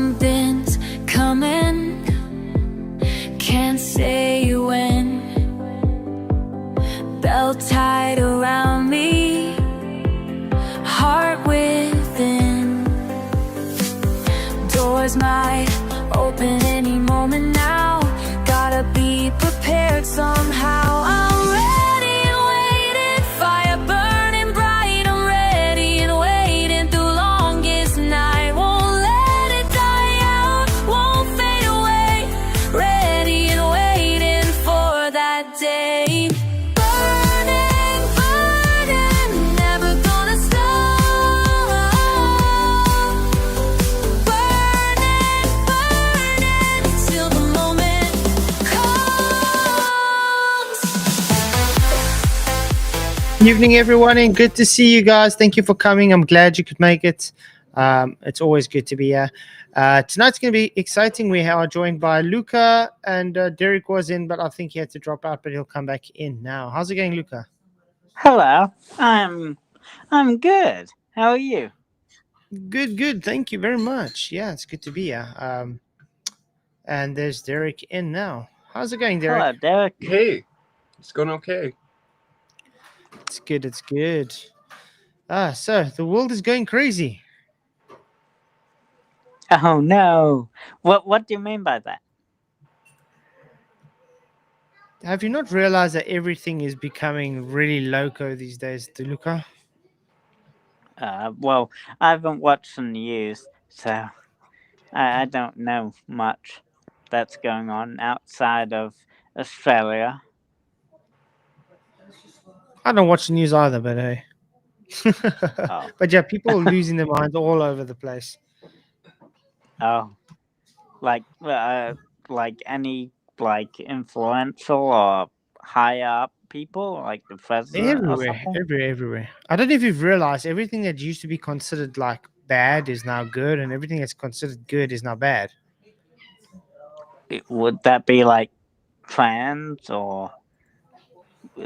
Something's coming, can't say when. Belt tied around me, heart within. Doors might open any moment now. Gotta be prepared somehow. I'm ready and waiting, fire burning bright. I'm ready and waiting through longest night. Won't let it die out, won't fade away. Ready and waiting for that day. Burning, burning, never gonna stop. Burning, burning, till the moment comes. Good evening, everyone, and good to see you guys. Thank you for coming. I'm glad you could make it. It's always good to be here. Tonight's going to be exciting. We are joined by Luca, and Derek was in, but I think he had to drop out, but he'll come back in now. How's it going, Luca? Hello, I'm good. How are you? Good, good. Thank you very much. Yeah, it's good to be here. And there's Derek in now. How's it going, Derek? Hello, Derek. Hey, it's going okay. It's good. It's good. So the world is going crazy. Oh no, what do you mean by that? Have you not realized that everything is becoming really loco these days, Luca? Well, I haven't watched the news, so I don't know much that's going on outside of Australia. I don't watch the news either, but hey. Oh. But yeah, people are losing their minds all over the place. Oh, like any influential or high up people, like the president or Everywhere, something. everywhere. I don't know if you've realized everything that used to be considered like bad is now good, and everything that's considered good is now bad. Would that be like trans or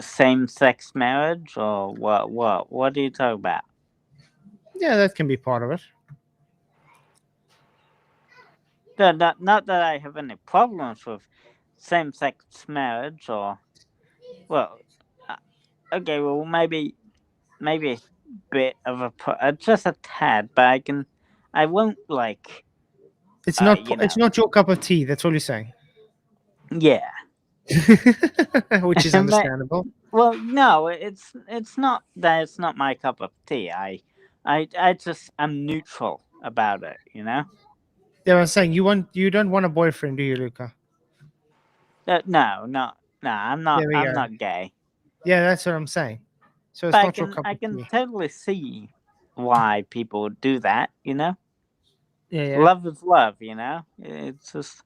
same-sex marriage or what do you talk about? Yeah, that can be part of it. Not that I have any problems with same-sex marriage or well okay, well maybe a bit of just a tad, but I won't like It's not. you It's know, not your cup of tea. That's all you're saying. yeah. Which is understandable. Well, no, it's not that it's not my cup of tea. I just I'm neutral about it, you know. Yeah, I'm saying you don't want a boyfriend, do you, Luca? No, I'm There we go. not gay. Yeah, that's what I'm saying. So it's But not your cup I of can tea. totally see why people do that, you know? Yeah, yeah. Love is love, you know? It's just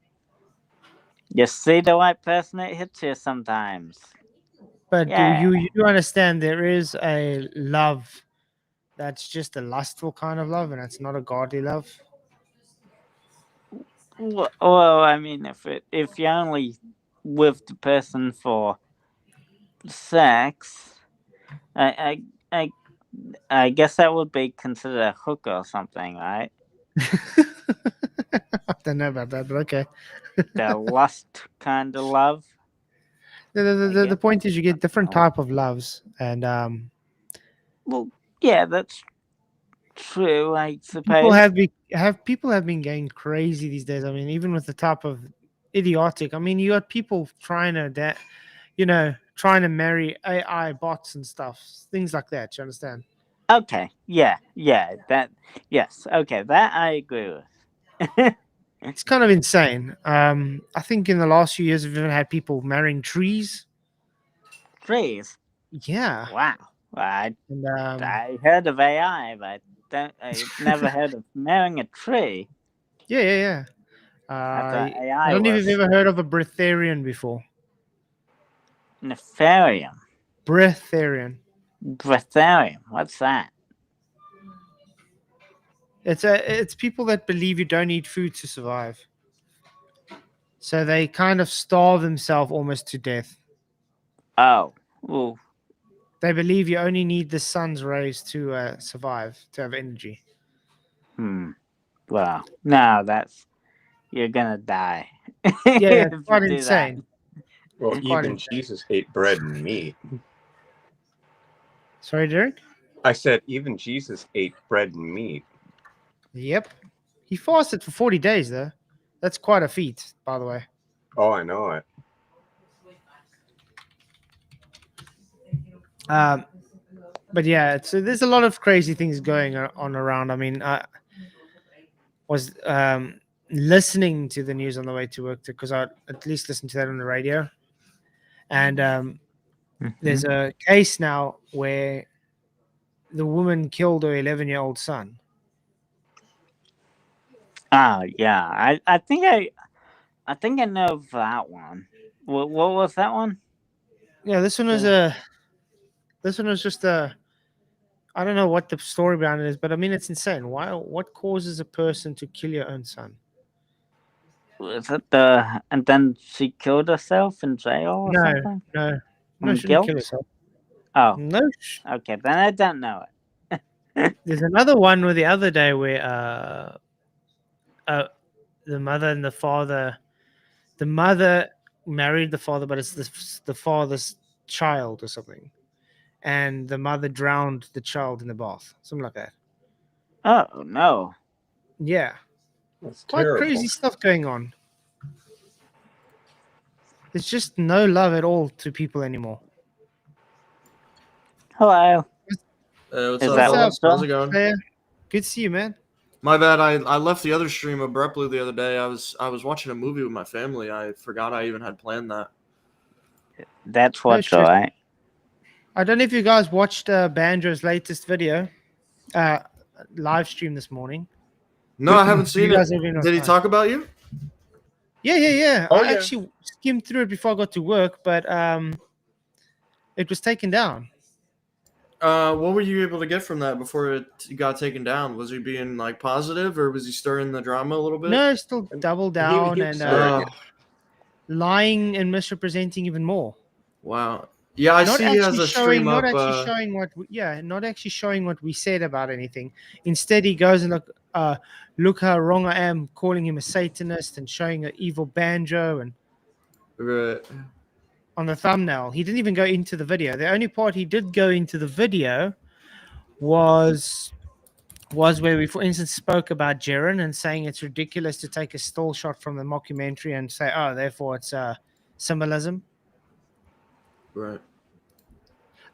you see the right person, it hits you sometimes. But Yeah. you do understand there is a love that's just a lustful kind of love, and it's not a godly love. Well, I mean, if you're only with the person for sex, I I I, I guess that would be considered a hook or something, right? I don't know about that, but okay. The lust kind of love. The point is you get different Oh. type of loves, and Well, yeah, that's true. I people suppose. people have been going crazy these days. I mean, even with the type of idiotic. I mean, you got people trying to marry AI bots and stuff, things like that. You understand? Okay, yeah, that yes, okay, that I agree with. It's kind of insane. I think in the last few years we've even had people marrying trees. Trees. Yeah, Wow. Well, and I heard of AI, but I've never heard of marrying a tree. yeah. I thought I AI don't know if was you've ever heard of a breatharian before. nefarium. Breatharian. Breatharium. What's that? It's people that believe you don't need food to survive. So they kind of starve themselves almost to death. Oh. Ooh. They believe you only need the sun's rays to survive, to have energy. Hmm. Well, no, you're gonna die. Yeah, if it's you quite do that. insane. Well, It's quite even insane. Jesus ate bread and meat. Sorry, Derek? I said even Jesus ate bread and meat. Yep. He fasted for 40 days, though. That's quite a feat, by the way. Oh, I know it. But yeah, so there's a lot of crazy things going on around. I mean, I was listening to the news on the way to work because I at least listened to that on the radio. And there's a case now where the woman killed her 11-year-old son. Oh yeah, I think I know of that one. What was that one? Yeah, this one was just a. I don't know what the story behind it is, but I mean it's insane. Why? What causes a person to kill your own son? Was it and then she killed herself in jail or No, something? no, From she didn't kill guilt? herself. Oh, No, okay, then I don't know it. there's another one where the other day where the mother and the mother married the father, but it's the father's child or something, and the mother drowned the child in the bath, something like that. Oh no. Yeah, That's quite terrible. crazy stuff going on. There's just no love at all to people anymore. Hello. What's Is up, that fellas? what, How's Bill? it going? Player? Good to see you, man. My bad. I left the other stream abruptly the other day. I was watching a movie with my family. I forgot I even had planned that. That's No what's stress. alright. I don't know if you guys watched Banjo's latest video, live stream this morning. No, I haven't seen You it. guys have been Did he outside. talk about you? Yeah. Oh, I yeah. actually skimmed through it before I got to work, but it was taken down. What were you able to get from that before it got taken down? Was he being like positive, or was he stirring the drama a little bit? No, still double down he and stirred it. lying and misrepresenting even more. Wow. Yeah, I Not see he has actually a stream not up. actually showing not actually showing what we said about anything. Instead, he goes and look how wrong I am, calling him a Satanist and showing an evil banjo and Right. on the thumbnail. He didn't even go into the video. The only part he did go into the video was where we, for instance, spoke about Jaren and saying it's ridiculous to take a still shot from the mockumentary and say, oh, therefore it's symbolism. Right.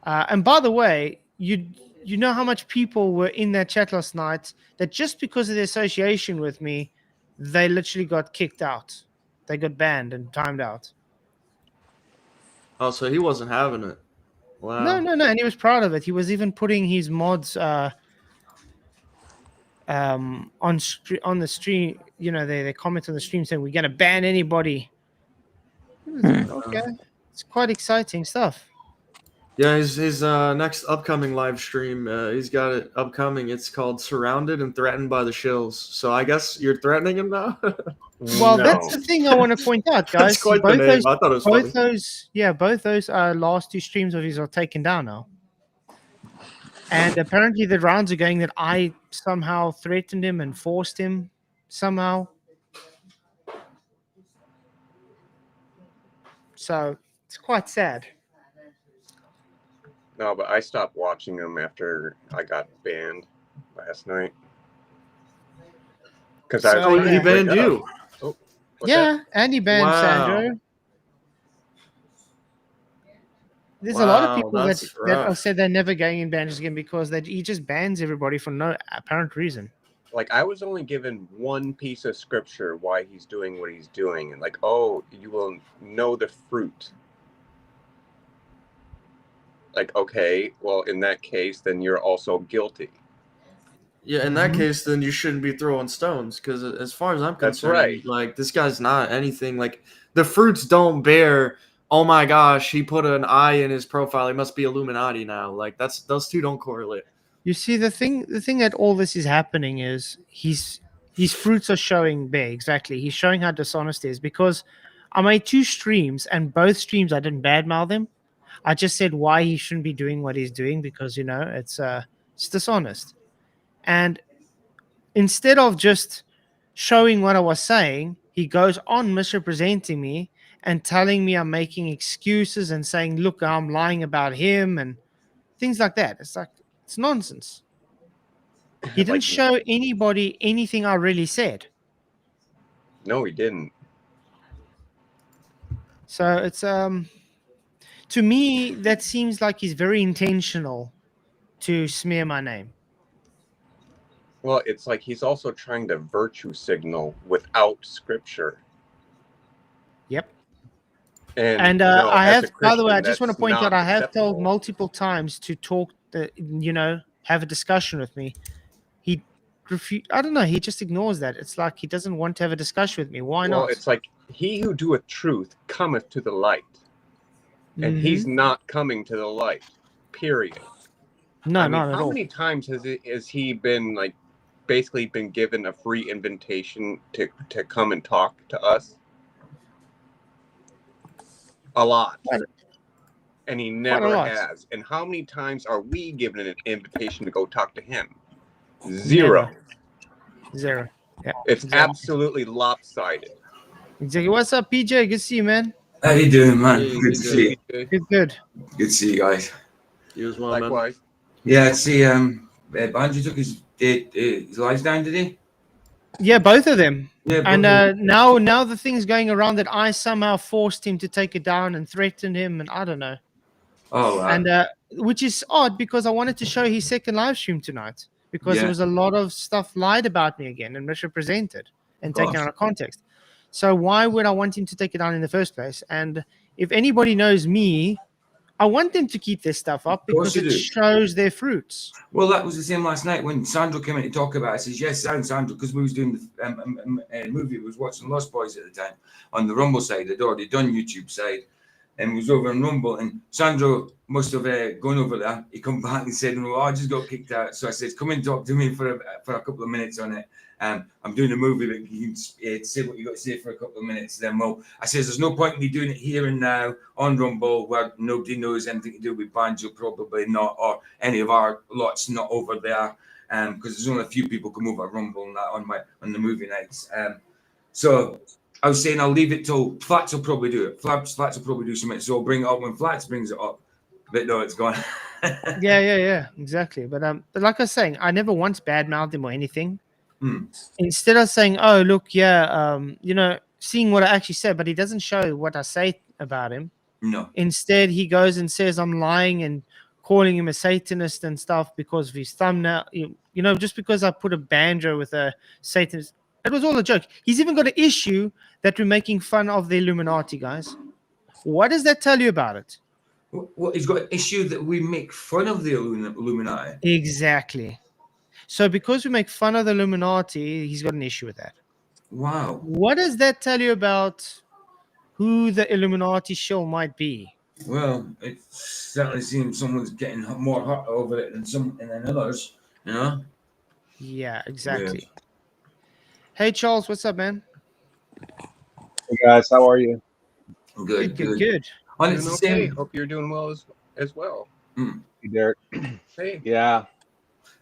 And by the way, you know how much people were in that chat last night that just because of the association with me, they literally got kicked out. They got banned and timed out. Oh, so he wasn't having it. Wow. No, and he was proud of it. He was even putting his mods on the stream. You know, they comment on the stream saying we're gonna ban anybody. Okay, it's quite exciting stuff. Yeah, his next upcoming live stream, he's got it upcoming. It's called "Surrounded and Threatened by the Shills." So I guess you're threatening him now. Well, No. that's the thing I want to point out, guys. That's quite the name. I thought it was funny. Both those last two streams of his are taken down now. And apparently the rounds are going that I somehow threatened him and forced him somehow. So it's quite sad. No, but I stopped watching them after I got banned last night. Because I was So, like, he yeah. banned "Wake you. up." Oh, what's Yeah, that? and he banned Wow. Sandro. There's a lot of Wow, people that that's have rough. said they're never going in bans again because he just bans everybody for no apparent reason. Like, I was only given one piece of scripture why he's doing what he's doing. And like, oh, you will know the fruit. Like, okay, well, in that case, then you're also guilty. Yeah, in that Mhm. case, then you shouldn't be throwing stones because, as far as I'm That's concerned, right. like this guy's not anything. Like the fruits don't bear. Oh my gosh, he put an eye in his profile. He must be Illuminati now. Like those two don't correlate. You see, the thing that all this is happening is his fruits are showing there exactly. He's showing how dishonest he is because I made 2 streams and both streams I didn't badmouth him. I just said why he shouldn't be doing what he's doing because it's dishonest. And instead of just showing what I was saying, he goes on misrepresenting me and telling me I'm making excuses and saying, look, I'm lying about him and things like that. It's like, it's nonsense. He didn't Like, show anybody anything I really said. no, he didn't. So it's to me that seems like he's very intentional to smear my name. Well, it's like he's also trying to virtue signal without scripture. Yep. And I as a have, by the way, I Christian, just want to that's point out, not I have told acceptable. multiple times to talk, have a discussion with me. He I don't know. He just ignores that. It's like he doesn't want to have a discussion with me. Why Well, not? it's like he who doeth truth cometh to the light, and he's Mhm. not coming to the light. Period. No, I mean, not at how all. many times has he been like basically been given a free invitation to come and talk to us? A lot. Quite, And he quite a never lot. has. And how many times are we given an invitation to go talk to him? Zero. Never. Zero. Yeah. It's Exactly. absolutely lopsided. Exactly. What's up, PJ? Good to see you, man. How you doing, man? Hey, Good to see you. Good, good. Good to see you guys. You as well, man. Likewise. Yeah, see, Banjo took his lives down, did he? Yeah, both of them. Yeah, And both now the thing's going around that I somehow forced him to take it down and threatened him, and I don't know. oh, wow. And which is odd because I wanted to show his second live stream tonight because Yeah. there was a lot of stuff lied about me again and misrepresented and taken course. out of context. So why would I want him to take it down in the first place? And if anybody knows me, I want them to keep their stuff up course because you it do. shows their fruits. Well, that was the same last night when Sandro came in to talk about it. I says, yes, Sandro, because we was doing the movie, we was watching Lost Boys at the time on the Rumble side. I'd already done YouTube side, and we was over on Rumble, and Sandro must have gone over there. He come back and said, well, I just got kicked out. So I said, come and talk to me for a couple of minutes on it. I'm doing a movie, but you can say what you got to say for a couple of minutes. Then, well, I says, there's no point in me doing it here and now on Rumble where nobody knows anything to do with Banjo, probably not, or any of our lots not over there, because there's only a few people come over Rumble and that on the movie nights. So I was saying I'll leave it till Flats will probably do it. Flats will probably do something. So I'll bring it up when Flats brings it up. But no, it's gone. Yeah, exactly. But like I was saying, I never once badmouthed him or anything. Hmm. Instead of saying, "Oh, look, yeah," seeing what I actually said, but he doesn't show what I say about him. No. Instead, he goes and says I'm lying and calling him a Satanist and stuff because of his thumbnail. Just because I put a banjo with a Satanist, it was all a joke. He's even got an issue that we're making fun of the Illuminati, guys. What does that tell you about it? Well, he's got an issue that we make fun of the Illuminati. Exactly. So because we make fun of the Illuminati, he's got an issue with that. Wow. What does that tell you about who the Illuminati shill might be? Well, it certainly seems someone's getting more hurt over it than others, you know? Yeah, exactly. Hey, Charles, what's up, man? Hey guys, how are you? Good. Good. And it's Doing the okay. same. Hope you're doing well as well. Hey, Derek. Hey. Yeah,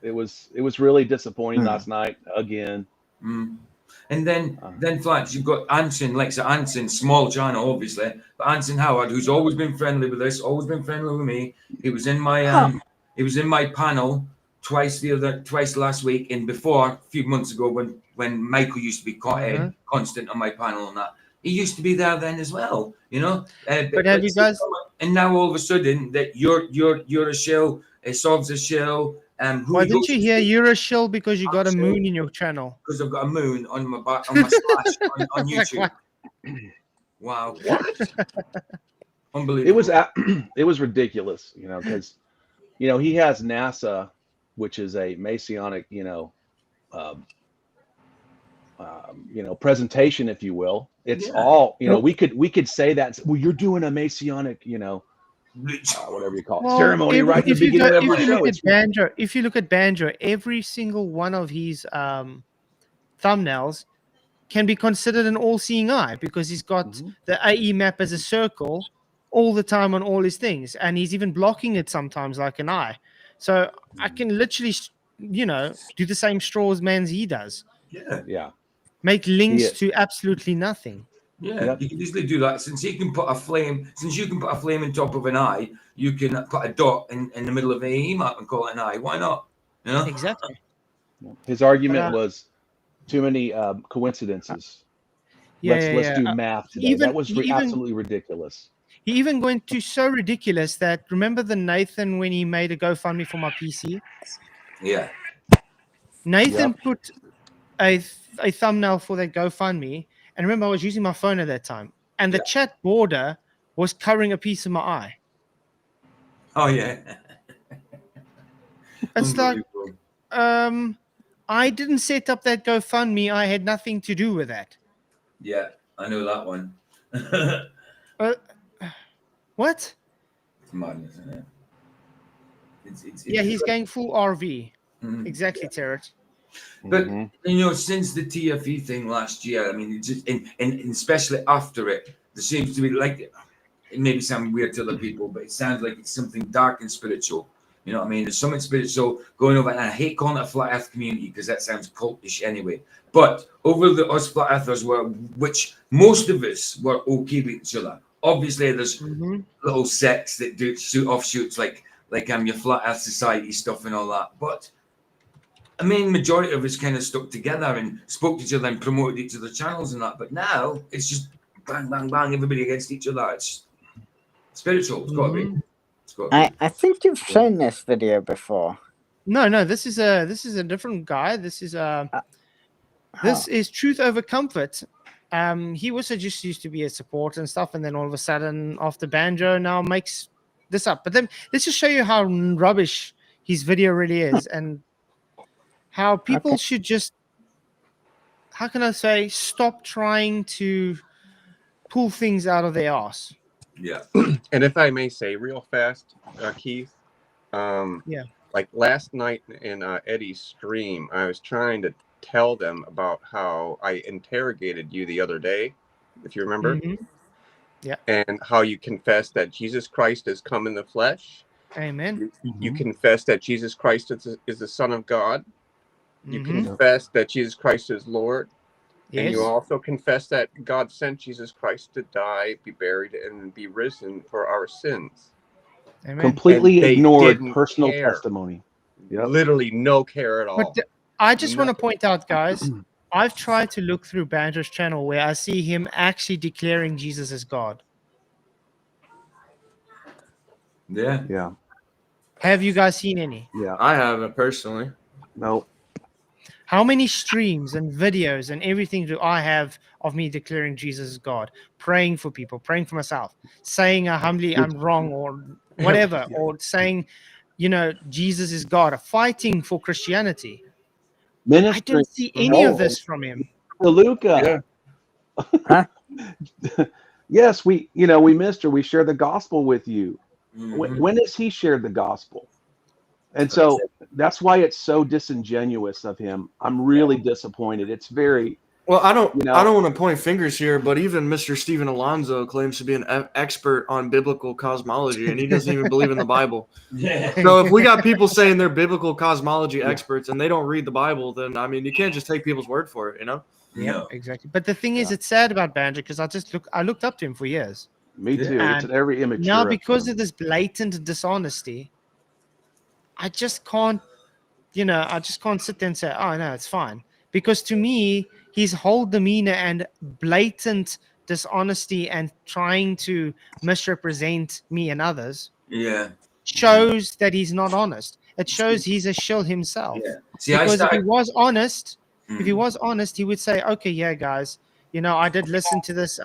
it was really disappointing last night again. And then Flats, you've got Anson, Lexa Anson, small channel, obviously, but Anson Howard, who's always been friendly with us, always been friendly with me. He was in my panel twice last week, and before a few months ago when Michael used to be constant on my panel and that. He used to be there then as well, you know. But have you guys? And now all of a sudden that you're a shill, Sov's a shill. Why didn't you hear you're a shill because you got a moon in your channel? Because I've got a moon on my back, on my slash on YouTube. Wow, unbelievable! It was ridiculous, because he has NASA, which is a Masonic, presentation, if you will. It's all, we could say that. Well, you're doing a Masonic, whatever you call it, ceremony right in the beginning of the show. If you look at Banjo, every single one of his thumbnails can be considered an all-seeing eye because he's got the AE map as a circle all the time on all his things, and he's even blocking it sometimes like an eye. So I can literally do the same straws man he does. Yeah. Yeah. Make links Yeah. to absolutely nothing. Yeah, Yep. you can easily do that. Since you can put a flame on top of an eye, you can put a dot in the middle of an AE map and call it an eye. Why not? You know? Exactly. His argument But, was too many coincidences. Yeah, Let's do math today. That was absolutely ridiculous. He even went to so ridiculous that, remember the Nathan when he made a GoFundMe for my PC? Yeah. Nathan put a thumbnail for that GoFundMe, and remember I was using my phone at that time, and the chat border was covering a piece of my eye. Oh yeah. It's like, I didn't set up that GoFundMe. I had nothing to do with that. Yeah, I know that one. What? It's madness, isn't it? It's Yeah, he's going full RV. Mhm. Exactly, Terrett. But since the TFE thing last year, I mean, it just and especially after it, there seems to be like, it may sound weird to other people, but it sounds like it's something dark and spiritual. You know what I mean? There's something spiritual going over, and I hate calling it a flat Earth community because that sounds cultish anyway. But over the us flat Earthers which most of us were okay with each other. Obviously, there's little sects that do offshoots like your flat Earth society stuff and all that, but I mean, majority of us kind of stuck together and spoke to each other and promoted each other's channels and that. But now it's just bang, bang, bang, everybody against each other. It's spiritual. It's got to be. It's got to be. I think you've shown this video before. No, this is a different guy. This is Truth Over Comfort. He also just used to be a support and stuff, and then all of a sudden, after Banjo, now makes this up. But then let's just show you how rubbish his video really is, and how people should just, how can I say, stop trying to pull things out of their ass. Yeah. And if I may say real fast, Keith, like last night in Eddie's stream, I was trying to tell them about how I interrogated you the other day, if you remember. Yeah. And how you confessed that Jesus Christ has come in the flesh. Amen. You confess that Jesus Christ is the Son of God. You confess that Jesus Christ is Lord. Yes. And you also confess that God sent Jesus Christ to die, be buried, and be risen for our sins. Amen. Completely ignored didn't personal care. testimony. Literally no care at all. But I just want to point out, guys, I've tried to look through Banjo's channel where I see him actually declaring Jesus as God. Yeah. Yeah. Have you guys seen any? Yeah. I haven't personally. No. How many streams and videos and everything do I have of me declaring Jesus as God, praying for people, praying for myself, saying humbly I'm wrong or whatever, or saying, Jesus is God, fighting for Christianity? I don't see any of this from him. Luca. Huh? Yes, we missed her. We shared the gospel with you. When has he shared the gospel? And so that's why it's so disingenuous of him. I'm really disappointed. It's very well. I don't want to point fingers here, but even Mr. Stephen Alonzo claims to be an expert on biblical cosmology, and he doesn't even believe in the Bible. Yeah. So if we got people saying they're biblical cosmology experts and they don't read the Bible, then I mean, you can't just take people's word for it, Yeah, exactly. But the thing is, it's sad about Banjo because I looked up to him for years. Me too. And it's every image. now, because of this blatant dishonesty, I just can't sit there and say, oh, no, it's fine. Because to me, his whole demeanor and blatant dishonesty and trying to misrepresent me and others shows that he's not honest. It shows he's a shill himself. Yeah. See, because if he was honest, he would say, okay, yeah, guys, I did listen to this.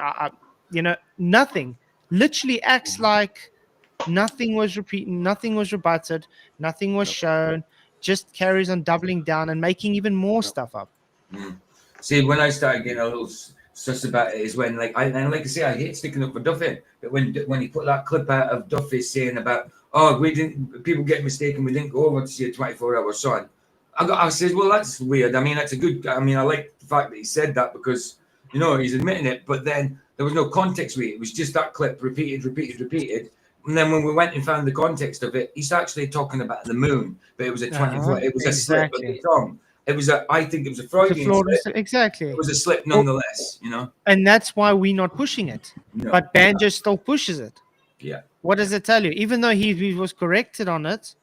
Nothing. Literally acts like nothing was repeated, nothing was rebutted, nothing was shown, just carries on doubling down and making even more stuff up. See, when I started getting a little sus about it is when, like I say, I hate sticking up for Duffy, but when he put that clip out of Duffy saying about, people get mistaken, we didn't go over to see a 24-hour sun. I said, well, that's weird. I mean, I like the fact that he said that because, he's admitting it, but then there was no context with it. It was just that clip repeated. And then when we went and found the context of it, he's actually talking about the moon, but it was a 24. It was a slip of the tongue. It was I think it was a Freudian slip. Exactly. It was a slip nonetheless, you know. And that's why we're not pushing it. No. But Banjo still pushes it. Yeah. What does it tell you? Even though he was corrected on it,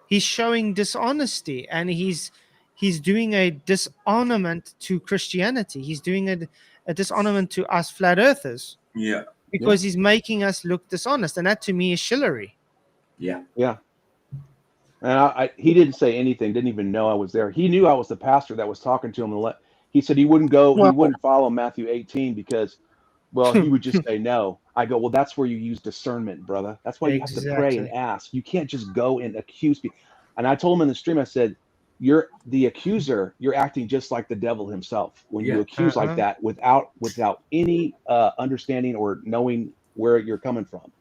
he's showing dishonesty, and he's doing a dishonorment to Christianity. He's doing a dishonorment to us flat earthers. Yeah. Because he's making us look dishonest, and that to me is shillery. Yeah. Yeah. And he didn't say anything, didn't even know I was there. He knew I was the pastor that was talking to him. He said he wouldn't go, he wouldn't follow Matthew 18 because, well, he would just say no. I go, well, that's where you use discernment, brother. That's why you have to pray and ask. You can't just go and accuse people. And I told him in the stream, I said, you're the accuser. You're acting just like the devil himself when you accuse like that without any understanding or knowing where you're coming from.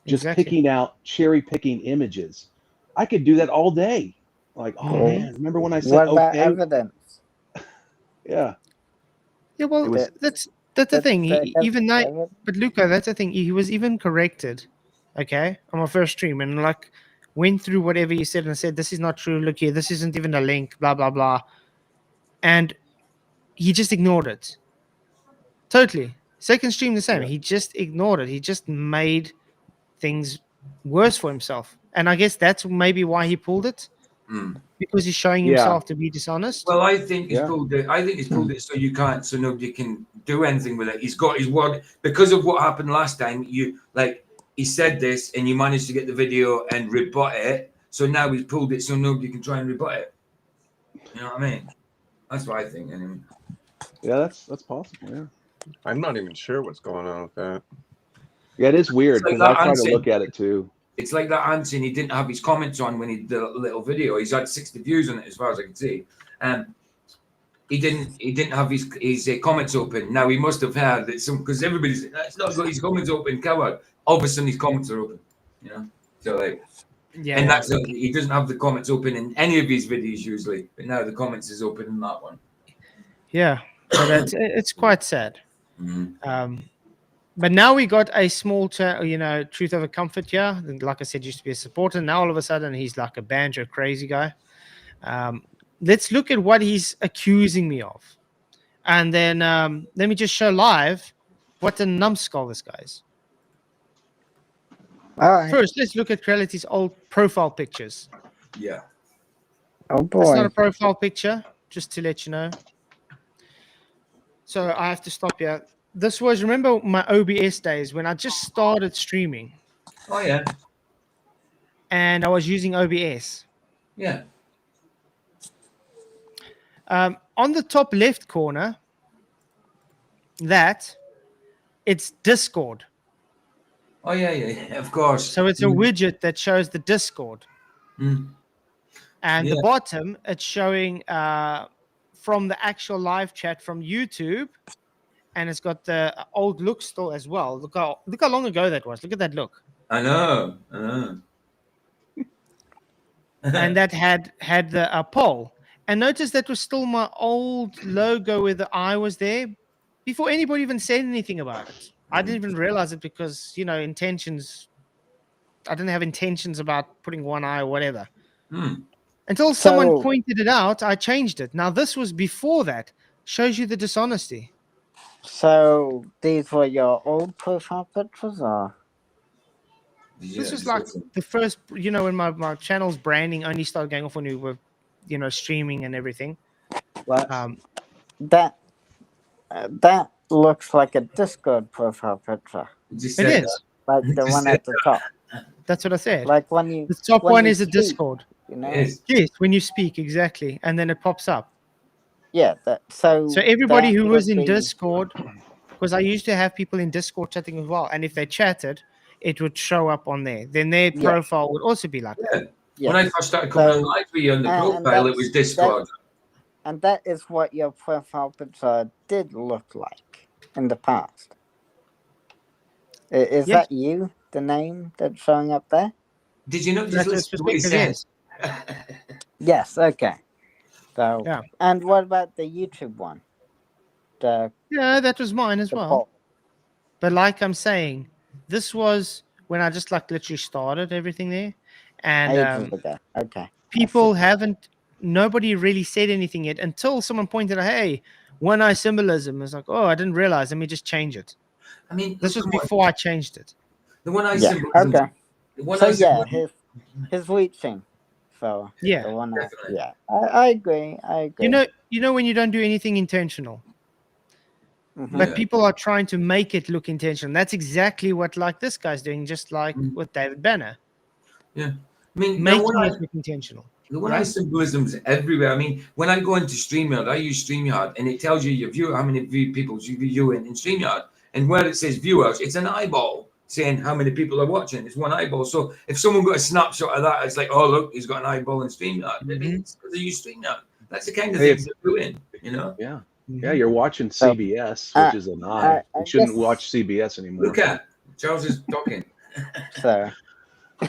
Just picking out, cherry picking images. I could do that all day. Like, oh man, remember when I said what about evidence? Yeah, well, that's the thing. But Luca, that's the thing. He was even corrected, okay, on my first stream, and like went through whatever he said and said, this is not true. Look here, this isn't even a link. Blah blah blah, and he just ignored it. Totally. Second stream the same. He just ignored it. He just made things worse for himself. And I guess that's maybe why he pulled it, because he's showing himself to be dishonest. Well, I think he's pulled it. I think he's pulled it so nobody can do anything with it. He's got his word because of what happened last time. He said this, and you managed to get the video and rebut it. So now he's pulled it so nobody can try and rebut it. You know what I mean? That's what I think. Anyway. Yeah, that's possible. Yeah, I'm not even sure what's going on with that. Yeah, it is weird because I try to look at it too. It's like that Anson, he didn't have his comments on when he did a little video. He's had 60 views on it as far as I can see. He didn't have his comments open. Now he must have had that because everybody's that's not got his comments open, coward. All of a sudden his comments are open. You know? So and that's he doesn't have the comments open in any of his videos usually, but now the comments is open in that one. Yeah. But it's quite sad. Mm-hmm. But now we got a small, truth over comfort here. Like I said, used to be a supporter. Now all of a sudden he's like a Banjo crazy guy. Let's look at what he's accusing me of, and then let me just show live what a numbskull this guy is. All right. First, let's look at Creality's old profile pictures. Yeah. Oh boy. It's not a profile picture, just to let you know. So I have to stop here. This was, remember my OBS days when I just started streaming. Oh, yeah. And I was using OBS. Yeah. On the top left corner, it's Discord. Oh, yeah, of course. So it's a widget that shows the Discord. Mm. And the bottom, it's showing from the actual live chat from YouTube. And it's got the old look still as well. Look how long ago that was. Look at that look. I know. And that had the poll. And notice that was still my old logo where the eye was there before anybody even said anything about it. I didn't even realize it because, intentions. I didn't have intentions about putting one eye or whatever. Until someone pointed it out, I changed it. Now, this was before that. Shows you the dishonesty. So these were your old profile pictures, or? This was like the first, when my channel's branding only started going off when we were, streaming and everything. Well, that looks like a Discord profile picture. It is. Like the one at the top. That's what I said. Like the top one is a Discord. Yes, when you speak, exactly. And then it pops up. Yeah, so everybody who was in Discord, because I used to have people in Discord chatting as well, and if they chatted, it would show up on there. Then their profile would also be like that. Yeah. When I first started coming live with you on the profile, it was Discord. And that is what your profile picture did look like in the past. Is that you, the name that's showing up there? Did you not just listen to what he said? Yes, okay. So, and what about the YouTube one? That was mine as well. But like I'm saying, this was when I just like literally started everything there, and Ages ago. Okay. people haven't. Nobody really said anything yet until someone pointed out, "Hey, one eye symbolism." It's like, oh, I didn't realize. Let me just change it. I mean, This was come on. before I changed it. The one eye Yeah. symbolism. Okay. The one So eye yeah, symbolism. his reaching. So Yeah. the one. Definitely. Yeah. I agree. I agree. You know when you don't do anything intentional, Mhm. but Yeah. people are trying to make it look intentional. That's exactly what like this guy's doing, just like with David Banner, Yeah. I mean, the making one it eye, look intentional. the one Yeah. eye symbolism is everywhere. I mean, when I go into StreamYard, I use StreamYard, and it tells you your view, how many people you view in StreamYard, and where it says viewers, it's an eyeball saying how many people are watching. It's one eyeball. So if someone got a snapshot of that, it's like, oh look, he's got an eyeball in StreamYard. I mean, it's because they use StreamYard. That's the kind of things they're doing, you know. Yeah. Mhm. Yeah, you're watching So, CBS, uh, which is an eye. I You shouldn't guess- watch CBS anymore. Look at Charles is talking. So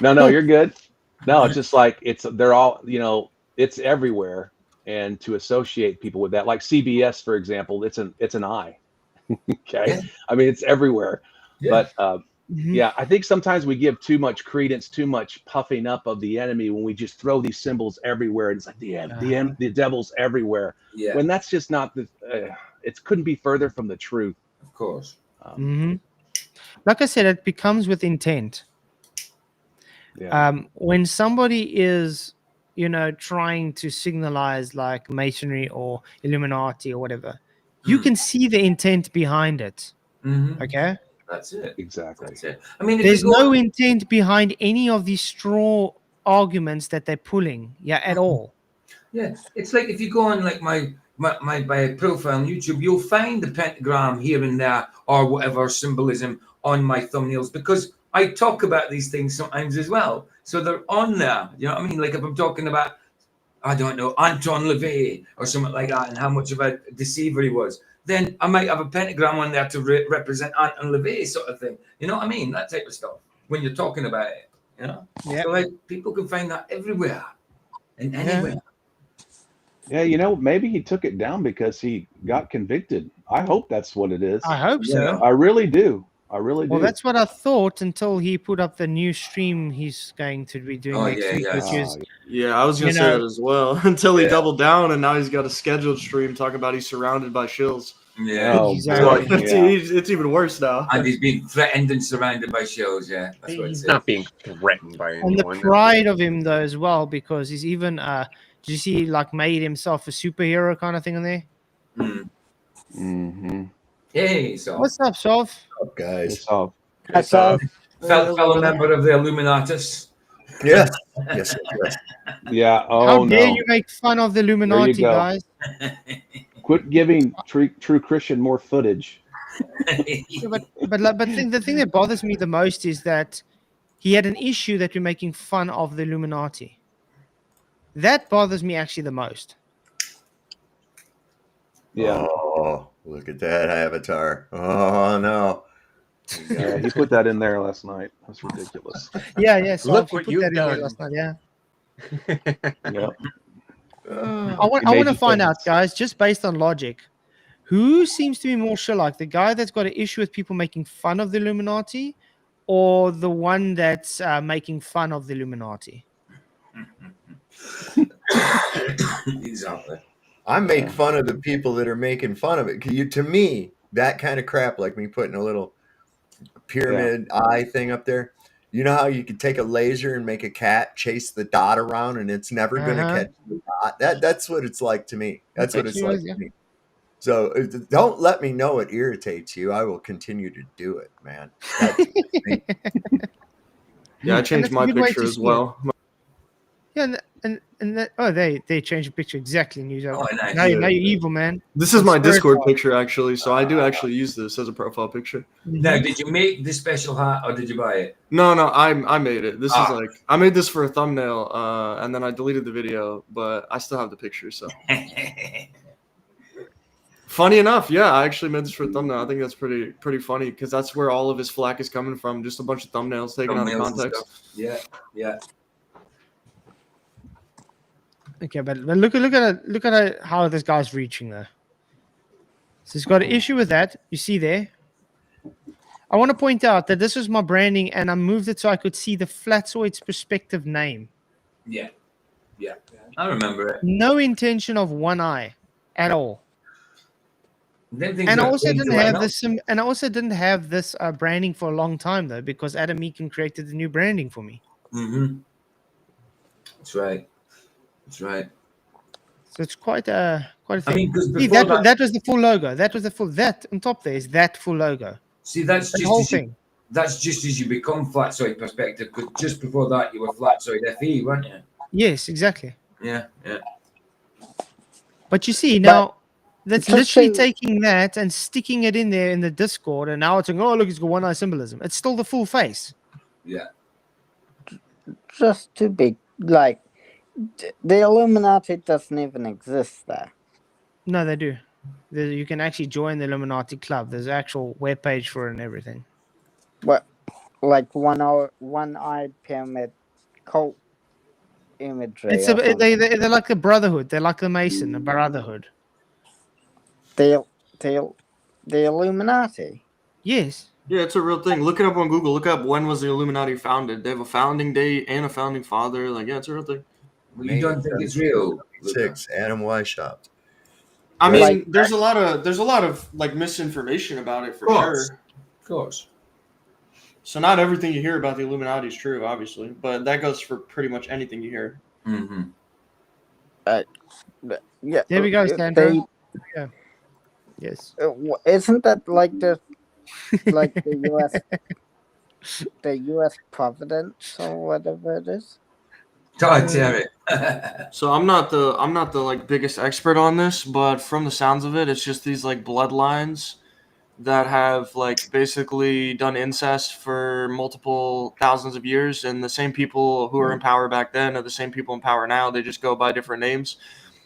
No, you're good. No, it's just like they're all, it's everywhere. And to associate people with that, like CBS, for example, it's an eye. Okay. Yeah. I mean, it's everywhere. Yeah. But yeah, I think sometimes we give too much credence, too much puffing up of the enemy when we just throw these symbols everywhere. And it's like the devil's everywhere. Yeah. When that's just not it couldn't be further from the truth. Of course. Like I said, it becomes with intent. Yeah. When somebody is, trying to signalize like masonry or Illuminati or whatever, you can see the intent behind it. Okay. That's it. Exactly. That's it. I mean, if There's you go, no intent behind any of these straw arguments that they're pulling, at all. yeah, it's like if you go on like my profile on YouTube, you'll find the pentagram here and there or whatever symbolism on my thumbnails because I talk about these things sometimes as well. So they're on there. You know what I mean? Like if I'm talking about, I don't know, Anton LaVey or something like that and how much of a deceiver he was, then I might have a pentagram on there to represent Anton LaVey sort of thing. You know what I mean? That type of stuff when you're talking about it, you know? Yeah. So like people can find that everywhere and anywhere. Yeah, maybe he took it down because he got convicted. I hope that's what it is. I hope so. I really do. I really do. Well, that's what I thought until he put up the new stream he's going to be doing next week, which is Yeah, I was gonna say that as well. Until he doubled down, and now he's got a scheduled stream talking about he's surrounded by shills. Yeah. Oh, Exactly. boy. It's even worse now. And he's being threatened and surrounded by shows, yeah. That's what it He's says. not being threatened by and the anyone. pride of him though as well, because he's even did you see like made himself a superhero kind of thing on there? Mm-hmm. Hey, so What's up, Sov? up, guys? fellow member of the Illuminatus. Yes. Yes. Yeah. Oh, How dare no. you make fun of the Illuminati, go. guys? Quit giving true Christian more footage. Yeah, but the thing that bothers me the most is that he had an issue that we're making fun of the Illuminati. That bothers me actually the most. Yeah. Oh, look at that avatar. Oh, no. Yeah, he put that in there last night. That's ridiculous. Yeah. So Look he what put you've that in there done. last night, yeah. Yeah. I want made to you find famous. out, guys, just based on logic, who seems to be more Sherlock? The guy that's got an issue with people making fun of the Illuminati, or the one that's making fun of the Illuminati? Exactly. I make fun of the people that are making fun of it. To me, that kind of crap, like me putting a little pyramid eye thing up there. You know how you could take a laser and make a cat chase the dot around and it's never going to catch the dot? That's what it's like to me. That's what it's like to me. So don't let me know it irritates you. I will continue to do it, man. Yeah, I changed my picture as well. Yeah, and that, they changed the picture exactly. News. Oh, nice. Now you're evil, man. This is my Spirit Discord Box. picture, actually. So I do actually use this as a profile picture. Now, did you make this special hat or did you buy it? No, I made it. This is like I made this for a thumbnail, and then I deleted the video, but I still have the picture. So funny enough, yeah, I actually made this for a thumbnail. I think that's pretty funny because that's where all of his flack is coming from. Just a bunch of thumbnails taken out of Thumbnails and context. stuff. Yeah. Okay, but look at how this guy's reaching there. So he's got an issue with that. You see there. I want to point out that this was my branding, and I moved it so I could see the Flatzoid's perspective name. Yeah. I remember it. No intention of one eye at all. And I also didn't have this. And I also didn't have this branding for a long time though, because Adam Meakin created the new branding for me. Mm-hmm. That's right. So it's quite a thing. I mean, because that was the full logo. That was the full. That on top there is that full logo. See, that's the just whole as thing. That's just as you become Flatzoid Perspective. Because just before that, you were Flatzoid FE, weren't you? Yes, exactly. Yeah. But you see now. That's literally taking that and sticking it in there in the Discord, and now it's saying, "Oh, look, it's got one eye symbolism." It's still the full face. Yeah. Just to be like, the Illuminati doesn't even exist there. No, they do. You can actually join the Illuminati club. There's an actual webpage for it and everything. What, like one-eyed pyramid cult imagery? They're like the Brotherhood. They're like the Mason, the Brotherhood. The Illuminati? Yes. Yeah, it's a real thing. Look it up on Google. Look up when was the Illuminati founded. They have a founding date and a founding father. Like, yeah, it's a real thing. Well, you don't think it's real? 6 Adam Weishaupt. I mean, there's a lot of like misinformation about it for sure. Of course. So not everything you hear about the Illuminati is true, obviously, but that goes for pretty much anything you hear. Mm-hmm. Yeah. There we go, Sandra. Yeah. Yes. Isn't that like the U.S. Providence or whatever it is? Terry. So I'm not the like biggest expert on this, but from the sounds of it, it's just these like bloodlines that have like basically done incest for multiple thousands of years, and the same people who were in power back then are the same people in power now. They just go by different names.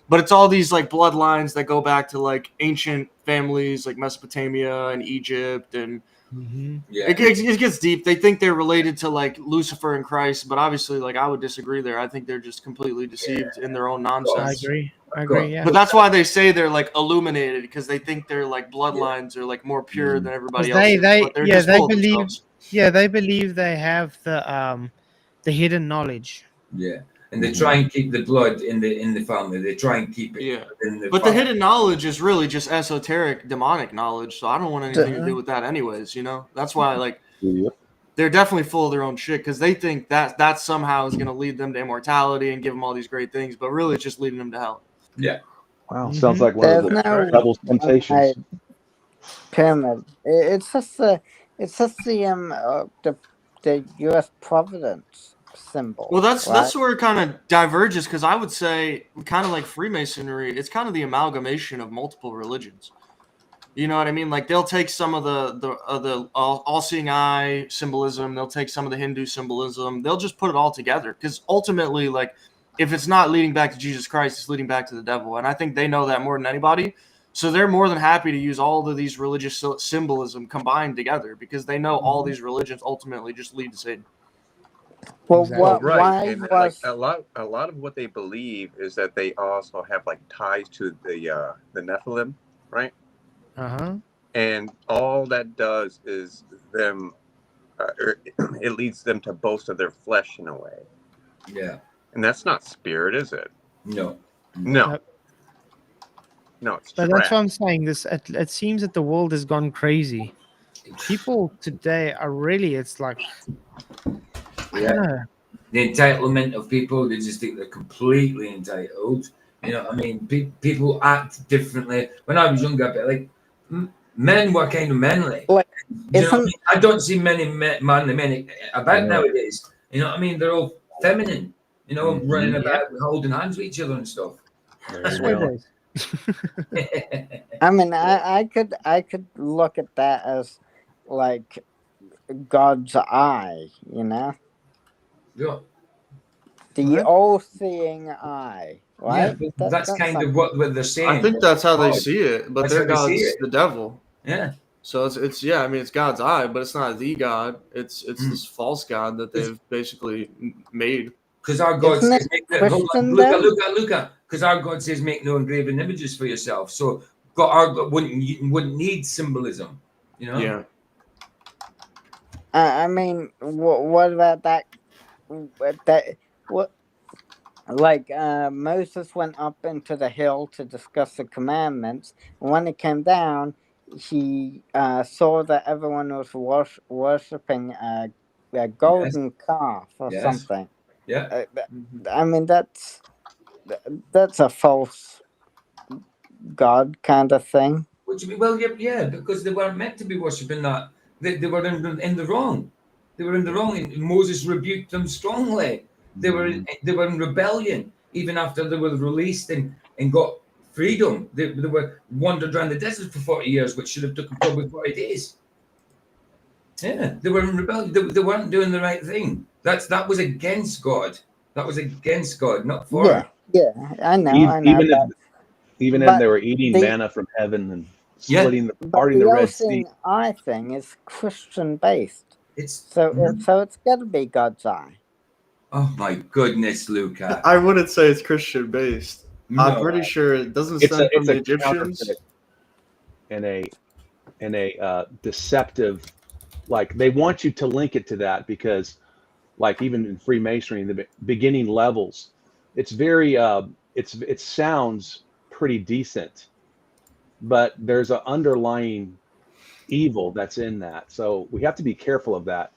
But it's all these like bloodlines that go back to like ancient families like Mesopotamia and Egypt, and it gets deep. They think they're related to like Lucifer and Christ, but obviously, like I would disagree there. I think they're just completely deceived in their own nonsense. I agree. Yeah. But that's why they say they're like illuminated, because they think their like bloodlines are like more pure than everybody else. They believe they have the hidden knowledge. Yeah. And they try and keep the blood in the family. They try and keep it in the But family. the hidden knowledge is really just esoteric, demonic knowledge. So I don't want anything to do with that anyways, you know? That's why, like, they're definitely full of their own shit, because they think that somehow is going to lead them to immortality and give them all these great things, but really it's just leading them to hell. Yeah. Wow. Sounds like one of the devil's temptations. Pyramid. It's just the U.S. Providence symbol. Well, that's where it kind of diverges, because I would say, kind of like Freemasonry, it's kind of the amalgamation of multiple religions. You know what I mean? Like they'll take some of the all-seeing eye symbolism, they'll take some of the Hindu symbolism, they'll just put it all together, because ultimately, like, if it's not leading back to Jesus Christ, it's leading back to the devil, and I think they know that more than anybody. So they're more than happy to use all of these religious symbolism combined together, because they know all these religions ultimately just lead to Satan. Well, right. And like a lot of what they believe is that they also have like ties to the Nephilim, right? And all that does is them, it leads them to boast of their flesh in a way. Yeah. And that's not spirit, is it? No. No, it's but that's what I'm saying. It seems that the world has gone crazy. People today are really, it's like, the entitlement of people, they just think they're completely entitled. You know what I mean? People act differently. When I was younger, like men were kind of manly. Like, you know what I mean? I don't see many manly men about nowadays. You know what I mean? They're all feminine. You know, running about holding hands with each other and stuff. I mean, I could look at that as like God's eye, you know? Yeah. The all-seeing eye, right? Yeah, that's kind of what they're saying. I think that's how they see it, but their God's the devil. Yeah. So it's I mean, it's God's eye, but it's not the God. It's this false God that they've basically made. Because our God says, look, because our God says, make no engraven images for yourself. So our God wouldn't need symbolism, you know? Yeah. I mean, what about that? What? Like Moses went up into the hill to discuss the commandments, and when he came down, he saw that everyone was worshiping a golden calf or Yes. something. Yeah. I mean, that's a false god kind of thing. Which well, yeah, because they weren't meant to be worshipping that. They were in the wrong. They were in the wrong. And Moses rebuked them strongly. They were in rebellion even after they were released and got freedom. They were wandered around the desert for 40 years, which should have taken probably 40 days. Yeah, they were in rebellion. They weren't doing the right thing. That was against God. That was against God, not for him. Yeah, I know. Even if they were eating manna from heaven and splitting parting the Red Sea. The eye thing is Christian based. So it's got to be God's eye. Oh my goodness, Luca! I wouldn't say it's Christian based. No. I'm pretty sure it doesn't stem from the Egyptians. And a deceptive, like they want you to link it to that because, like even in Freemasonry, the beginning levels, it's very it sounds pretty decent, but there's an underlying evil that's in that. So we have to be careful of that.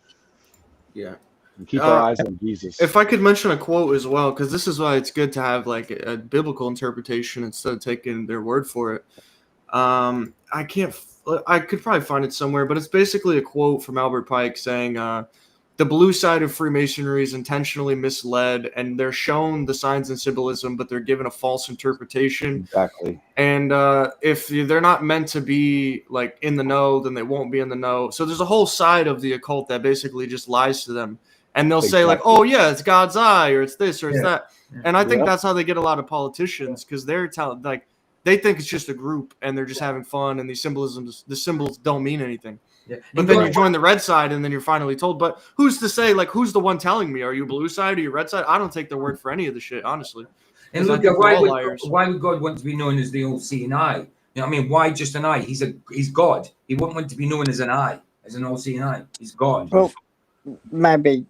Yeah. And keep our eyes on Jesus. If I could mention a quote as well, because this is why it's good to have like a biblical interpretation instead of taking their word for it. I could probably find it somewhere, but it's basically a quote from Albert Pike saying, the blue side of Freemasonry is intentionally misled, and they're shown the signs and symbolism, but they're given a false interpretation. Exactly. And if they're not meant to be like in the know, then they won't be in the know. So there's a whole side of the occult that basically just lies to them. And they'll say like, oh yeah, it's God's eye, or it's this, or it's that. And I think that's how they get a lot of politicians, because they're telling like they think it's just a group and they're just having fun, and the symbols don't mean anything. Yeah. But then you join the red side, and then you're finally told. But who's to say, like, who's the one telling me? Are you blue side or you red side? I don't take their word for any of the shit, honestly. And look, why would God want to be known as the all-seeing eye? You know what I mean? Why just an eye? He's God. He wouldn't want to be known as an eye, as an all-seeing eye. He's God. Well, maybe,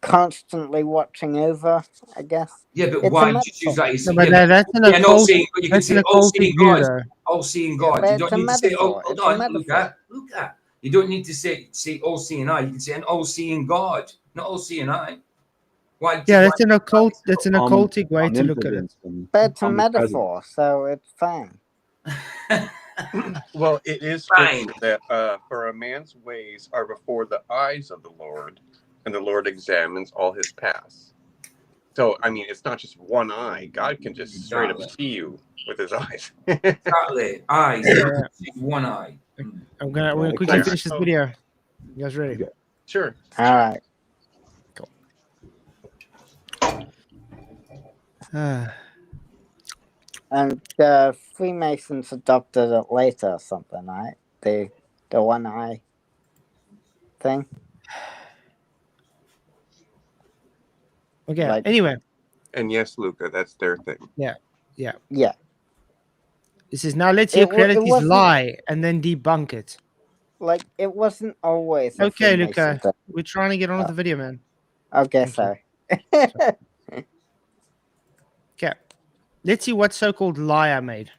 constantly watching over, I guess. Yeah, but why just use that? That's an occult. You can say all-seeing God. All-seeing God. Yeah, you don't need to say, hold on, look at. You don't need to say all-seeing eye. You can say an all-seeing God, not all-seeing eye. Why? Yeah, that's an occult. That's an occultic way to look at it. But it's a metaphor, so it's fine. Well, it is scripture that for a man's ways are before the eyes of the Lord, and the Lord examines all his paths. So, I mean, it's not just one eye. God can just straight up see you with his eyes. Exactly. Eyes. One eye. We're gonna quickly finish this video. You guys ready? Sure. All right. And the Freemasons adopted it later or something, right? The one eye thing. Okay. Anyway. And yes, Luca, that's their thing. Yeah. This is now let's hear Creality's lie and then debunk it. Like it wasn't always. Okay, Luca. We're trying to get on with the video, man. Okay, sorry. Okay. Let's see what so-called lie I made.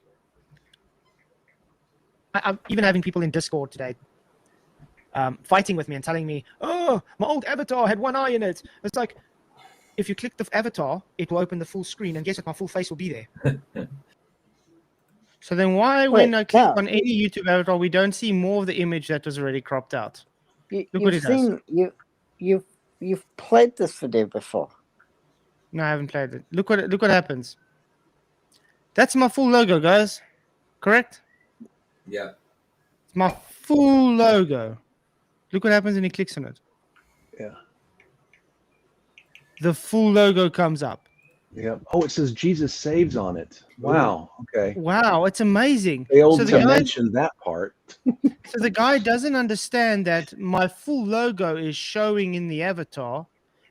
I'm even having people in Discord today fighting with me and telling me, oh, my old avatar had one eye in it. It's like, if you click the avatar, it will open the full screen, and guess what? My full face will be there. So then why, when I click on any YouTube avatar, we don't see more of the image that was already cropped out? Look what it does. You've played this video before. No, I haven't played it. Look what happens. That's my full logo, guys. Correct? Yeah. It's my full logo. Look what happens when he clicks on it. Yeah. The full logo comes up. Yeah. Oh, it says Jesus saves on it. Wow. Okay. Wow, it's amazing. Failed to mention that part. So the guy doesn't understand that my full logo is showing in the avatar,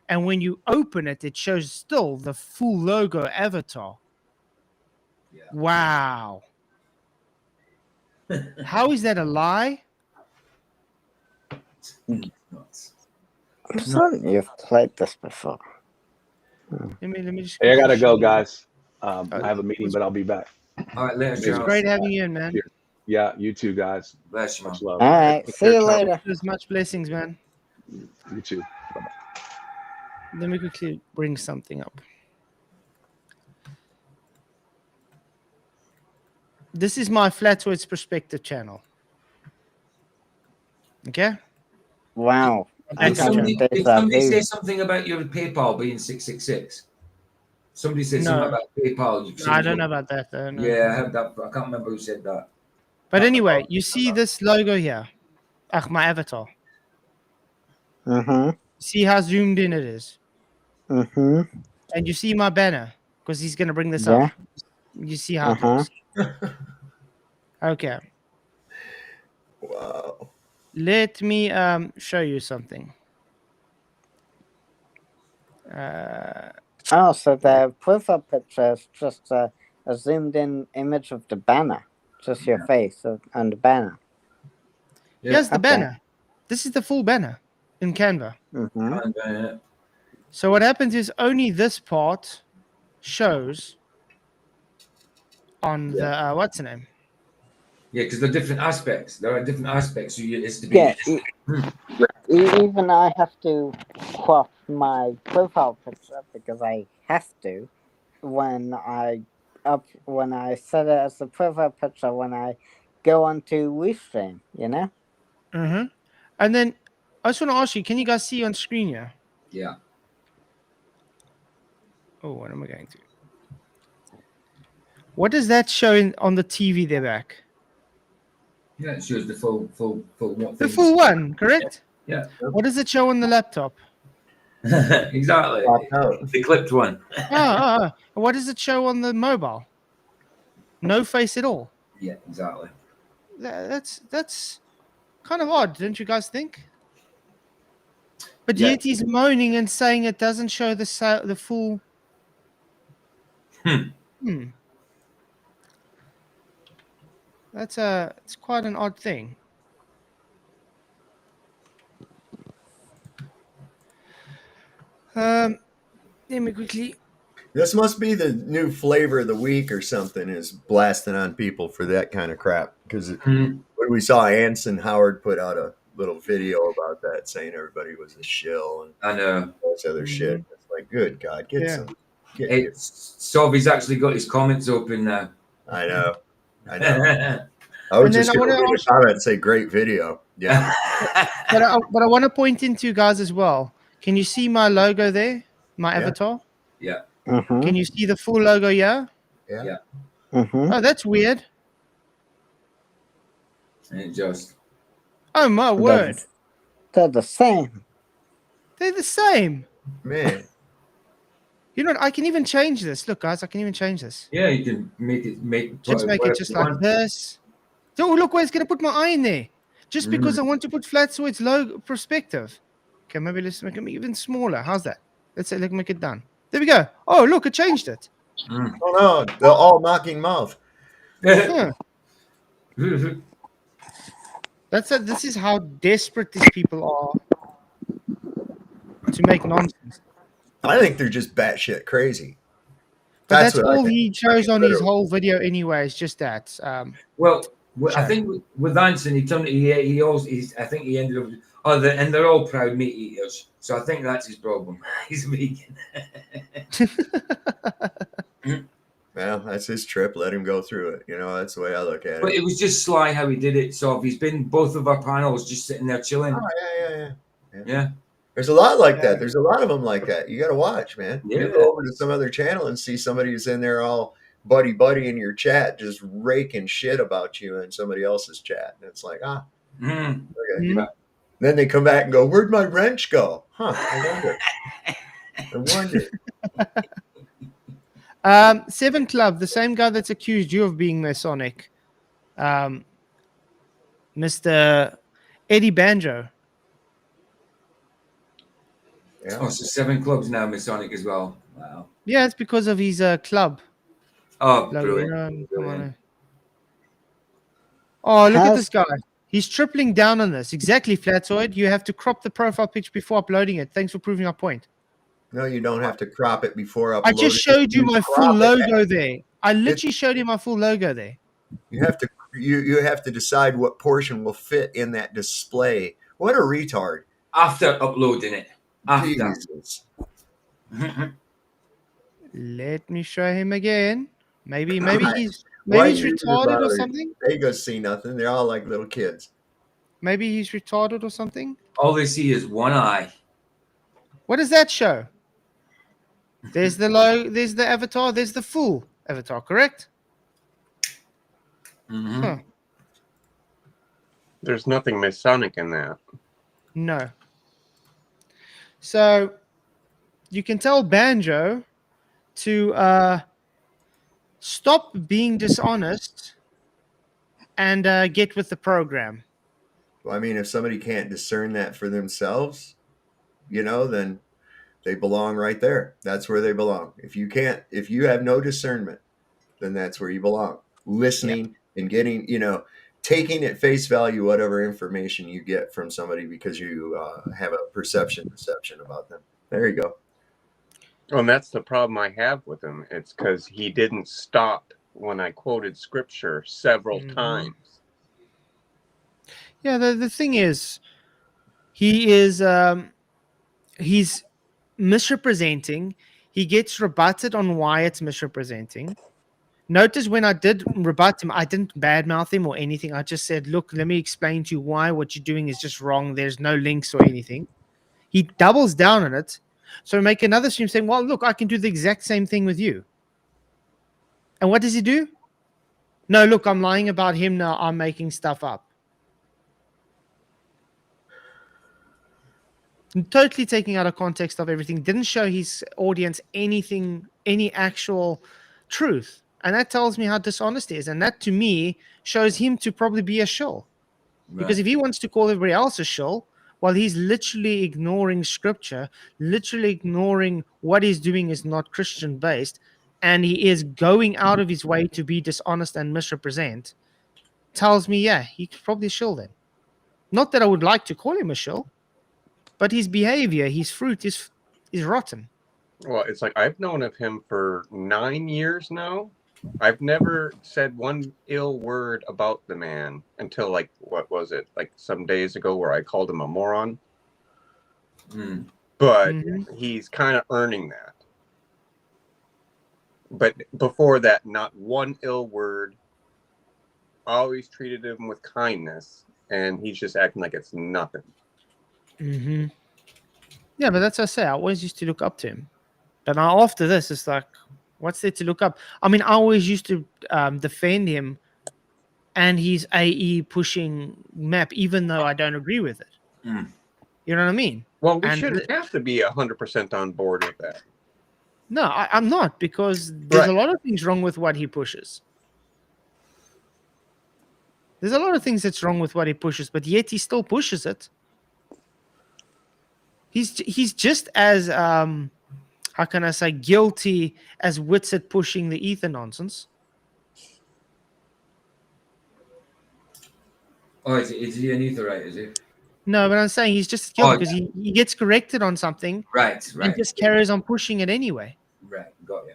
and when you open it, it shows still the full logo avatar. Yeah. Wow. How is that a lie? Nuts. You've played this before. Let me just. Hey, I gotta go, quickly show you. guys. I have a meeting, but I'll be back. All right, later, It's Charles. great having you in, man. Cheers. Yeah, you too, guys. Bless you, man. Much love. All right, Take see care, you Charles. later. There's much blessings, man. You too. Let me quickly bring something up. This is my Flatwoods Perspective channel. Okay? Wow. Back Did up, somebody, channel. did somebody say something about your PayPal being 666? Somebody said No. something about PayPal. No, I don't know about that, though. No. Yeah, I heard that. I can't remember who said that. But anyway, you see this logo here. My avatar. Mm-hmm. See how zoomed in it is? Mm-hmm. And you see my banner, because he's going to bring this Yeah. up. You see how it Uh-huh. looks. Okay. Wow. Let me show you something. Oh, so the profile picture is just a zoomed-in image of the banner. Just your face on the banner. Here's the Okay. banner. This is the full banner in Canva. Mm-hmm. So what happens is only this part shows on the what's the name? Yeah, because there are different aspects. There are different aspects. So it's to be. Yeah. Even I have to crop my profile picture because I have to when I set it as a profile picture when I go onto Restream, you know? Mm-hmm. And then I just want to ask you, can you guys see on screen here? Yeah. Oh, what am I going to? What does that show on the TV there back? Yeah, it shows the full what The things. full one, correct? Yeah. What does it show on the laptop? Exactly. The clipped one. What does it show on the mobile? No face at all. Yeah, exactly. That's kind of odd, don't you guys think? But Yeah. yet he's moaning and saying it doesn't show the full. It's quite an odd thing. Let me quickly. This must be the new flavor of the week or something, is blasting on people for that kind of crap. Because when we saw Anson Howard put out a little video about that, saying everybody was a shill and I know. all this other shit. It's like, good God, get some. Sovy's actually got his comments open now. I know. I was just going to read a comment and say, great video. Yeah. But I want to point into you guys as well. Can you see my logo there? My avatar? Yeah. Mm-hmm. Can you see the full logo here? Yeah. Mm-hmm. Oh, that's weird. And it just. Oh, my word. They're the same. They're the same. Man. You know what? I can even change this. Look, guys, I can even change this. Yeah, you can make it just like this. Oh, look where it's going to put my eye in there. Just because I want to put Flatwoods logo perspective. Okay, maybe let's make it even smaller. How's that? Let's make it done. There we go. Oh, look, it changed it. Oh, no. The all mocking mouth. Huh. This is how desperate these people are to make nonsense. I think they're just batshit crazy. But that's all he shows on his whole video anyway. It's just that. Well, I think with Anson, I think he ended up. And they're all proud meat eaters. So I think that's his problem. He's vegan. Well, that's his trip. Let him go through it. You know, that's the way I look at it. But it was just sly how he did it. So he's been both of our panels just sitting there chilling. Oh, yeah. There's a lot like that. There's a lot of them like that. You got to watch, man. Yeah. You go over to some other channel and see somebody who's in there all buddy in your chat, just raking shit about you in somebody else's chat. And it's like, okay. Then they come back and go, where'd my wrench go? Huh, I wonder. Seven Club, the same guy that's accused you of being Masonic, Mr. Eddie Banjo. Yeah. Oh, so 7 clubs now Masonic as well. Wow. Yeah, it's because of his club. Oh, Like, brilliant. Oh, look at this guy. He's tripling down on this. Exactly, Flatoid. You have to crop the profile picture before uploading it. Thanks for proving our point. No, you don't have to crop it before I uploading. just showed you my full crop it. logo there. I literally showed you my full logo there. You have to you have to decide what portion will fit in that display. What a retard. After uploading it. After. Jesus. Let me show him again. Maybe he's Why he's you retarded or bother? something. They go see nothing. They're all like little kids. Maybe he's retarded or something. All they see is one eye. What does that show? There's the logo, there's the avatar, there's the full avatar, correct? Mm-hmm. Huh. There's nothing Masonic in that. No. So you can tell Banjo to stop being dishonest and get with the program. Well, I mean, if somebody can't discern that for themselves, then they belong right there. That's where they belong. If you have no discernment, then that's where you belong. Listening and getting, taking at face value whatever information you get from somebody because you have a perception about them. There you go. Well, and that's the problem I have with him. It's because he didn't stop when I quoted scripture several times. Yeah, the thing is, he's misrepresenting. He gets rebutted on why it's misrepresenting. Notice when I did rebut him, I didn't badmouth him or anything. I just said, look, let me explain to you why what you're doing is just wrong. There's no links or anything. He doubles down on it. So make another stream saying, well, look, I can do the exact same thing with you. And what does he do? No, look, I'm lying about him now. I'm making stuff up. Totally taking out of context of everything. Didn't show his audience anything, any actual truth. And that tells me how dishonest he is. And that, to me, shows him to probably be a shill. Right. Because if he wants to call everybody else a shill, while he's literally ignoring scripture, literally ignoring what he's doing is not Christian-based, and he is going out of his way to be dishonest and misrepresent, tells me, yeah, he's probably a shill then. Not that I would like to call him a shill, but his behavior, his fruit is rotten. Well, it's like I've known of him for 9 years now. I've never said one ill word about the man until, like, what was it? Like some days ago where I called him a moron. But he's kind of earning that. But before that, not one ill word. Always treated him with kindness. And he's just acting like it's nothing. Yeah, but that's what I say. I always used to look up to him. But now after this, it's like, what's there to look up? I mean, I always used to defend him and his AE pushing map, even though I don't agree with it. You know what I mean? Well, we shouldn't have to be 100% on board with that. No, I'm not, because there's a lot of things wrong with what he pushes. There's a lot of things that's wrong with what he pushes, but yet he still pushes it. He's just as how can I say, guilty as Wits at pushing the ether nonsense. Oh, is he an etherite, is he? No, but I'm saying he's just guilty because he gets corrected on something. Right. And just carries on pushing it anyway. Right, got you.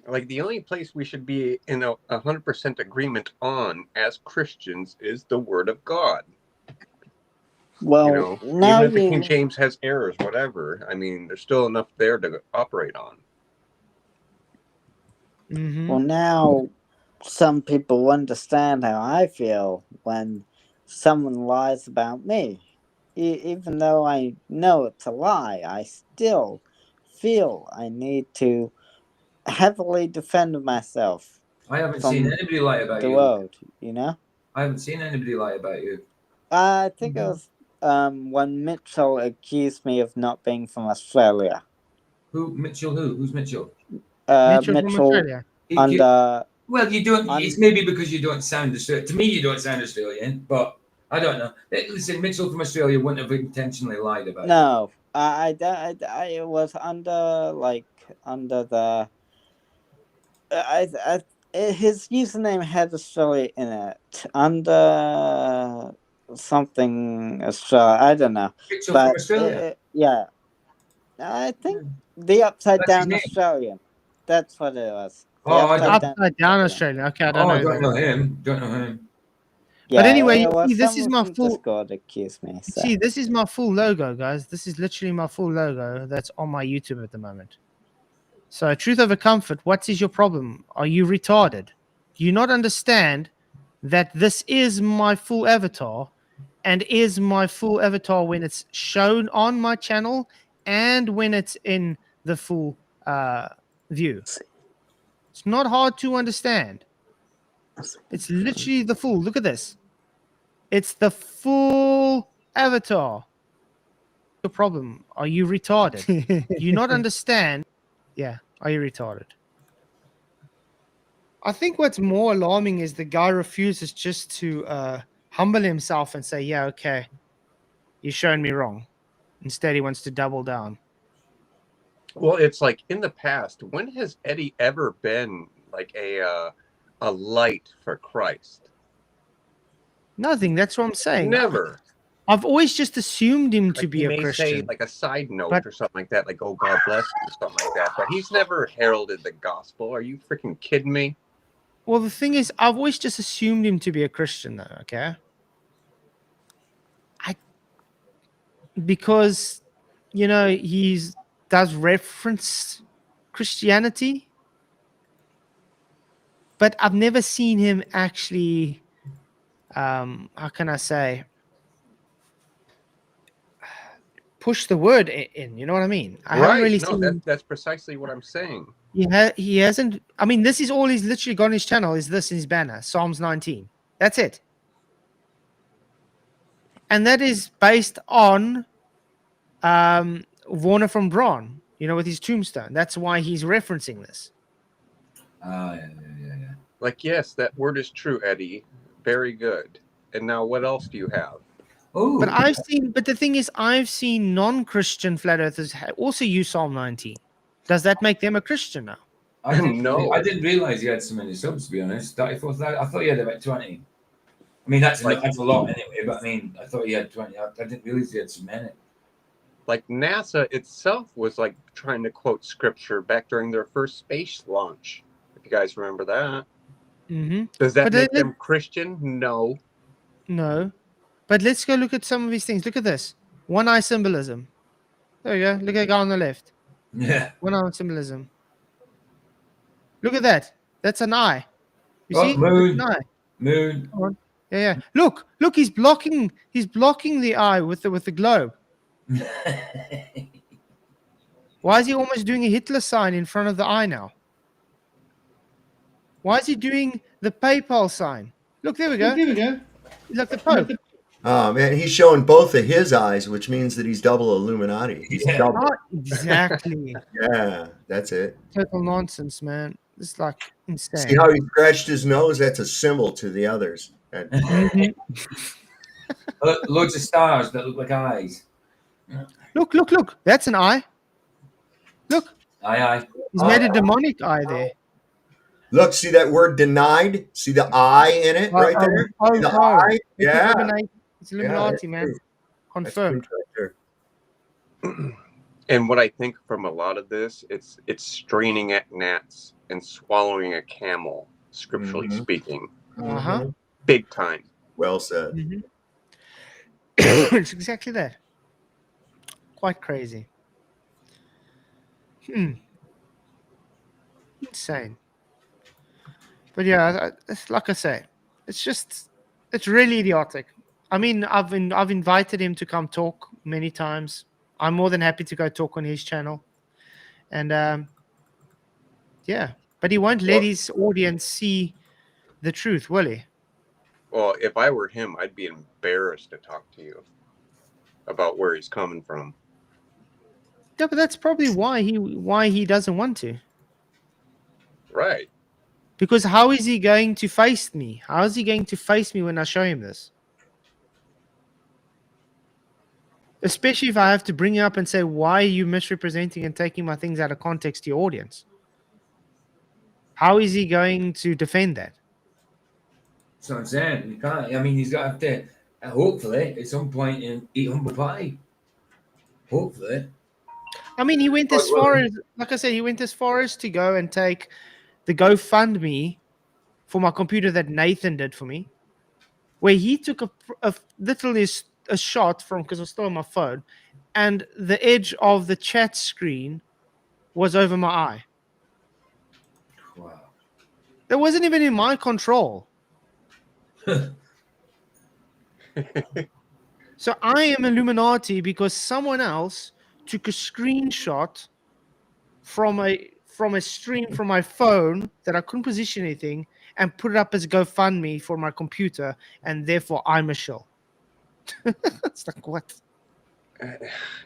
Like, the only place we should be in a 100% agreement on as Christians is the Word of God. Well, even if the King James has errors, whatever, I mean, there's still enough there to operate on. Well, now some people understand how I feel when someone lies about me. Even though I know it's a lie, I still feel I need to heavily defend myself. I haven't seen anybody lie about the world, you know? I haven't seen anybody lie about you. I think it was when Mitchell accused me of not being from Australia. Who? Mitchell who? Who's Mitchell? Mitchell from Australia. Well, you don't. It's maybe because you don't sound Australian. To me, you don't sound Australian, but I don't know. Listen, Mitchell from Australia wouldn't have intentionally lied about it. No, I was under the. his username had Australia in it under something Australia. I don't know, Picture from but Australia. yeah, I think the upside That's his down name. Australian. That's what it was. The Oh, I don't. Upside down Australia. Okay, I don't Oh, I know don't that. know him. Don't know him. Yeah, But anyway, well, you see, this is someone my from full. Discord accused me. So. See, this is my full logo, guys. This is literally my full logo that's on my YouTube at the moment. So, truth over comfort. What is your problem? Are you retarded? Do you not understand that this is my full avatar, and is my full avatar when it's shown on my channel and when it's in the full view? It's not hard to understand. It's literally the full. Look at this. It's the full avatar. Your problem? Are you retarded? Do you not understand? Yeah, are you retarded? I think what's more alarming is the guy refuses just to humble himself and say, yeah, okay, you've shown me wrong. Instead, he wants to double down. Well, it's like in the past, when has Eddie ever been like a light for Christ? Nothing. That's what I'm saying. Never. I've always just assumed him to Like, be he a may Christian. say like a side note but- or something like that, like "Oh, God bless you" or something like that. But he's never heralded the gospel. Are you freaking kidding me? Well, the thing is, I've always just assumed him to be a Christian, though. Okay, because he's does reference Christianity, but I've never seen him actually. How can I say? Push the word in. You know what I mean? I haven't really No, seen. that's precisely what I'm saying. He hasn't. I mean, this is all he's literally got on his channel. Is this in his banner? Psalms 19. That's it. And that is based on Warner from Braun, with his tombstone. That's why he's referencing this. Yeah. Like, yes, that word is true, Eddie. Very good. And now, what else do you have? Oh, But the thing is, I've seen non-Christian flat earthers also use Psalm 19. Does that make them a Christian now? I didn't No. I didn't realize he had so many subs. To be honest, 34,000. I thought he had about 20. I mean, that's a lot anyway. But I mean, I thought he had 20. I didn't realize he had so many. Like, NASA itself was like trying to quote scripture back during their first space launch. If you guys remember that. Mm-hmm. Does that make them Christian? No. No. But let's go look at some of these things. Look at this. One eye symbolism. There you go. Look at the guy on the left. Yeah. One eye symbolism. Look at that. That's an eye. You see? Moon. An eye. Moon. Yeah. Look, he's blocking the eye with the globe. Why is he almost doing a Hitler sign in front of the eye now? Why is he doing the PayPal sign? Look, there we go. Look, the Pope. Oh man, he's showing both of his eyes, which means that he's double Illuminati. He's double. Not exactly. Yeah, that's it. Total nonsense, man. It's like insane. See how he scratched his nose? That's a symbol to the others. And Loads of stars that look like eyes. Look. That's an eye. Look. Aye. He's made a demonic eye there. look, see that word denied? See the I in it right there? See the I? Yeah. It's Illuminati, man. true. Confirmed. That's true right there. And what I think from a lot of this, it's straining at gnats and swallowing a camel, scripturally speaking. Uh-huh. Big time. Well said. Mm-hmm. It's exactly that. Quite crazy. Insane. But yeah, it's like I say, it's really idiotic. I mean, I've invited him to come talk many times. I'm more than happy to go talk on his channel, and yeah, but he won't let his audience see the truth, will he? Well, if I were him, I'd be embarrassed to talk to you about where he's coming from. Yeah, but that's probably why he doesn't want to. Right. Because how is he going to face me? How is he going to face me when I show him this? Especially if I have to bring it up and say, why are you misrepresenting and taking my things out of context to your audience? How is he going to defend that? That's what I'm saying. You can't. I mean, he's got to have to. Hopefully, at some point, eat humble pie. Hopefully. I mean, he went as far as, like I said, he went as far as to go and take the GoFundMe for my computer that Nathan did for me, where he took literally a shot from, because I was still on my phone, and the edge of the chat screen was over my eye. Wow. That wasn't even in my control. So I am Illuminati because someone else took a screenshot from a stream from my phone that I couldn't position anything and put it up as GoFundMe for my computer, and therefore I'm a shill. It's like, what?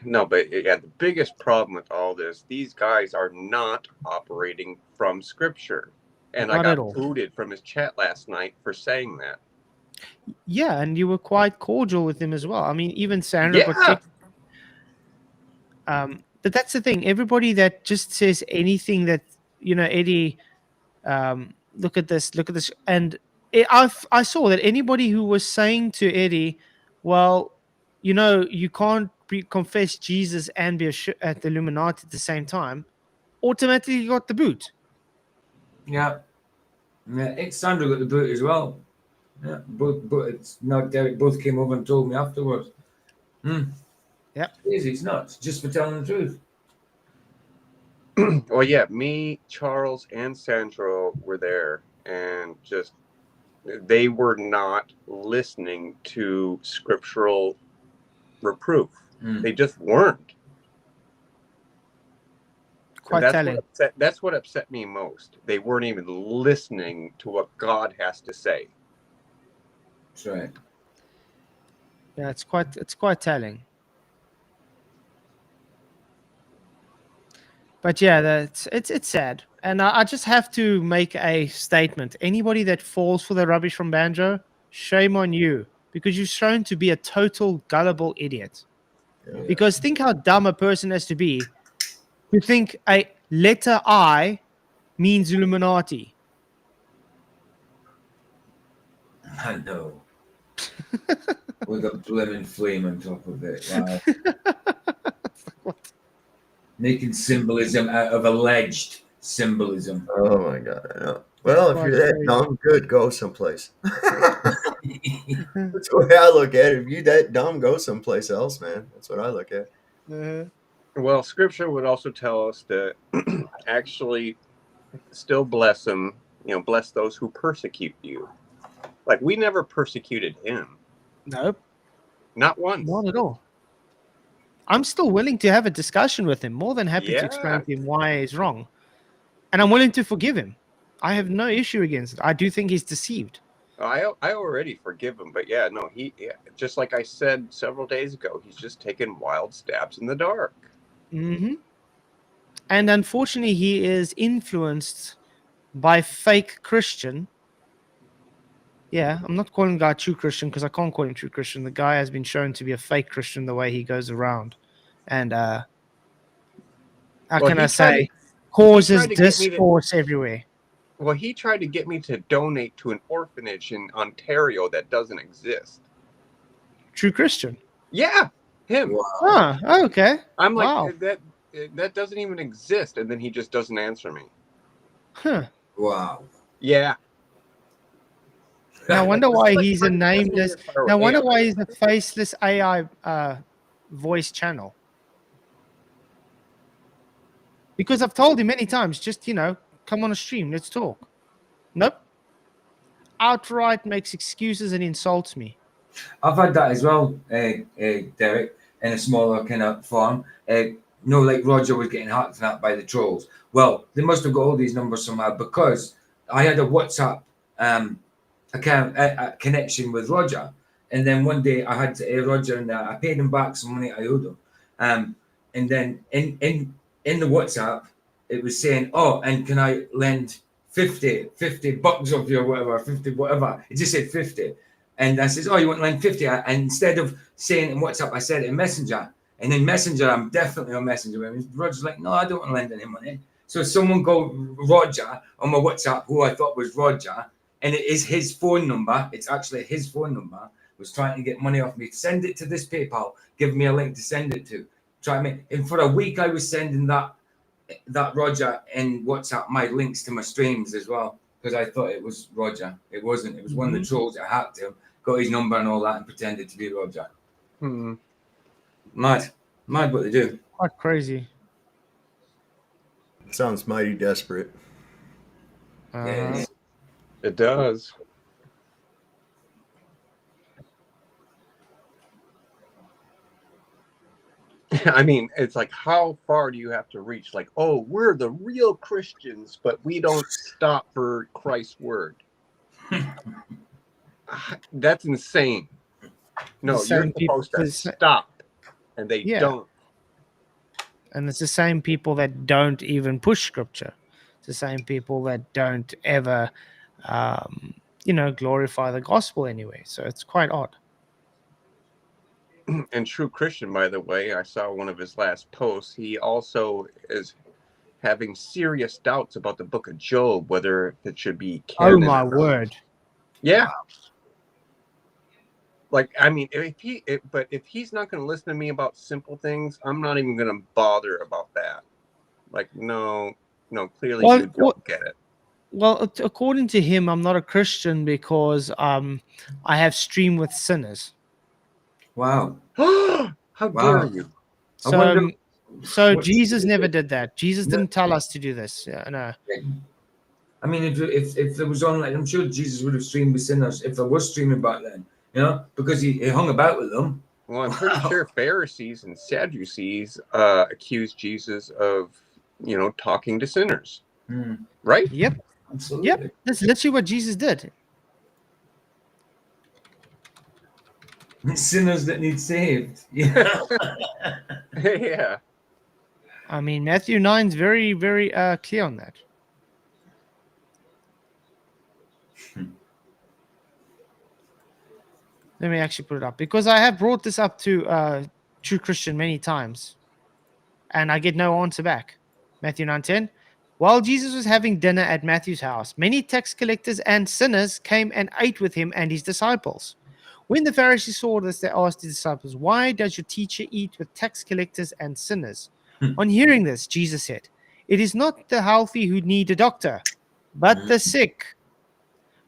No, but yeah, the biggest problem with all this, these guys are not operating from Scripture. And Not I at got all. booted from his chat last night for saying that. Yeah, and you were quite cordial with him as well. I mean, even Sandra got Yeah. kicked. But that's the thing. Everybody that just says anything that, Eddie, look at this, and I saw that anybody who was saying to Eddie, well, you can't confess Jesus and be at the Illuminati at the same time, automatically got the boot. Yeah. Sandra got the boot as well. Yeah, both it's not Derek. Both came over and told me afterwards. Yep. Crazy, it's nuts. Just for telling the truth. Well, yeah, me, Charles, and Sandro were there, and just they were not listening to scriptural reproof. They just weren't. Quite telling. That's what upset me most. They weren't even listening to what God has to say. That's right. Yeah, it's quite telling. But yeah, it's sad, and I just have to make a statement. Anybody that falls for the rubbish from Banjo, shame on you, because you've shown to be a total gullible idiot. Yeah. Because think how dumb a person has to be to think a letter I means Illuminati. I know. With a blooming flame on top of it. Wow. What? Making symbolism out of alleged symbolism. Oh my God, I know. Well, if you're that dumb, good, go someplace. That's the way I look at it. If you that dumb, go someplace else, man. That's what I look at. Well, Scripture would also tell us to actually still bless them. Bless those who persecute you. Like, we never persecuted him. Nope. Not once. Not at all. I'm still willing to have a discussion with him. More than happy Yeah. to explain to him why he's wrong. And I'm willing to forgive him. I have no issue against it. I do think he's deceived. I already forgive him, but just like I said several days ago, he's just taking wild stabs in the dark. Mm-hmm. And unfortunately, he is influenced by fake Christian. Yeah, I'm not calling the guy true Christian because I can't call him true Christian. The guy has been shown to be a fake Christian the way he goes around. And causes discourse everywhere. Well, he tried to get me to donate to an orphanage in Ontario that doesn't exist. True Christian? Yeah, him. Wow. Oh, okay. I'm like, wow. that doesn't even exist, and then he just doesn't answer me. Huh. Wow. Yeah. Now, I wonder why he's a nameless. Now, I wonder why he's a faceless AI voice channel. Because I've told him many times, just, come on a stream, let's talk. Nope. Outright makes excuses and insults me. I've had that as well, Derek, in a smaller kind of form. Like Roger was getting hacked by the trolls. Well, they must have got all these numbers somehow because I had a WhatsApp a connection with Roger, and then one day I had Roger and I paid him back some money I owed him, and then in the WhatsApp it was saying, oh, and can I lend 50 bucks of you or whatever, 50 whatever. It just said 50, and I says, oh, you want to lend 50? And instead of saying in WhatsApp, I said it in Messenger, and in Messenger I'm definitely on Messenger. And Roger's like, no, I don't want to lend any money. So someone called Roger on my WhatsApp, who I thought was Roger, and it is his phone number. It's actually his phone number. Was trying to get money off me. Send it to this PayPal. Give me a link to send it to. And for a week I was sending that Roger in WhatsApp my links to my streams as well, because I thought it was Roger. It wasn't. It was one of the trolls that hacked him, got his number and all that, and pretended to be Roger. Mad what they do. Quite crazy. Sounds mighty desperate. Yeah, It does. I mean, it's like, how far do you have to reach? Like, oh, we're the real Christians, but we don't stop for Christ's word. That's insane. No, you're supposed to stop, and they don't. And it's the same people that don't even push scripture. It's the same people that don't ever, glorify the gospel anyway. So it's quite odd. And True Christian, by the way, I saw one of his last posts. He also is having serious doubts about the book of Job, whether it should be canon. Oh my word. Yeah. Like, I mean, if he's not going to listen to me about simple things, I'm not even going to bother about that. Like, no, clearly you don't get it. Well, according to him, I'm not a Christian because I have streamed with sinners. Wow. How dare you? So Jesus never did that. Jesus didn't tell us to do this. Yeah, no. I mean, if there was online, I'm sure Jesus would have streamed with sinners if there was streaming back then, because he hung about with them. Well, I'm pretty sure Pharisees and Sadducees accused Jesus of, talking to sinners. Right? Yep. Absolutely. Yep. That's literally what Jesus did. Sinners that need saved. Yeah. Yeah. I mean, Matthew 9 is very, very clear on that. Let me actually put it up, because I have brought this up to True Christian many times, and I get no answer back. Matthew 9:10. While Jesus was having dinner at Matthew's house, many tax collectors and sinners came and ate with him and his disciples. When the Pharisees saw this, they asked the disciples, "Why does your teacher eat with tax collectors and sinners?" On hearing this, Jesus said, "It is not the healthy who need a doctor, but the sick.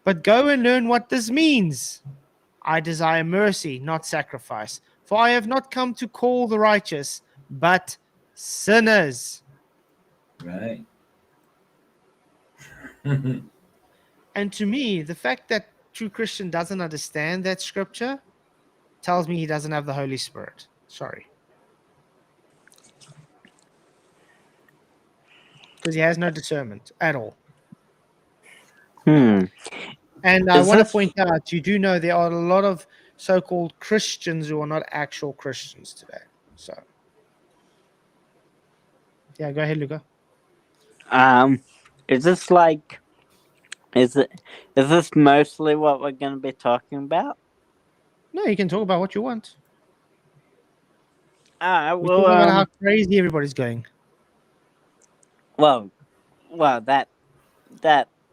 But go and learn what this means. I desire mercy, not sacrifice, for I have not come to call the righteous, but sinners." Right. And to me, the fact that True Christian doesn't understand that scripture tells me he doesn't have the Holy Spirit. Sorry. Because he has no discernment at all. And I want to point out, you do know there are a lot of so-called Christians who are not actual Christians today. So, yeah, go ahead, Luca. Is this like, is this mostly what we're going to be talking about? No, you can talk about what you want. Well, we talk about how crazy everybody's going. Well, that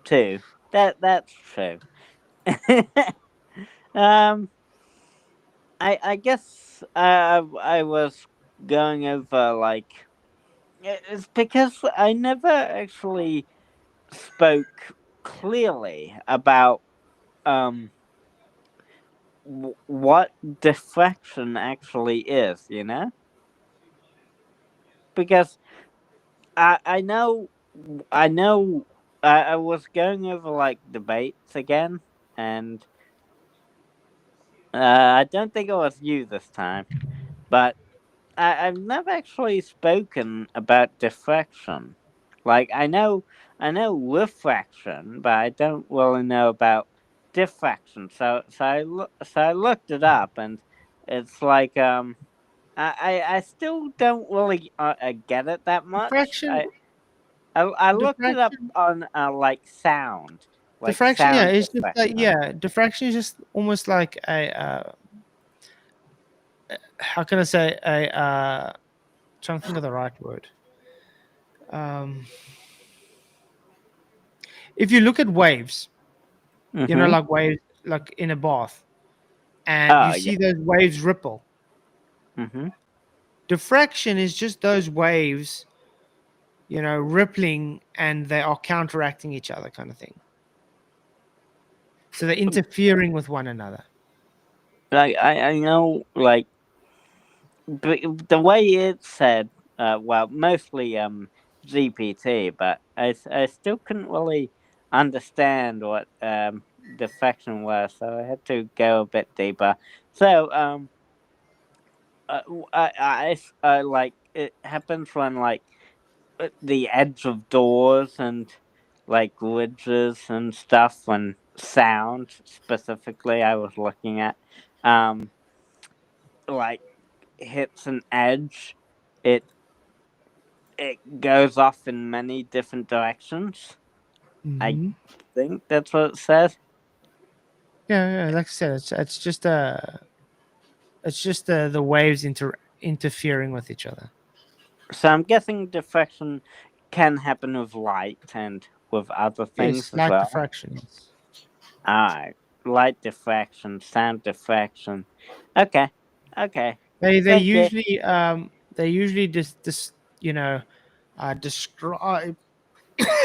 too. That's true. I guess I was going over, like, it's because I never actually spoke clearly about what diffraction actually is, because I know I was going over, like, debates again, and I don't think it was you this time, but I've never actually spoken about diffraction. Like, I know refraction, but I don't really know about diffraction. So I looked it up, and it's like I still don't really get it that much. Diffraction. I looked it up on like sound. Like diffraction, sound yeah, it's just diffraction. like, diffraction is just almost like a how can I say, trying to think of the right word. if you look at waves, you know, Mhm. like waves, like in a bath, and you Oh, see yeah. those waves ripple. Mhm. Diffraction is just those waves, you know, rippling, and they are counteracting each other, kind of thing. So they're interfering with one another. Like I know, like the way it's said, well, mostly GPT, but I still couldn't really understand what defection was, so I had to go a bit deeper. So like it happens when like at the edge of doors and like ridges and stuff, when sound specifically I was looking at like hits an edge, it it goes off in many different directions. I Mm-hmm. think that's what it says. Yeah, yeah. Like I said, it's just the waves interfering with each other. So I'm guessing diffraction can happen with light and with other things Yes, as light well. diffraction. Yes. Alright. Light diffraction, sound diffraction. Okay. Okay. They Thank you. usually just you know describe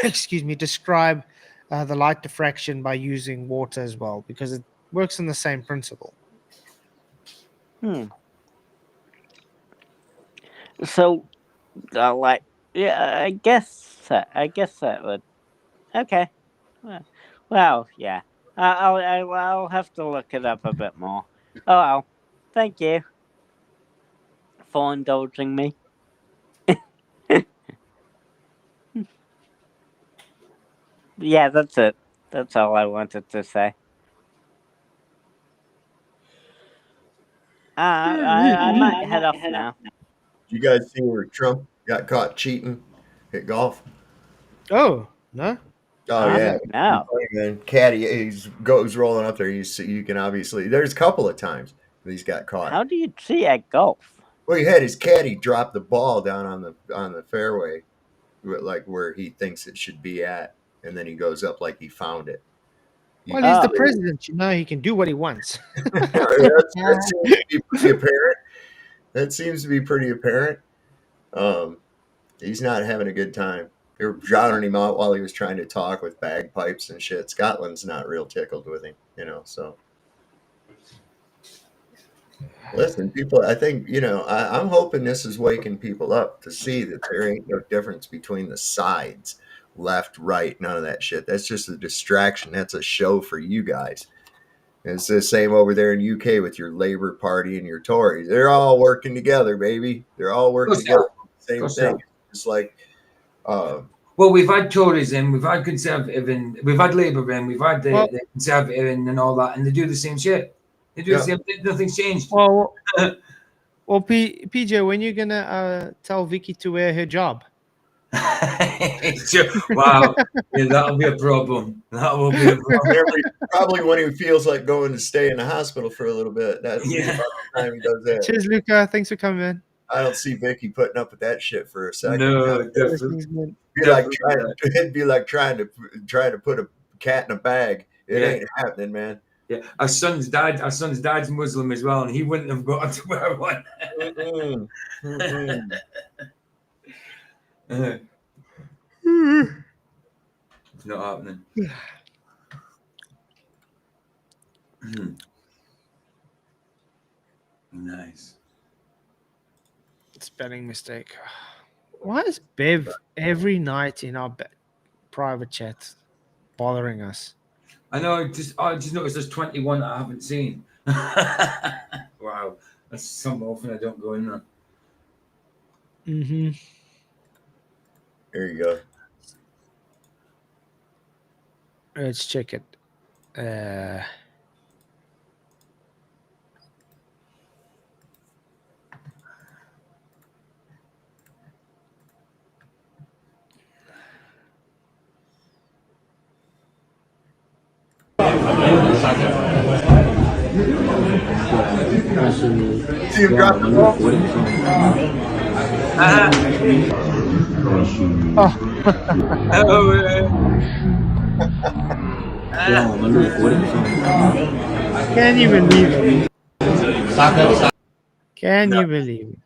excuse me, describe the light diffraction by using water as well, because it works on the same principle. Hmm. So like, yeah, I guess that would. Okay. Well, yeah. I'll have to look it up a bit more. Oh well. Thank you for indulging me. Yeah, that's it. That's all I wanted to say. I might head off now. You guys see where Trump got caught cheating at golf? Oh no. Oh I yeah, haven't. No. man. Caddy, goes rolling up there. You can obviously. There's a couple of times that he's got caught. How do you cheat at golf? Well, he had his caddy drop the ball down on the fairway, like where he thinks it should be at, and then he goes up like he found it. Well, he's the Oh. president. You know, he can do what he wants. That seems to be pretty apparent. That seems to be pretty apparent. He's not having a good time. They were drowning him out while he was trying to talk with bagpipes and shit. Scotland's not real tickled with him, you know. So, listen, people. I think I'm hoping this is waking people up to see that there ain't no difference between the sides, left, right, none of that shit. That's just a distraction. That's a show for you guys. And it's the same over there in UK with your Labour Party and your Tories. They're all working together, baby. They're all working together. Same thing. It's like. Well, we've had Tories in, we've had Conservative in, we've had Labour in, we've had the Conservative in and all that, and they do the same shit. They do the same thing. Nothing's changed. Well, PJ, when you gonna tell Vicky to wear her job? Wow, yeah, that'll be a problem. That will be a problem. Probably when he feels like going to stay in the hospital for a little bit. That's about the time he does that. Cheers, Luca. Thanks for coming, man. I don't see Vicky putting up with that shit for a second. No, definitely. It'd be like trying to put a cat in a bag. It ain't happening, man. Yeah, our son's dad's Muslim as well, and he wouldn't have got to wear one. It's not happening. Nice. Spelling mistake. Why is Bev every night in our private chat bothering us? I know. I just noticed there's 21 that I haven't seen. Wow, that's some often I don't go in there. Mm-hmm. There you go. Let's check it. See him drop the ball? Can you believe it? Can you believe it?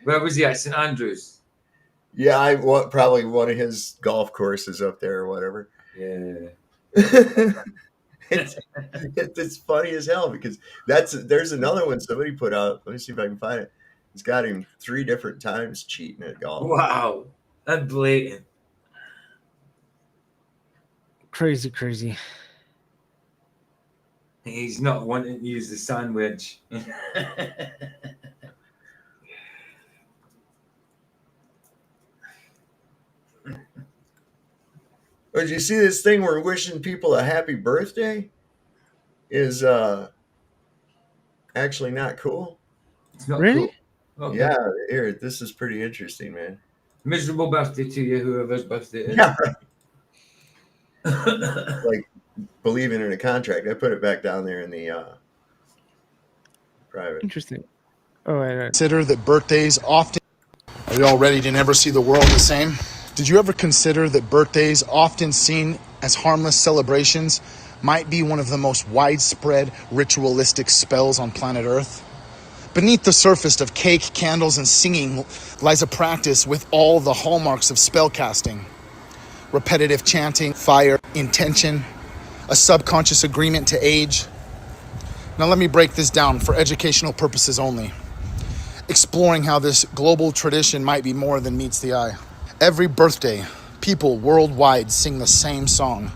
Where was he at? St Andrews. Yeah, I want probably one of his golf courses up there or whatever. Yeah. It's funny as hell because there's another one somebody put out. Let me see if I can find it. It's got him 3 different times cheating at golf. Wow. That's blatant. Crazy. He's not wanting to use the sandwich. But you see this thing where wishing people a happy birthday is actually not cool. It's not Really? cool. Okay. Yeah, here, this is pretty interesting, man. Miserable birthday to you, whoever's birthday it is. Yeah, right. Like believing in a contract. I put it back down there in the private. Interesting. Oh, right. Consider that birthdays often... Are you all ready to never see the world the same? Did you ever consider that birthdays, often seen as harmless celebrations, might be one of the most widespread ritualistic spells on planet Earth? Beneath the surface of cake, candles, and singing lies a practice with all the hallmarks of spellcasting. Repetitive chanting, fire, intention, a subconscious agreement to age. Now let me break this down for educational purposes only, exploring how this global tradition might be more than meets the eye. Every birthday, people worldwide sing the same song,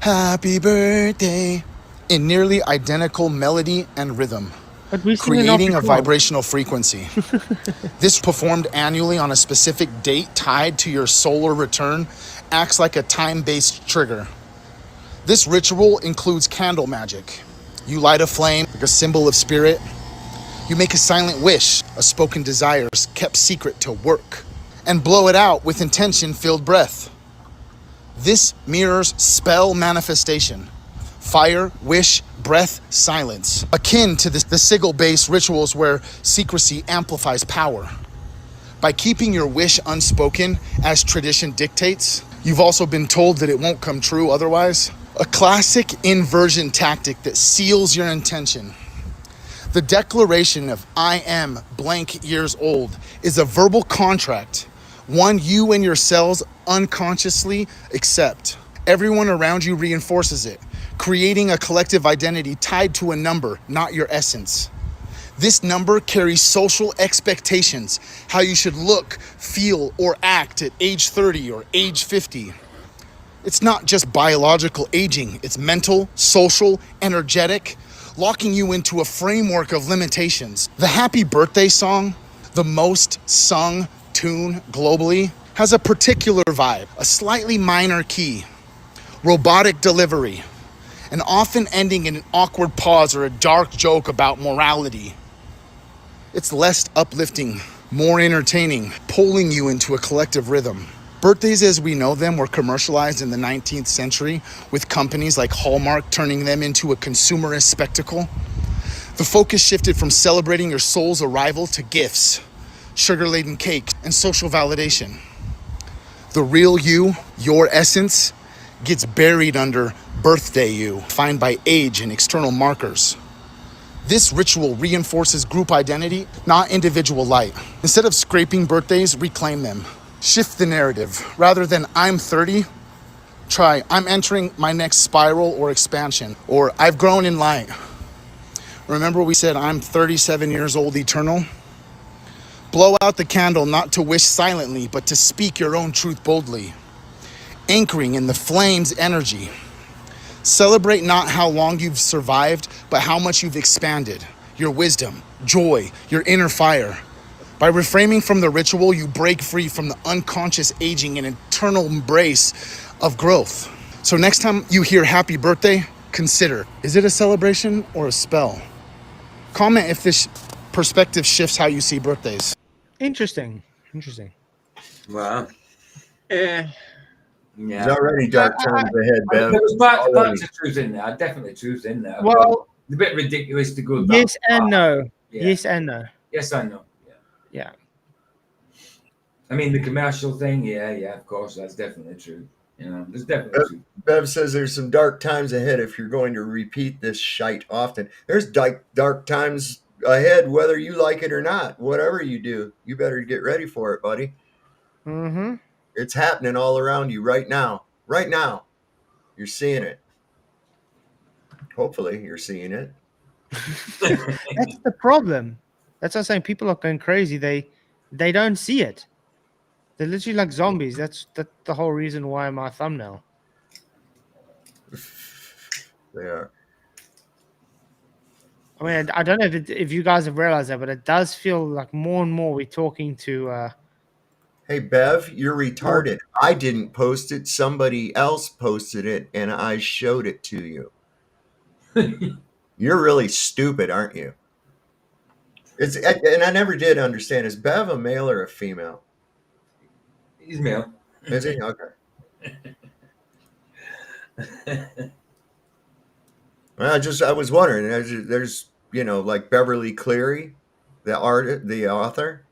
Happy Birthday, in nearly identical melody and rhythm, creating a vibrational frequency. This, performed annually on a specific date tied to your solar return, acts like a time-based trigger. This ritual includes candle magic. You light a flame, like a symbol of spirit. You make a silent wish, a spoken desire kept secret to work, and blow it out with intention-filled breath. This mirrors spell manifestation. Fire, wish, breath, silence. Akin to the sigil-based rituals where secrecy amplifies power. By keeping your wish unspoken, as tradition dictates, you've also been told that it won't come true otherwise. A classic inversion tactic that seals your intention. The declaration of I am blank years old is a verbal contract, one you and your cells unconsciously accept. Everyone around you reinforces it, creating a collective identity tied to a number, not your essence. This number carries social expectations, how you should look, feel, or act at age 30 or age 50. It's not just biological aging, it's mental, social, energetic, locking you into a framework of limitations. The Happy Birthday song, the most sung tune globally, has a particular vibe, a slightly minor key, robotic delivery, and often ending in an awkward pause or a dark joke about morality. It's less uplifting, more entertaining, pulling you into a collective rhythm. Birthdays as we know them were commercialized in the 19th century, with companies like Hallmark turning them into a consumerist spectacle. The focus shifted from celebrating your soul's arrival to gifts, sugar-laden cake, and social validation. The real you, your essence, gets buried under birthday you, defined by age and external markers. This ritual reinforces group identity, not individual light. Instead of scraping birthdays, reclaim them. Shift the narrative. Rather than I'm 30, try I'm entering my next spiral or expansion, or I've grown in light. Remember we said I'm 37 years old eternal? Blow out the candle not to wish silently, but to speak your own truth boldly. Anchoring in the flame's energy. Celebrate not how long you've survived, but how much you've expanded. Your wisdom, joy, your inner fire. By reframing from the ritual, you break free from the unconscious aging and eternal embrace of growth. So next time you hear happy birthday, consider, is it a celebration or a spell? Comment if this perspective shifts how you see birthdays. Interesting. Wow. Yeah. Yeah. There's already dark times ahead, Bev. There was parts of truth in there. Definitely truth in there. Well, it's a bit ridiculous to go. Yes and no. Yeah. Yes and no. Yes, I know. Yeah. I mean, the commercial thing, yeah, of course, that's definitely true. You know, there's definitely true. Bev says there's some dark times ahead if you're going to repeat this shite often. There's dark times ahead, whether you like it or not. Whatever you do, you better get ready for it, buddy. Mm-hmm. It's happening all around you right now. Right now, you're seeing it. Hopefully, you're seeing it. That's the problem. That's what I'm saying. People are going crazy. They don't see it. They're literally like zombies. That's the whole reason why my thumbnail. They are. I mean, I don't know if you guys have realized that, but it does feel like more and more we're talking to. Hey, Bev, you're retarded. I didn't post it. Somebody else posted it, and I showed it to you. You're really stupid, aren't you? And I never did understand. Is Bev a male or a female? He's male. Is he? Okay. I was wondering. There's like Beverly Cleary, the author,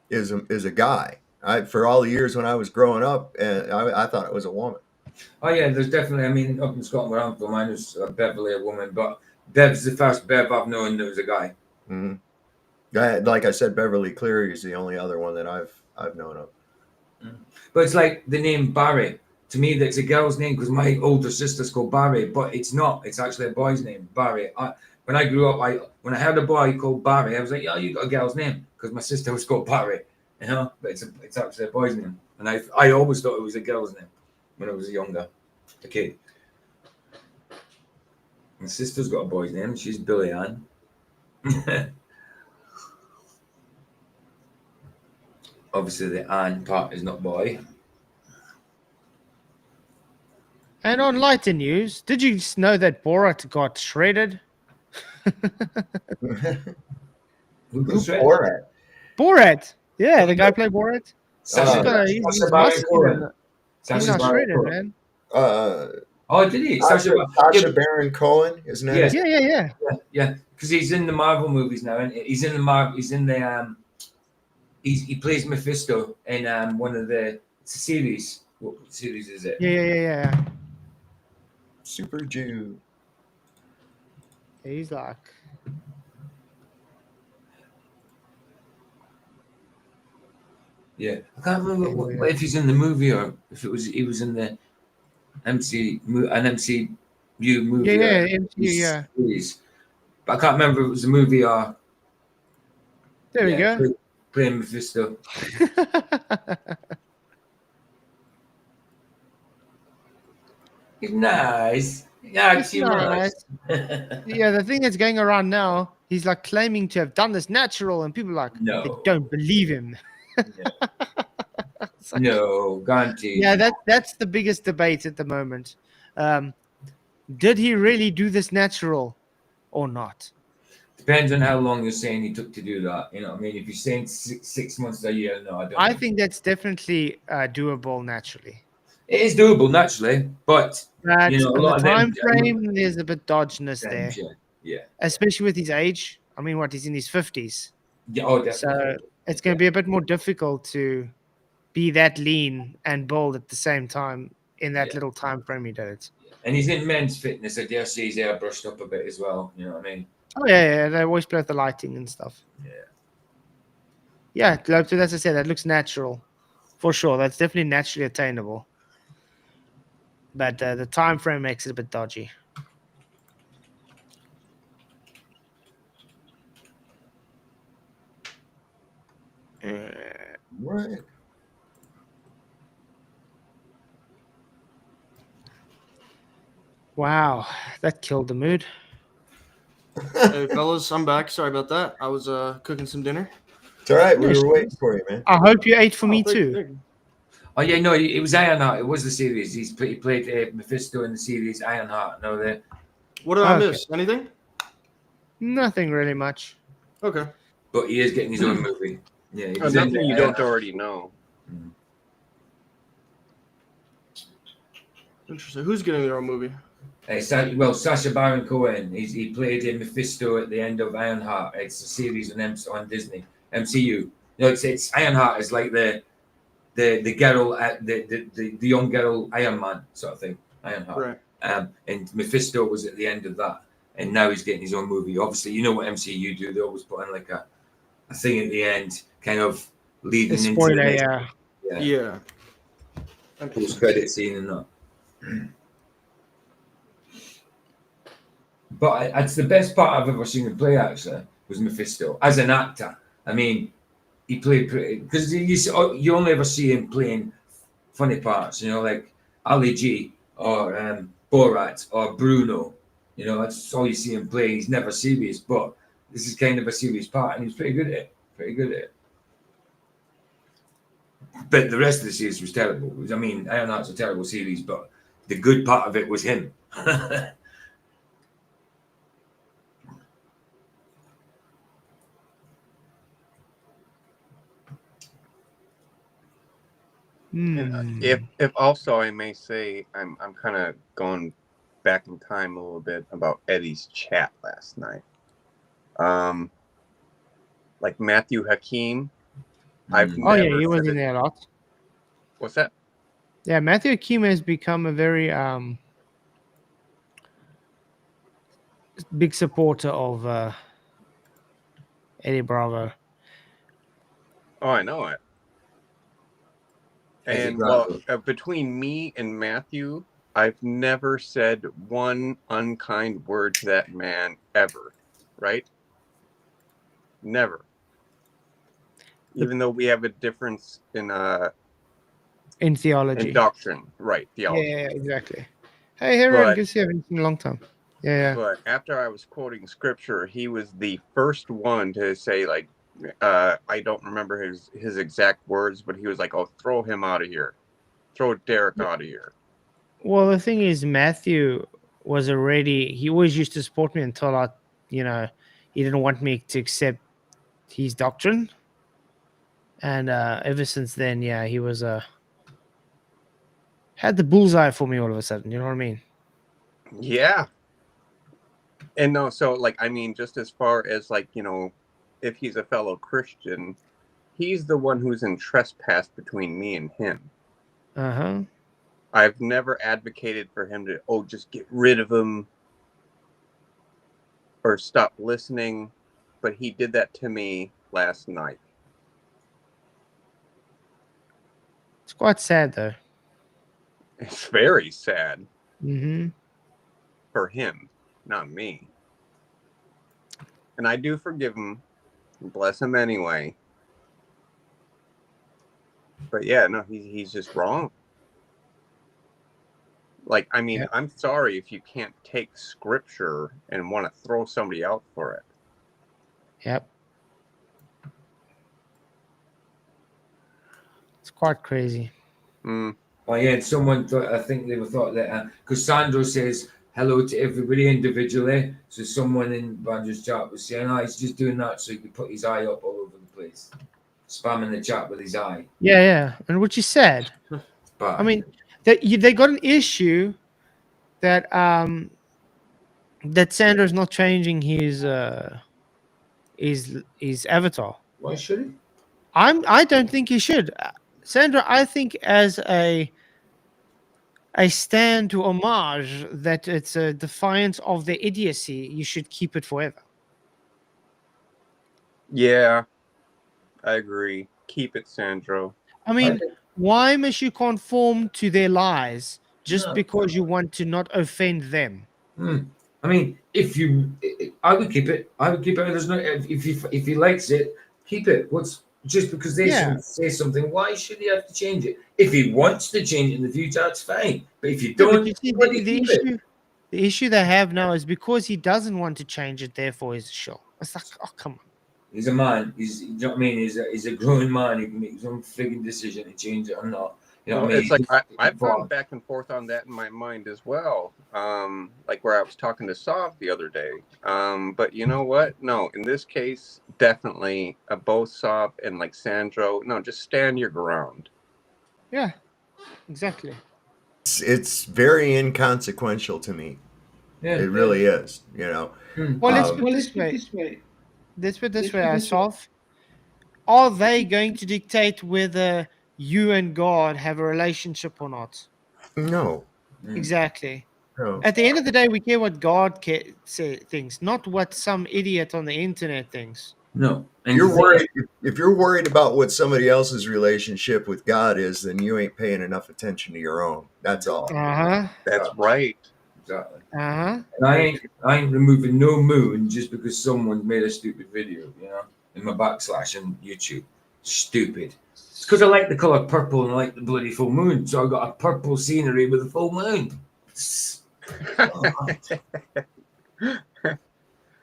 is a guy. For all the years when I was growing up, and I thought it was a woman. Oh yeah, there's definitely. I mean, up in Scotland where I'm from, mine was Beverly, a woman, but Bev's the first Bev I've known that was a guy. Mm-hmm. Like I said, Beverly Cleary is the only other one that I've known of. But it's like the name Barry. To me, that's a girl's name because my older sister's called Barry, but it's not. It's actually a boy's name, Barry. When I grew up, when I heard a boy called Barry, I was like, "Yeah, you got a girl's name," because my sister was called Barry. You know, but it's actually a boy's name, and I always thought it was a girl's name when I was a kid. My sister's got a boy's name. She's Billy Ann. Obviously, the Ann part is not boy. And on lighter news, did you know that Borat got shredded? Who's Borat? Borat. Yeah, the guy played Borat. He's not shredded, man. Oh, did he? Sacha Baron Cohen, isn't it? Yeah. Because he's in the Marvel movies now, and he plays Mephisto in one of the series. What series is it? Yeah. Super Jew. He's like. Yeah, I can't remember if he's in the movie or if he was in the MCU movie. Yeah, MCU, series. But I can't remember if it was a movie or. There we go. Playing Mephisto. He's nice. Yeah, It's nice. Yeah, the thing that's going around now, he's like claiming to have done this natural, and people are like, they don't believe him. No, guaranteed. Yeah, that's the biggest debate at the moment. Did he really do this natural or not? Depends on how long you're saying he took to do that. You know what I mean? If you're saying 6 months a year, no, I think that's definitely doable naturally. It is doable naturally, but you know, a lot of the time frame, there's a bit dodginess there. Yeah. Especially with his age. I mean, he's in his 50s. Yeah, definitely. So it's going to be a bit more difficult to be that lean and bold at the same time in that little time frame he did it. And he's in men's fitness. I dare say his hair brushed up a bit as well. You know what I mean? Oh, yeah. They always play with the lighting and stuff. Yeah, as I said, that looks natural. For sure. That's definitely naturally attainable. But the time frame makes it a bit dodgy. Right. Wow, that killed the mood. Hey, fellas, I'm back. Sorry about that. I was cooking some dinner. It's all right. We were waiting for you, man. I hope you ate for me too. Oh yeah, no, it was Ironheart. It was the series. He played Mephisto in the series Ironheart. No, that. What did I miss? Anything? Nothing really much. Okay. But he is getting his own movie. Yeah, nothing you don't already know. Interesting. Who's getting their own movie? Sacha Baron Cohen. He played in Mephisto at the end of Ironheart. It's a series on Disney MCU. No, it's Ironheart is like the the girl, the young girl, Iron Man sort of thing, Ironheart. Right. And Mephisto was at the end of that, and now he's getting his own movie. Obviously, you know what MCU do; they always put in like a thing at the end, kind of leading into the next. Yeah. Post credit scene and that. But it's the best part I've ever seen him play. Actually, was Mephisto as an actor. I mean, he played pretty because you only ever see him playing funny parts. You know, like Ali G or Borat or Bruno. You know, that's all you see him play. He's never serious, but this is kind of a serious part, and he's pretty good at it. Pretty good at it. But the rest of the series was terrible. I mean, I don't know it's a terrible series, but the good part of it was him. If also I may say, I'm kind of going back in time a little bit about Eddie's chat last night. Like Matthew Hakeem. He was in there a lot. What's that? Yeah, Matthew Hakeem has become a very big supporter of Eddie Bravo. Oh, I know it. And between me and Matthew, I've never said one unkind word to that man ever, right? Never. Even though we have a difference in theology, in doctrine, right? Theology. Yeah, exactly. Hey, everyone, good to see you. Haven't seen in a long time. Yeah. But after I was quoting scripture, he was the first one to say, like, I don't remember his exact words, but he was like, "Oh, throw him out of here, throw Derek out of here." Well, the thing is, Matthew was he always used to support me until he didn't want me to accept his doctrine. And ever since then, he was had the bullseye for me all of a sudden. You know what I mean? Yeah. And no, so like, I mean, just as far as like, if he's a fellow Christian, he's the one who's in trespass between me and him. I've never advocated for him to, just get rid of him or stop listening, but he did that to me last night. It's quite sad, though. It's very sad. Mm-hmm. For him, not me. And I do forgive him. Bless him anyway. But yeah, no, he's just wrong. Like, I mean, I'm sorry if you can't take scripture and want to throw somebody out for it. Yep. It's quite crazy. Oh yeah, someone thought, I think they thought that because Sandro says hello to everybody individually. So someone in Banjo's chat was saying, he's just doing that so he could put his eye up all over the place, spamming the chat with his eye. Yeah, and which is sad. But I mean, they got an issue that that Sandro's not changing his avatar. Why should he? I don't think he should. Sandro, I think as a stand to homage that it's a defiance of their idiocy, you should keep it forever. Yeah, I agree. Keep it, Sandro. I mean, why must you conform to their lies just because you want to not offend them? I mean, I would keep it. There's no if he likes it, keep it. Just because they say something, why should he have to change it? If he wants to change it in the future, that's fine. But if you don't, the issue they have now is because he doesn't want to change it, therefore he's a show. It's like, oh, come on. He's a man. You know what I mean? He's a grown man. He can make his own frigging decision to change it or not. You know what I mean? It's like I've gone back and forth on that in my mind as well. Like where I was talking to Sav the other day. But you know what? No, in this case, definitely both Sav and like Sandro. No, just stand your ground. Yeah, exactly. It's very inconsequential to me. Yeah, it really is. Well, let's put it this way, Sav. Are they going to dictate whether you and God have a relationship or not. No. Exactly. No. At the end of the day, we care what God thinks, not what some idiot on the internet thinks. No. And You're worried if you're worried about what somebody else's relationship with God is, then you ain't paying enough attention to your own. That's all. That's right. Exactly. Uh-huh. And I ain't removing no moon just because someone made a stupid video, you know, in my backslash on YouTube. Stupid. It's because I like the color purple and I like the bloody full moon. So I got a purple scenery with a full moon.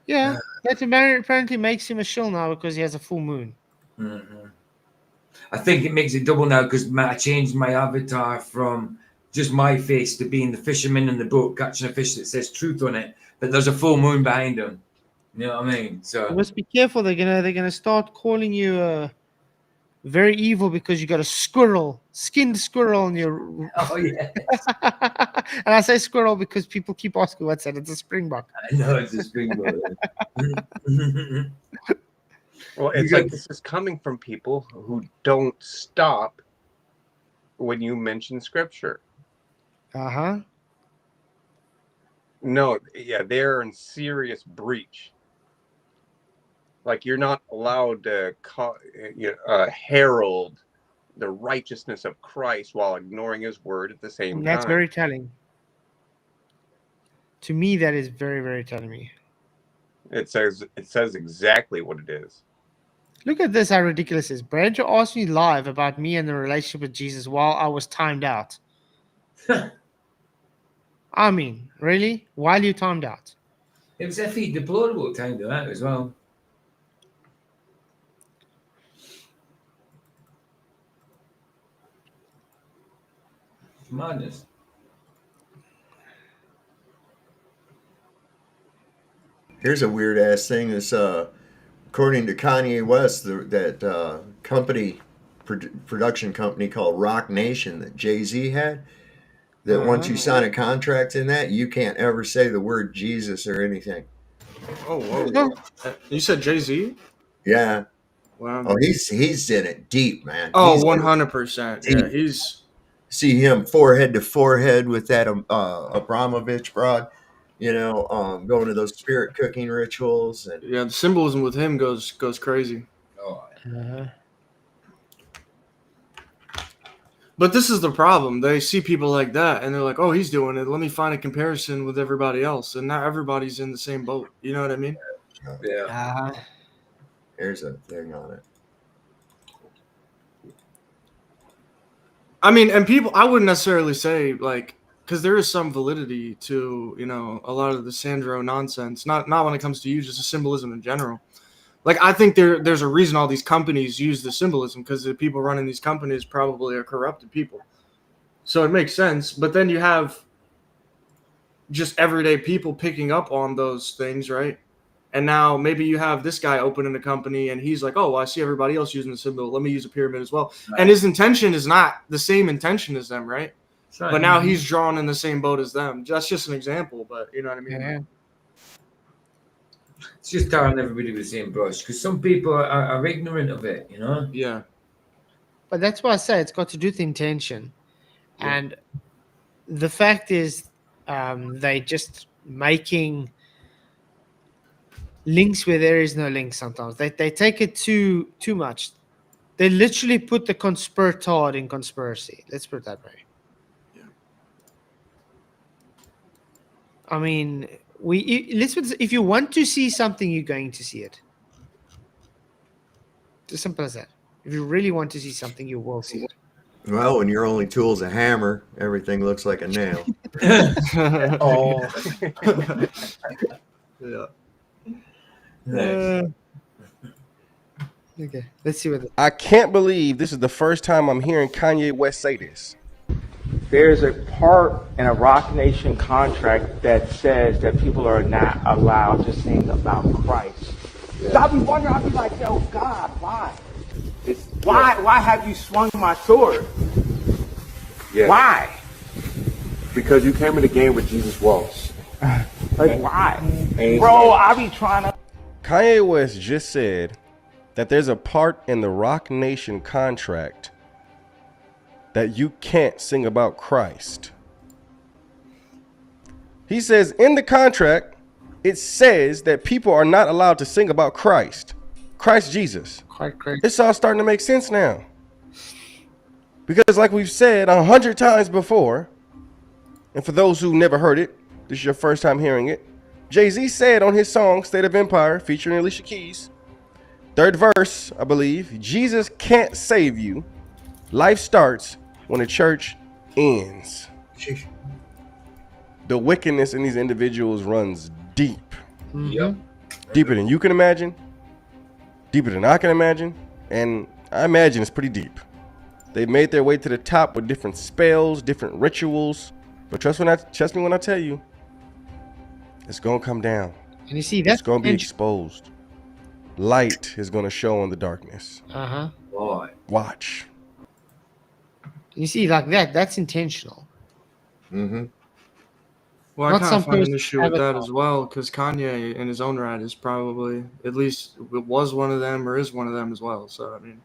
Yeah, that apparently makes him a shill now because he has a full moon. Mm-hmm. I think it makes it double now because I changed my avatar from just my face to being the fisherman in the boat catching a fish that says truth on it, but there's a full moon behind him. You know what I mean? So you must be careful. They're gonna start calling you very evil because you got a skinned squirrel in your. Oh yeah. And I say squirrel because people keep asking what's that. It's a springbok. I know it's a springbok. Well, it's like this is coming from people who don't stop when you mention scripture. Uh-huh. No, yeah, they're in serious breach. Like you're not allowed to herald the righteousness of Christ while ignoring his word at the same time. That's very telling. To me, that is very, very telling me. It says exactly what it is. Look at this, how ridiculous it is. Branger asked me live about me and the relationship with Jesus while I was timed out. I mean, really? While you timed out? It was FE deplorable time to that as well. Madness. Here's a weird ass thing. This according to Kanye West, that production company called Rock Nation that Jay-Z had, that once you sign a contract in that, you can't ever say the word Jesus or anything. Oh, whoa. You said Jay-Z? Yeah. Wow. Oh, he's in it deep, man. Oh, 100%. Yeah, he's... See him forehead to forehead with that Abramovich broad, going to those spirit cooking rituals. And yeah, the symbolism with him goes crazy. Oh. But this is the problem. They see people like that, and they're like, oh, he's doing it. Let me find a comparison with everybody else. And not everybody's in the same boat. You know what I mean? Yeah. There's a thing on it. I mean, and people, I wouldn't necessarily say, like, because there is some validity to, a lot of the Sandro nonsense. Not when it comes to you, just the symbolism in general. Like, I think there's a reason all these companies use the symbolism, because the people running these companies probably are corrupted people. So it makes sense. But then you have just everyday people picking up on those things, right? And now maybe you have this guy opening a company and he's like, oh, well, I see everybody else using the symbol. Let me use a pyramid as well. Right. And his intention is not the same intention as them, right? Right. But now he's drawn in the same boat as them. That's just an example, but you know what I mean? Yeah. It's just tarring everybody with the same brush because some people are ignorant of it, Yeah. But that's why I say it's got to do with intention. Yeah. And the fact is they just making links where there is no link sometimes. They take it too much. They literally put the conspiratard in conspiracy. Let's put it that way. Yeah. I mean, if you want to see something, you're going to see it. It's as simple as that. If you really want to see something, you will see it. Well, when your only tool is a hammer, everything looks like a nail. Oh. Yeah. Okay, let's see what. I can't believe this is the first time I'm hearing Kanye West say this. There's a part in a Rock Nation contract that says that people are not allowed to sing about Christ. Yeah. So I'll be wondering, I'll be like, yo, God, why? Why have you swung my sword? Yeah. Why? Because you came in the game with Jesus Walsh. Like, why? Bro, I be trying to... Kanye West just said that there's a part in the Rock Nation contract that you can't sing about Christ. He says in the contract, it says that people are not allowed to sing about Christ Jesus. Quite crazy. It's all starting to make sense now. Because like we've said 100 times before, and for those who never heard it, this is your first time hearing it, Jay-Z said on his song State of Empire featuring Alicia Keys, third verse, I believe, Jesus can't save you. Life starts when the church ends. The wickedness in these individuals runs deep. Yep. Deeper than you can imagine, deeper than I can imagine, and I imagine it's pretty deep. They've made their way to the top with different spells, different rituals, but trust me when I tell you, it's gonna come down. And you see, that's It's gonna be exposed. Light is gonna show in the darkness. Boy. Watch. You see, like that's intentional. Mm-hmm. Well, I Not kind of some find an person issue with that avatar. as well, because Kanye in his own right is probably, at least it was one of them or is one of them as well. So, I mean,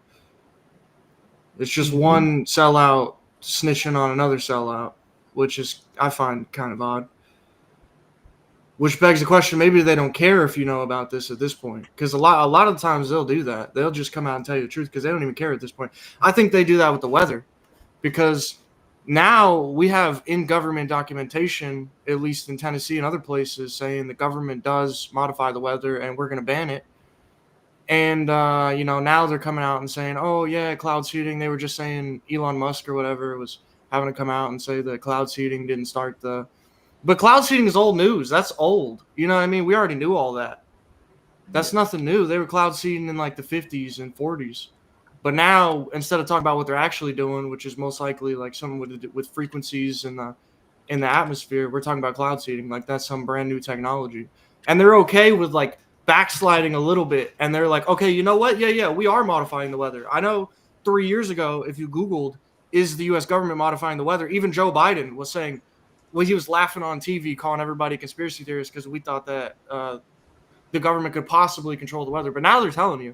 it's just one sellout snitching on another sellout, which is, I find kind of odd. Which begs the question, maybe they don't care if you know about this at this point. Because a lot of times they'll do that. They'll just come out and tell you the truth because they don't even care at this point. I think they do that with the weather. Because now we have in-government documentation, at least in Tennessee and other places, saying the government does modify the weather and we're going to ban it. And, now they're coming out and saying, oh, yeah, cloud seeding. They were just saying Elon Musk or whatever was having to come out and say that cloud seeding didn't start the... But cloud seeding is old news. That's old. You know what I mean? We already knew all that. That's nothing new. They were cloud seeding in like the 50s and 40s. But now, instead of talking about what they're actually doing, which is most likely like something with frequencies in the atmosphere, we're talking about cloud seeding. Like that's some brand new technology. And they're okay with like backsliding a little bit. And they're like, okay, you know what? Yeah, we are modifying the weather. I know 3 years ago, if you Googled, is the U.S. government modifying the weather? Even Joe Biden was saying, well, he was laughing on TV, calling everybody conspiracy theorists because we thought that the government could possibly control the weather. But now they're telling you.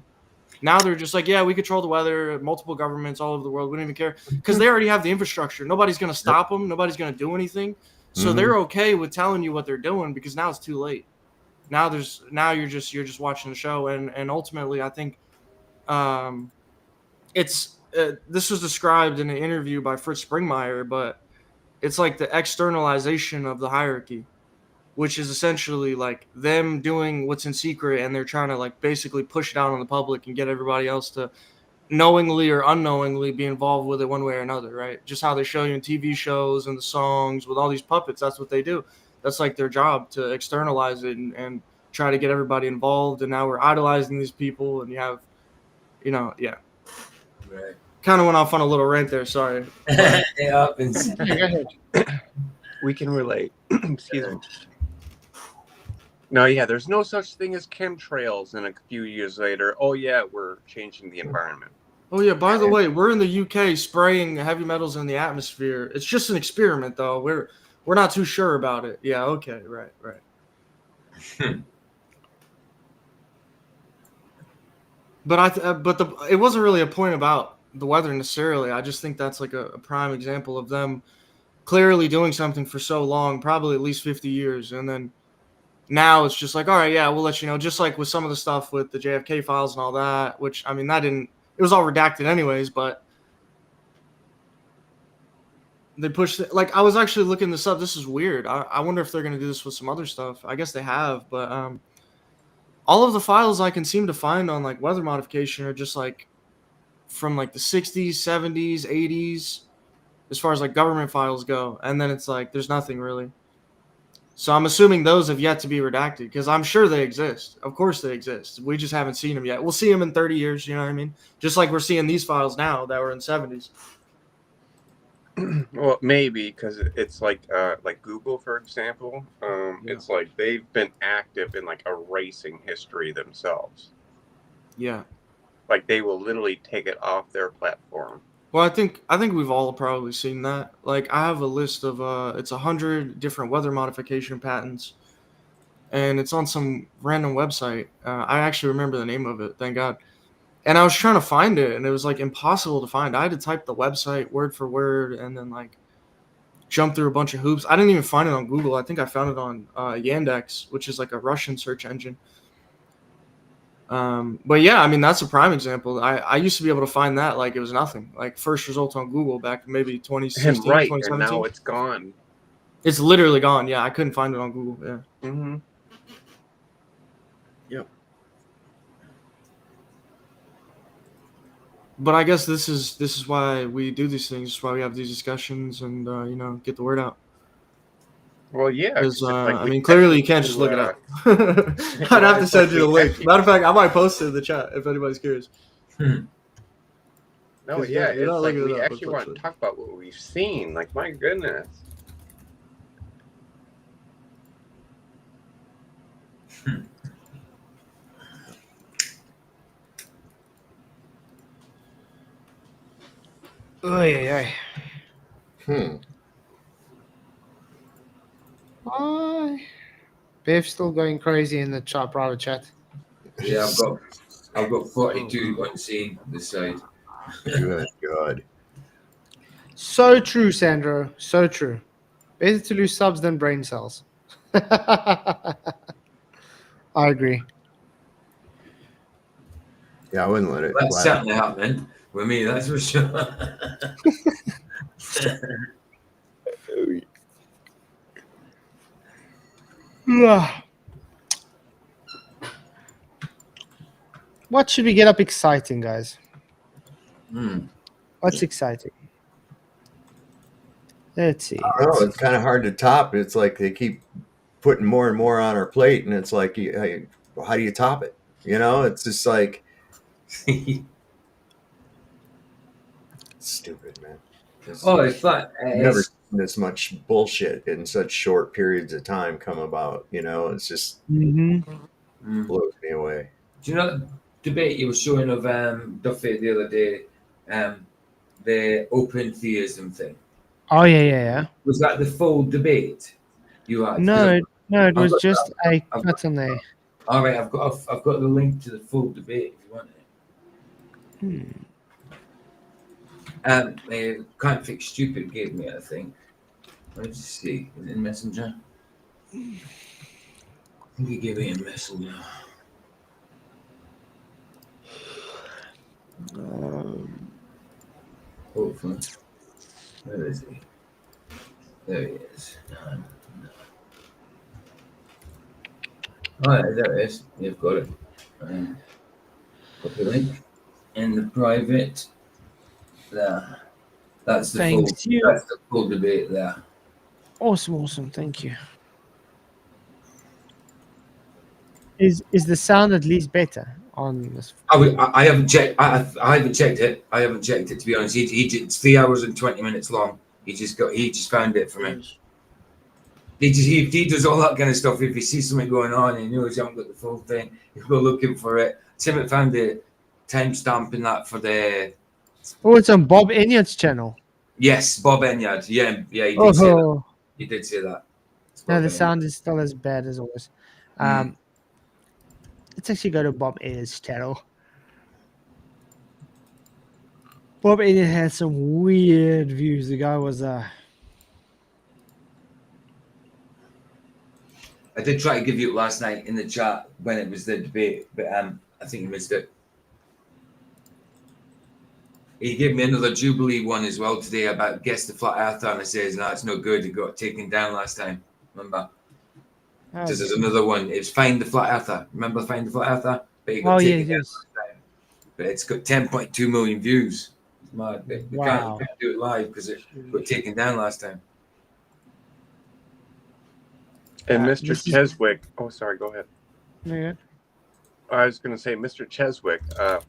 Now they're just like, yeah, we control the weather, multiple governments all over the world. We don't even care because they already have the infrastructure. Nobody's going to stop them. Nobody's going to do anything. So they're okay with telling you what they're doing because now it's too late. Now you're just watching the show. And ultimately, I think this was described in an interview by Fritz Springmeier, but it's like the externalization of the hierarchy, which is essentially like them doing what's in secret and they're trying to like basically push it out on the public and get everybody else to knowingly or unknowingly be involved with it one way or another, right? Just how they show you in TV shows and the songs with all these puppets, that's what they do. That's like their job, to externalize it and try to get everybody involved. And now we're idolizing these people and you have, yeah. Right. Kind of went off on a little rant there, sorry. It happens. Go ahead. We can relate. Excuse me. No, yeah, there's no such thing as chemtrails, and a few years later, oh yeah, we're changing the environment. Oh yeah, by the way, we're in the UK spraying heavy metals in the atmosphere. It's just an experiment though. We're not too sure about it. Yeah, okay, right. But it wasn't really a point about the weather necessarily. I just think that's like a prime example of them clearly doing something for so long, probably at least 50 years, and then now it's just like, all right, yeah, we'll let you know. Just like with some of the stuff with the JFK files and all that, which, I mean, it was all redacted anyways, but they pushed it. Like, I was actually looking this up. This is weird. I wonder if they're going to do this with some other stuff. I guess they have, but all of the files I can seem to find on like weather modification are just like from like the 60s, 70s, 80s, as far as like government files go. And then it's like, there's nothing really. So I'm assuming those have yet to be redacted because I'm sure they exist. Of course they exist. We just haven't seen them yet. We'll see them in 30 years. You know what I mean? Just like we're seeing these files now that were in 70s. Well, maybe because it's like Google, for example. It's like they've been active in like erasing history themselves. Yeah. Like they will literally take it off their platform. Well, I think we've all probably seen that. Like, I have a list of it's 100 different weather modification patents, and it's on some random website. I actually remember the name of it, thank God. And I was trying to find it, and it was like impossible to find. I had to type the website word for word, and then like jump through a bunch of hoops. I didn't even find it on Google. I think I found it on Yandex, which is like a Russian search engine. But yeah, I mean, that's a prime example. I used to be able to find that like it was nothing. Like first result on Google back in maybe 2016, And right, 2017. and now it's gone. It's literally gone. Yeah, I couldn't find it on Google. Yeah. Mm-hmm. Yep. But I guess this is why we do these things. This is why we have these discussions and you know, get the word out. Well, yeah. Because like I mean, clearly you can't just look it up. I'd have to send you the link. Matter of fact, I might post it in the chat if anybody's curious. No, yeah, you're it's not like looking we it up, actually want to unfortunately. talk about what we've seen. Like, my goodness. Oy. Hmm. Bev's still going crazy in the private chat. Yeah, I've got 42 unseen this side. Good God. So true, Sandro. So true. Better to lose subs than brain cells. I agree. Yeah, I wouldn't let it. That's certainly happening with me, that's for sure. What should we get up exciting, guys? What's exciting? Let's see. Oh, it's kind of hard to top. It's like they keep putting more and more on our plate, and it's like, how do you top it? You know, it's just like stupid, man. It's like Never seen this much bullshit in such short periods of time come about. You know, it's just blows me away. Do you know the debate you were showing of Duffy the other day? The open theism thing. Oh yeah. Was that the full debate you had? No, it was just a cut on there. All right, I've got the link to the full debate if you want it. Can't Fix Stupid gave me it, I think. Let's see, in Messenger. I think he gave me a Messenger. Hopefully. Where is he? There he is. Oh, yeah, there it is. You've got it. Copy link in the private. There. That's the full debate there. Awesome. Thank you. Is the sound at least better on this? I haven't checked. I haven't checked it. I haven't checked it, to be honest. It's 3 hours and 20 minutes long. He just found it for me. He does all that kind of stuff. If he sees something going on and he knows you haven't got the full thing, he'll go looking for it. Tim found the timestamp in that for the. Oh, it's on Bob Enyard's channel. Yes, Bob Enyard. Yeah, he did say that. He did say that. No, the sound is still as bad as always. Let's actually go to Bob Enyard's channel. Bob Enyard had some weird views. The guy was I did try to give you it last night in the chat when it was the debate, but I think you missed it. He gave me another Jubilee one as well today about guess the flat earther, and I says, no, it's no good. It got taken down last time. Remember? This is another one. It's Find the Flat Earther. Remember Find the Flat Earther? But it got taken down last time. But it's got 10.2 million views. It's mad. We can't do it live because it got taken down last time. And Mr. Cheswick. Oh, sorry. Go ahead. Yeah. I was going to say, Mr. Cheswick.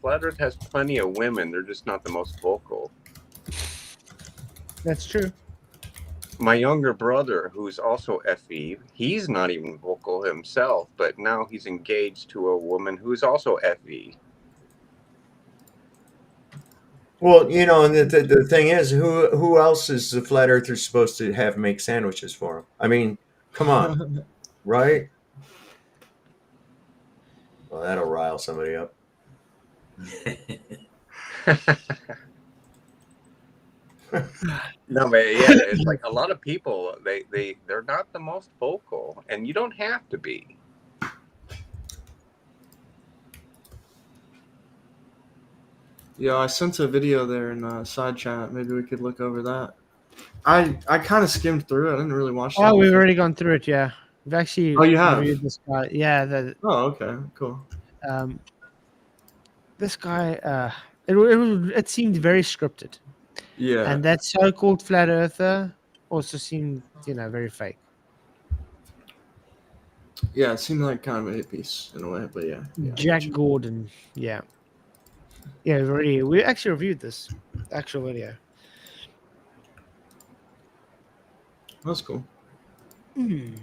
Flat Earth has plenty of women. They're just not the most vocal. That's true. My younger brother, who's also FE, he's not even vocal himself, but now he's engaged to a woman who's also FE. Well, you know, and the thing is, who else is the flat earther supposed to have make sandwiches for him? I mean, come on, right? Well, that'll rile somebody up. No, but yeah, it's like a lot of people. They're not the most vocal, and you don't have to be. Yeah, I sent a video there in side chat. Maybe we could look over that. I kind of skimmed through it. I didn't really watch. Oh, we've already gone through it. Yeah, we've actually Oh, you have? reviewed this guy. Yeah, Oh, okay, cool. This guy. It seemed very scripted. Yeah. And that so-called flat earther also seemed, very fake. Yeah, it seemed like kind of a hit piece in a way, but yeah. Jack Gordon. Yeah. Yeah, we actually reviewed this actual video. That's cool. Hmm.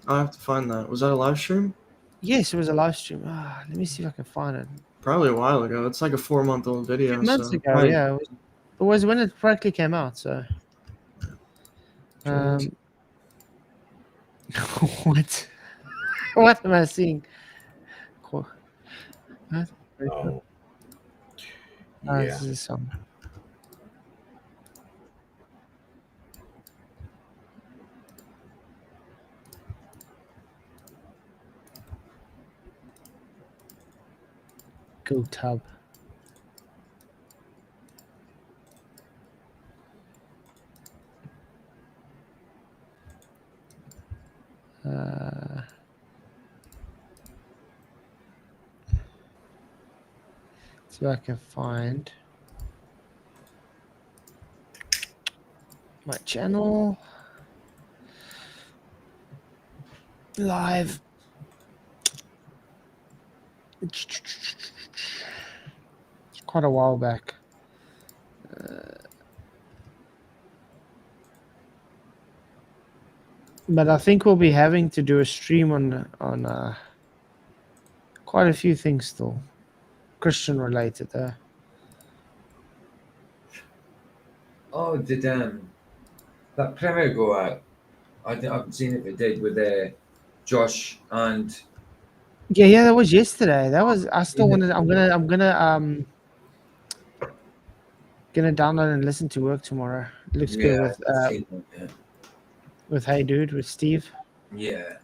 I'll have to find that. Was that a live stream? Yes, it was a live stream. Let me see if I can find it. Probably a while ago. It's like a 4-month-old video. A few months ago, yeah. It was when it practically came out, so. What? What am I seeing? What? Oh. This is a song. Go tub. See if I can find my channel live. Quite a while back. But I think we'll be having to do a stream on quite a few things still, Christian related. Oh, did that premiere go out? I haven't seen if it did with Josh and. Yeah, that was yesterday. That was. I still wanted. I'm gonna download and listen to work tomorrow. It looks good with Hey Dude with Steve. Yeah.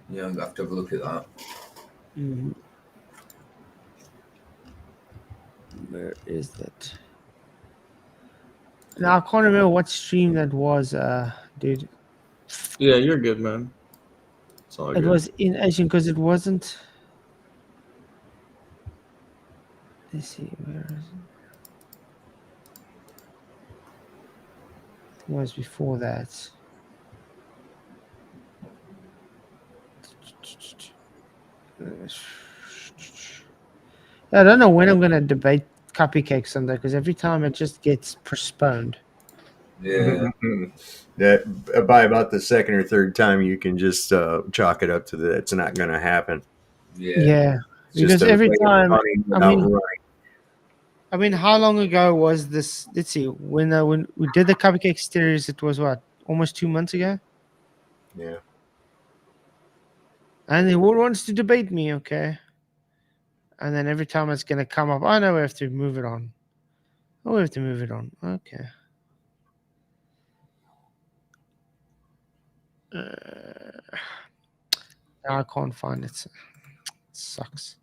Yeah, I'm gonna have to have a look at that. Mm-hmm. Where is that? Now I can't remember what stream that was, dude. Yeah, you're good, man. It's all good. It was in Asian because it wasn't. Let's see, where is it? It was before that. I don't know when I'm going to debate Cupcake Sunday because every time it just gets postponed. Yeah. That by about the second or third time, you can just chalk it up to that it's not going to happen. Yeah, because every time, I mean, how long ago was this? Let's see, when we did the Cupcake series, it was what, almost 2 months ago. Yeah. And then who wants to debate me? Okay. And then every time it's gonna come up, oh no, we have to move it on. Oh, we have to move it on. Okay. Now I can't find it. It sucks.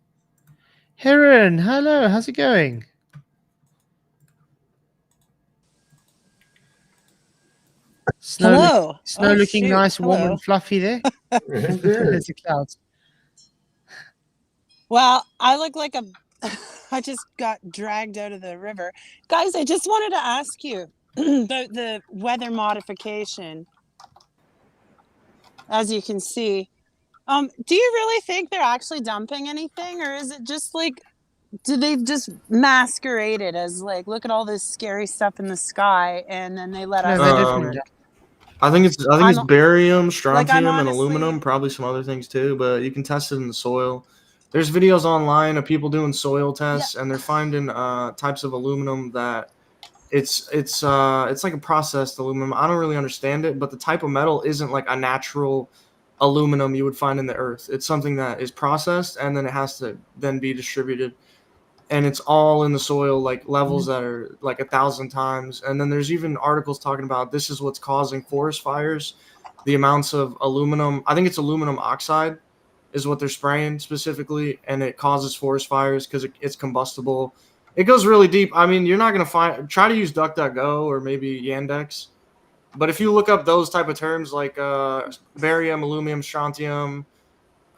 Heron, hello. How's it going? Hello. Snow looking shoot. nice, warm Hello. and fluffy there. There's the clouds. Well, I look like a. I just got dragged out of the river, guys. I just wanted to ask you about the weather modification. As you can see, do you really think they're actually dumping anything, or is it just like, do they just masquerade it as like, look at all this scary stuff in the sky, and then they let us? I think it's barium, strontium, and honestly, aluminum, probably some other things too, but you can test it in the soil. There's videos online of people doing soil tests, and they're finding types of aluminum that it's like a processed aluminum. I don't really understand it, but the type of metal isn't like a natural aluminum you would find in the earth. It's something that is processed and then it has to then be distributed. And it's all in the soil, like levels that are like 1,000 times. And then there's even articles talking about this is what's causing forest fires. The amounts of aluminum, I think it's aluminum oxide is what they're spraying specifically, and it causes forest fires because it's combustible. It goes really deep. I mean, you're not going to try to use DuckDuckGo or maybe Yandex. But if you look up those type of terms like barium, aluminum, strontium,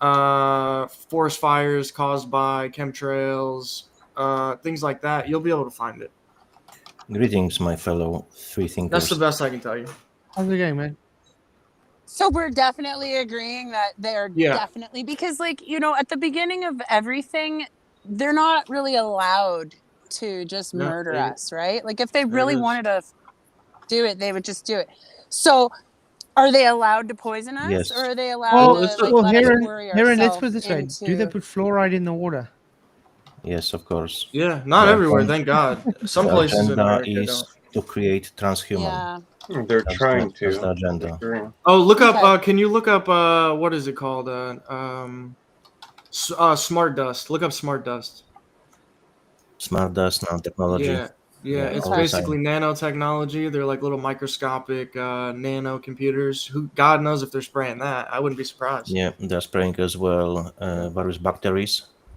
forest fires caused by chemtrails, things like that, you'll be able to find it. Greetings, my fellow free thinkers. That's the best I can tell you. How's it going, man? So we're definitely agreeing that they're definitely, because like, you know, at the beginning of everything, they're not really allowed to just murder us, right? Like if they really wanted to do it, they would just do it. So are they allowed to poison us? Yes. Or are they allowed to like, let us worry Heron, let's ourselves put it this way. into... Do they put fluoride in the water? Yes, of course. Yeah, not everywhere, thank God. Some places in America is don't. To create transhuman. Yeah. They're trying to. That's the agenda. Oh, look up. Can you look up? What is it called? Smart dust. Look up smart dust. Smart dust, nanotechnology. Yeah. It's basically nanotechnology. They're like little microscopic nano computers. Who God knows if they're spraying that? I wouldn't be surprised. Yeah, they're spraying as well various bacteria,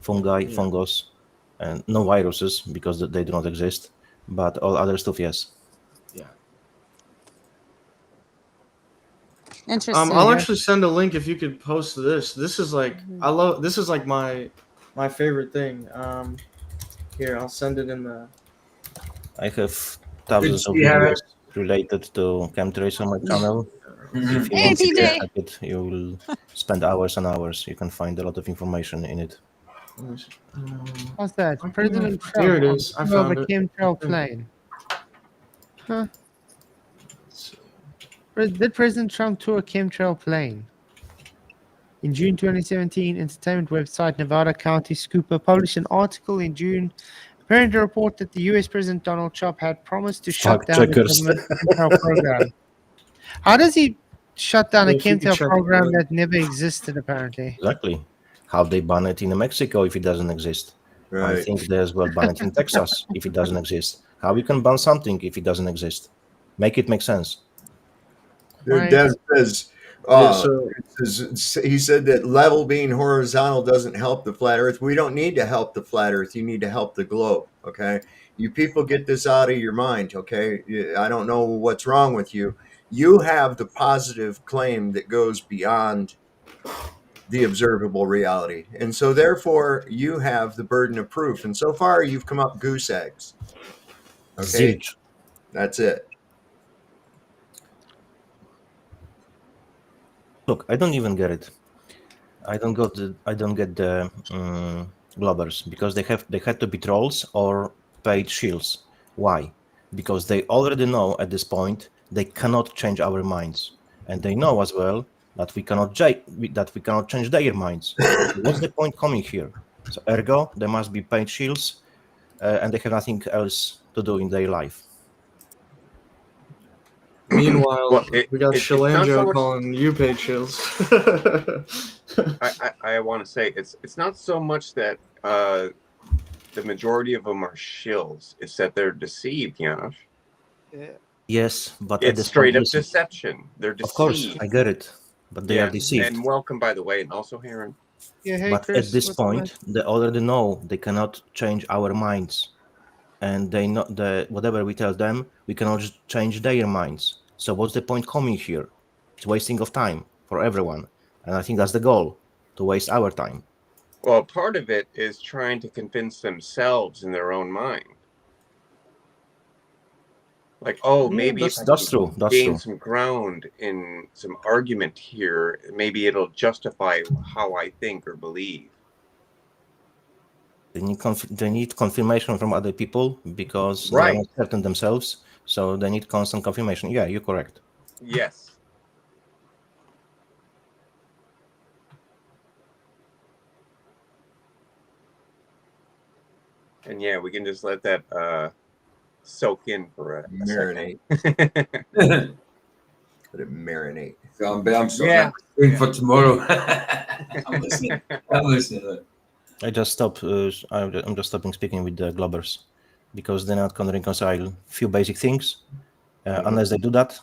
fungi, fungus, and no viruses because they do not exist. But all other stuff, yes. Yeah. Interesting. I'll actually send a link if you could post this. This is like this is like my favorite thing. Here, I'll send it in the. I have thousands of videos related to chemtrails on my channel. If you want to check it, you will spend hours and hours. You can find a lot of information in it. What's that? President Trump. Here it is. I found it. Chemtrail plane. Huh? Did President Trump tour a chemtrail plane? In June 2017, entertainment website Nevada County Scooper published an article in June apparently to report that the U.S. President Donald Trump had promised to shut down the government chemtrail program. How does he shut down a chemtrail program that never existed, apparently? Exactly. How they ban it in Mexico if it doesn't exist. Right. I think they as well ban it in Texas if it doesn't exist. How we can ban something if it doesn't exist? Make it make sense. Dev says, he said that level being horizontal doesn't help the flat earth. We don't need to help the flat earth. You need to help the globe. Okay. You people get this out of your mind. Okay. I don't know what's wrong with you. You have the positive claim that goes beyond the observable reality. And so therefore you have the burden of proof. And so far you've come up goose eggs. Okay. Zilch. That's it. Look, I don't even get it. I don't get the globbers because they had to be trolls or paid shields. Why? Because they already know at this point they cannot change our minds, and they know as well that we cannot change their minds. So what's the point coming here? So ergo, there must be paid shields, and they have nothing else to do in their life. Meanwhile, we got Shilanjo calling you paid shields. I want to say it's not so much that the majority of them are shills. It's that they're deceived, Janos. Yes, but it's straight up deception. They're deceived. Of course, I get it, but they are deceived. And welcome, by the way, and also Heron. Yeah, hey, but Chris, at this point, they already know they cannot change our minds, and they know whatever we tell them, we cannot just change their minds. So what's the point coming here? It's wasting of time for everyone, and I think that's the goal, to waste our time. Well, part of it is trying to convince themselves in their own mind. Like, oh, maybe that's true. Gain some ground in some argument here, maybe it'll justify how I think or believe. They need confirmation from other people because they are not certain themselves, so they need constant confirmation. Yeah, you're correct. Yes. And yeah, we can just let that soak in for a marinate. second. Let it marinate. So I'm sorry. I'm for tomorrow. I'm listening. I'm listening to it. I just stop. I'm just stopping speaking with the Globbers because they're not going to reconcile few basic things. Unless they do that,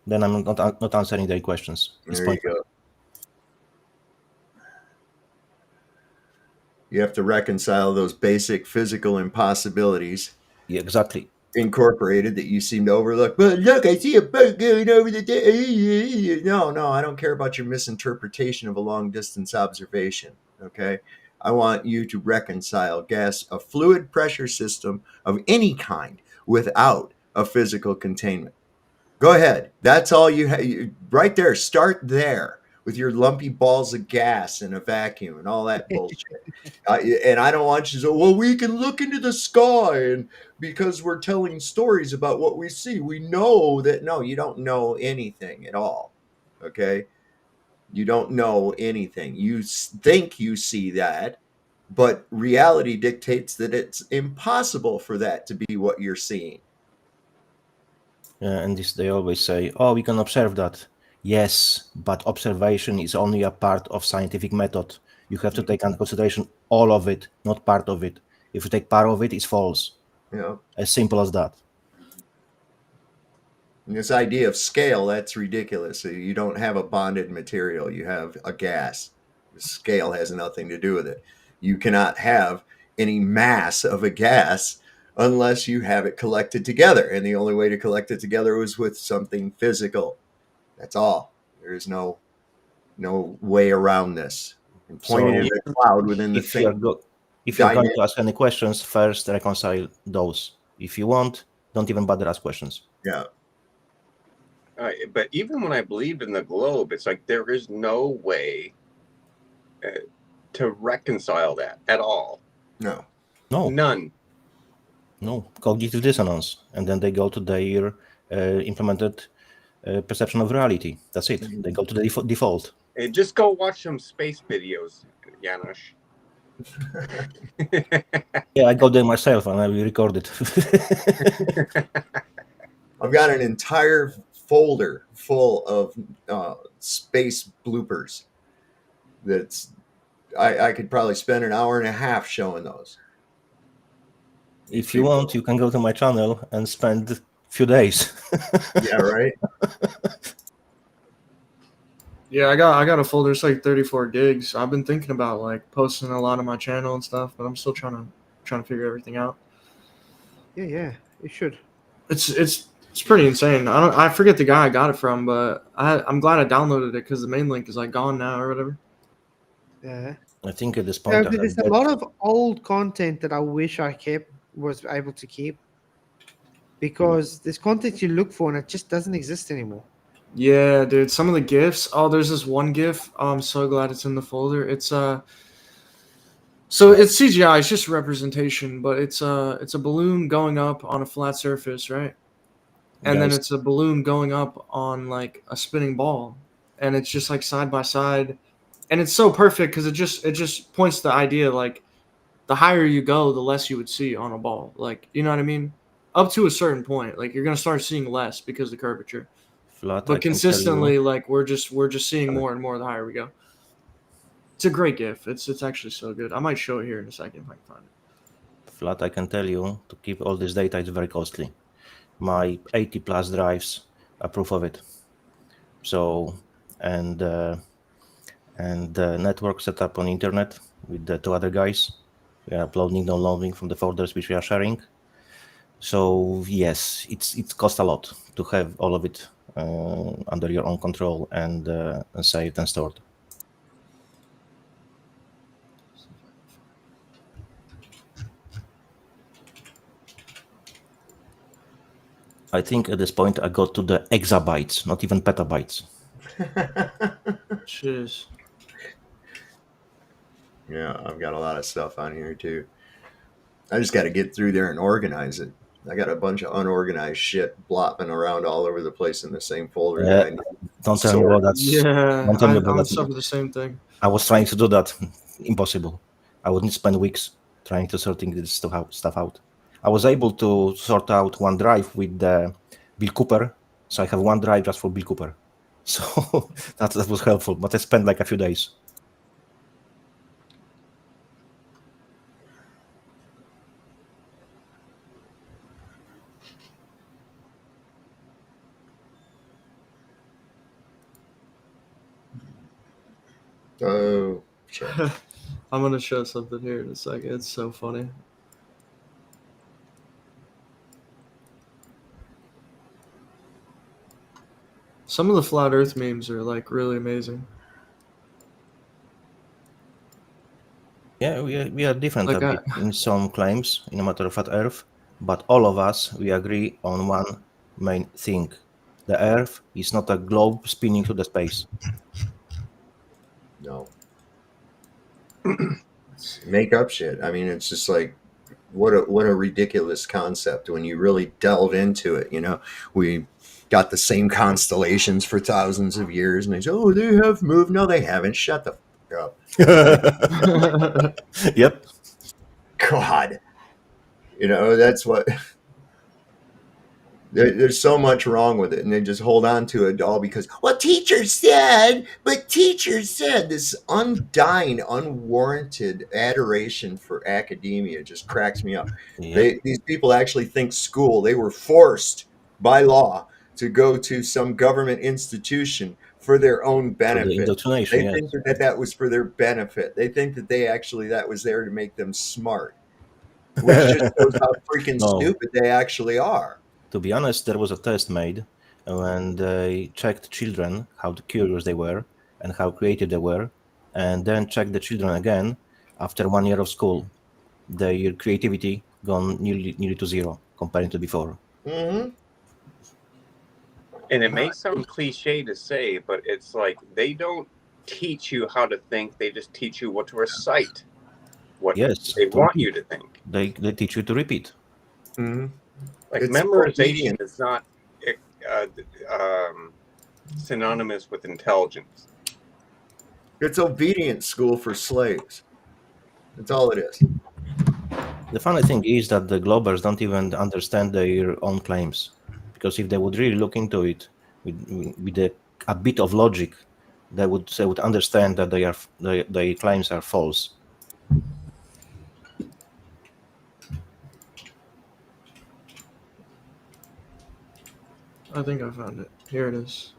then I'm not answering their questions. It's There you go. You have to reconcile those basic physical impossibilities. Yeah, exactly. Incorporated that you seem to overlook. But look, I see a boat going over the day. No, I don't care about your misinterpretation of a long distance observation. Okay. I want you to reconcile a fluid pressure system of any kind without a physical containment. Go ahead. That's all you have right there. Start there with your lumpy balls of gas in a vacuum and all that bullshit. And I don't want you to say, well, we can look into the sky and because we're telling stories about what we see. We know that. No, you don't know anything at all. Okay. You don't know anything. You think you see that, but reality dictates that it's impossible for that to be what you're seeing. And this, they always say, oh, we can observe that. Yes, but observation is only a part of scientific method. You have to take into consideration all of it, not part of it. If you take part of it, it's false. Yeah. As simple as that. And this idea of scale, that's ridiculous. You don't have a bonded material. You have a gas. The scale has nothing to do with it. You cannot have any mass of a gas unless you have it collected together. And the only way to collect it together was with something physical. That's all. There is no way around this. And pointing at a cloud within the same. If you're going to ask any questions, first reconcile those. If you want, don't even bother ask questions. Yeah. But even when I believed in the globe, it's like there is no way to reconcile that at all. No. None. No. Cognitive dissonance. And then they go to their implemented perception of reality. That's it. They go to the default. Hey, just go watch some space videos, Janusz. Yeah, I go there myself and I will record it. I've got an entire folder full of space bloopers. I could probably spend an hour and a half showing those. If you want, you can go to my channel and spend a few days. Yeah, right. Yeah, I got a folder. It's like 34 gigs. I've been thinking about like posting a lot on my channel and stuff, but I'm still trying to figure everything out. Yeah, you should. It's pretty insane. I forget the guy I got it from, but I'm glad I downloaded it because the main link is like gone now or whatever. Yeah. I think at this point, there's a lot of old content that I wish I was able to keep, because there's content you look for and it just doesn't exist anymore. Yeah, dude. Some of the GIFs. Oh, there's this one GIF. Oh, I'm so glad it's in the folder. It's so it's CGI. It's just representation, but it's a balloon going up on a flat surface, right? And then it's a balloon going up on like a spinning ball, and it's just like side by side, and it's so perfect because it just points to the idea like the higher you go, the less you would see on a ball. Like, you know what I mean? Up to a certain point, like you're gonna start seeing less because of the curvature. But consistently, like we're just seeing more and more the higher we go. It's a great GIF. It's actually so good. I might show it here in a second if I can find it. Flat, I can tell you, to keep all this data is very costly. My 80 plus drives are proof of it. So, and the network set up on internet with the two other guys. We are uploading, downloading from the folders which we are sharing. So yes, it costs a lot to have all of it under your own control and saved and stored. I think at this point I got to the exabytes, not even petabytes. Cheers. Yeah, I've got a lot of stuff on here too. I just got to get through there and organize it. I got a bunch of unorganized shit blopping around all over the place in the same folder. Yeah, don't tell me about that. Yeah, don't tell me I about would that. suffer the same thing. I was trying to do that. Impossible. I would need to spend weeks trying to sorting this stuff out. I was able to sort out one drive with Bill Cooper, so I have one drive just for Bill Cooper. So that was helpful. But I spent like a few days. Oh, shit. I'm gonna show something here in a second. It's so funny. Some of the flat Earth memes are like really amazing. Yeah, we are different Like a bit in some claims in a matter of flat Earth, but all of us we agree on one main thing: the Earth is not a globe spinning through the space. No. Make up shit. I mean, it's just like what a ridiculous concept when you really delve into it. You know, we got the same constellations for thousands of years, and they say, "Oh, they have moved." No, they haven't. Shut the fuck up. Yep. God, you know that's what. There's so much wrong with it, and they just hold on to it all because, well, teacher said, but teacher said. This undying, unwarranted adoration for academia just cracks me up. Yep. These people actually think school, they were forced by law to go to some government institution for their own For the benefit. indoctrination, They yes. think that was for their benefit. They think that that was there to make them smart, which just shows how freaking No. stupid they actually are. To be honest, there was a test made when they checked children, how curious they were and how creative they were, and then checked the children again after 1 year of school. Their creativity gone nearly to zero compared to before. Mm-hmm. And it may sound cliche to say, but it's like they don't teach you how to think. They just teach you what to recite, what Yes, they want you to think. They teach you to repeat. Mm-hmm. Like It's memorization obedient. is not synonymous with intelligence. It's obedience school for slaves. That's all it is. The funny thing is that the Globers don't even understand their own claims, because if they would really look into it with a bit of logic, they would understand that their claims are false. I think I found it. Here it is.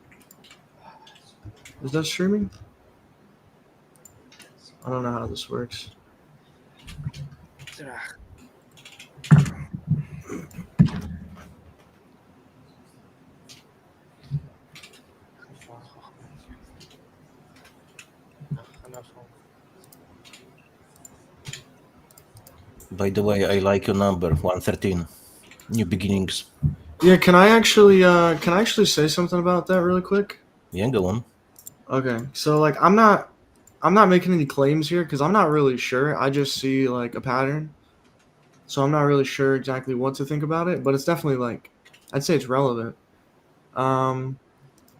Is that streaming? I don't know how this works. By the way, I like your number 113. New beginnings. Yeah, can I actually say something about that really quick? Yeah, go on. Okay, so like I'm not making any claims here because I'm not really sure. I just see like a pattern, so I'm not really sure exactly what to think about it. But it's definitely like I'd say it's relevant.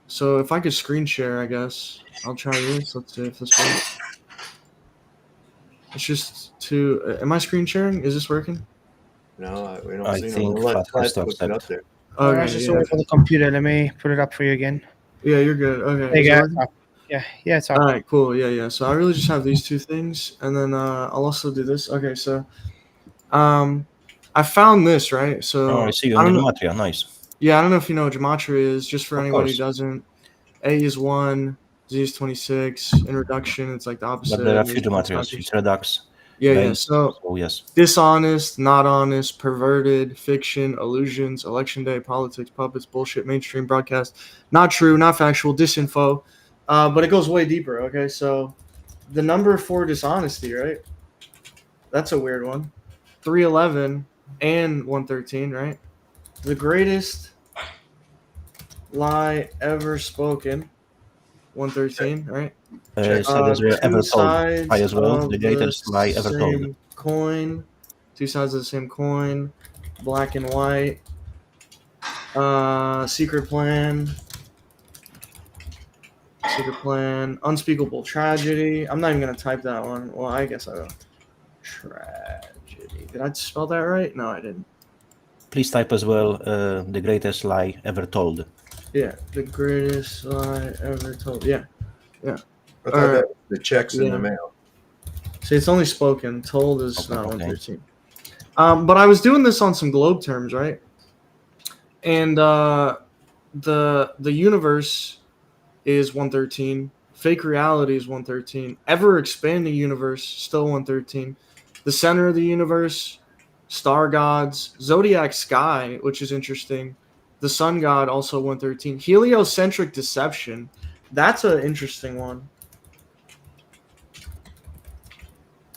So if I could screen share, I guess I'll try this. Let's see if this works. It's just to. Am I screen sharing? Is this working? No, we don't I see think them. Let Fat has to put it up accept. there. Okay, I just yeah. saw it on the computer. Let me put it up for you again. Yeah, you're good. Okay. There you is it go. working? Yeah, it's up. All right, cool. Yeah. So I really just have these two things, and then I'll also do this. Okay, so I found this, right? So Oh, I see you in gematria. Nice. Yeah, I don't know if you know what gematria is. Just for Of anybody course. who doesn't, A is 1, Z is 26. In reduction, it's like the opposite. But there are a few There's gematrias. It's redux. Yeah. base, So yes. dishonest, not honest, perverted, fiction, illusions, election day, politics, puppets, bullshit, mainstream broadcast, not true, not factual, disinfo. But it goes way deeper. Okay, so the number for dishonesty, right? That's a weird one. 311 and 113, right? The greatest lie ever spoken. 113, right? So there's ever Two told. sides I as well. of The greatest lie ever told. same coin. Two sides of the same coin. Black and white. Secret plan. Secret plan. Unspeakable tragedy. I'm not even gonna type that one. Well, I guess I will. Tragedy. Did I spell that right? No, I didn't. Please type as well the greatest lie ever told. Yeah, the greatest lie ever told. Yeah. I thought that was the checks in yeah. the mail. See, it's only spoken. Told is Okay, not okay. 113. But I was doing this on some globe terms, right? And the universe is 113. Fake reality is 113. Ever expanding universe still 113. The center of the universe, star gods, zodiac sky, which is interesting. The sun god also 113. Heliocentric deception. That's an interesting one.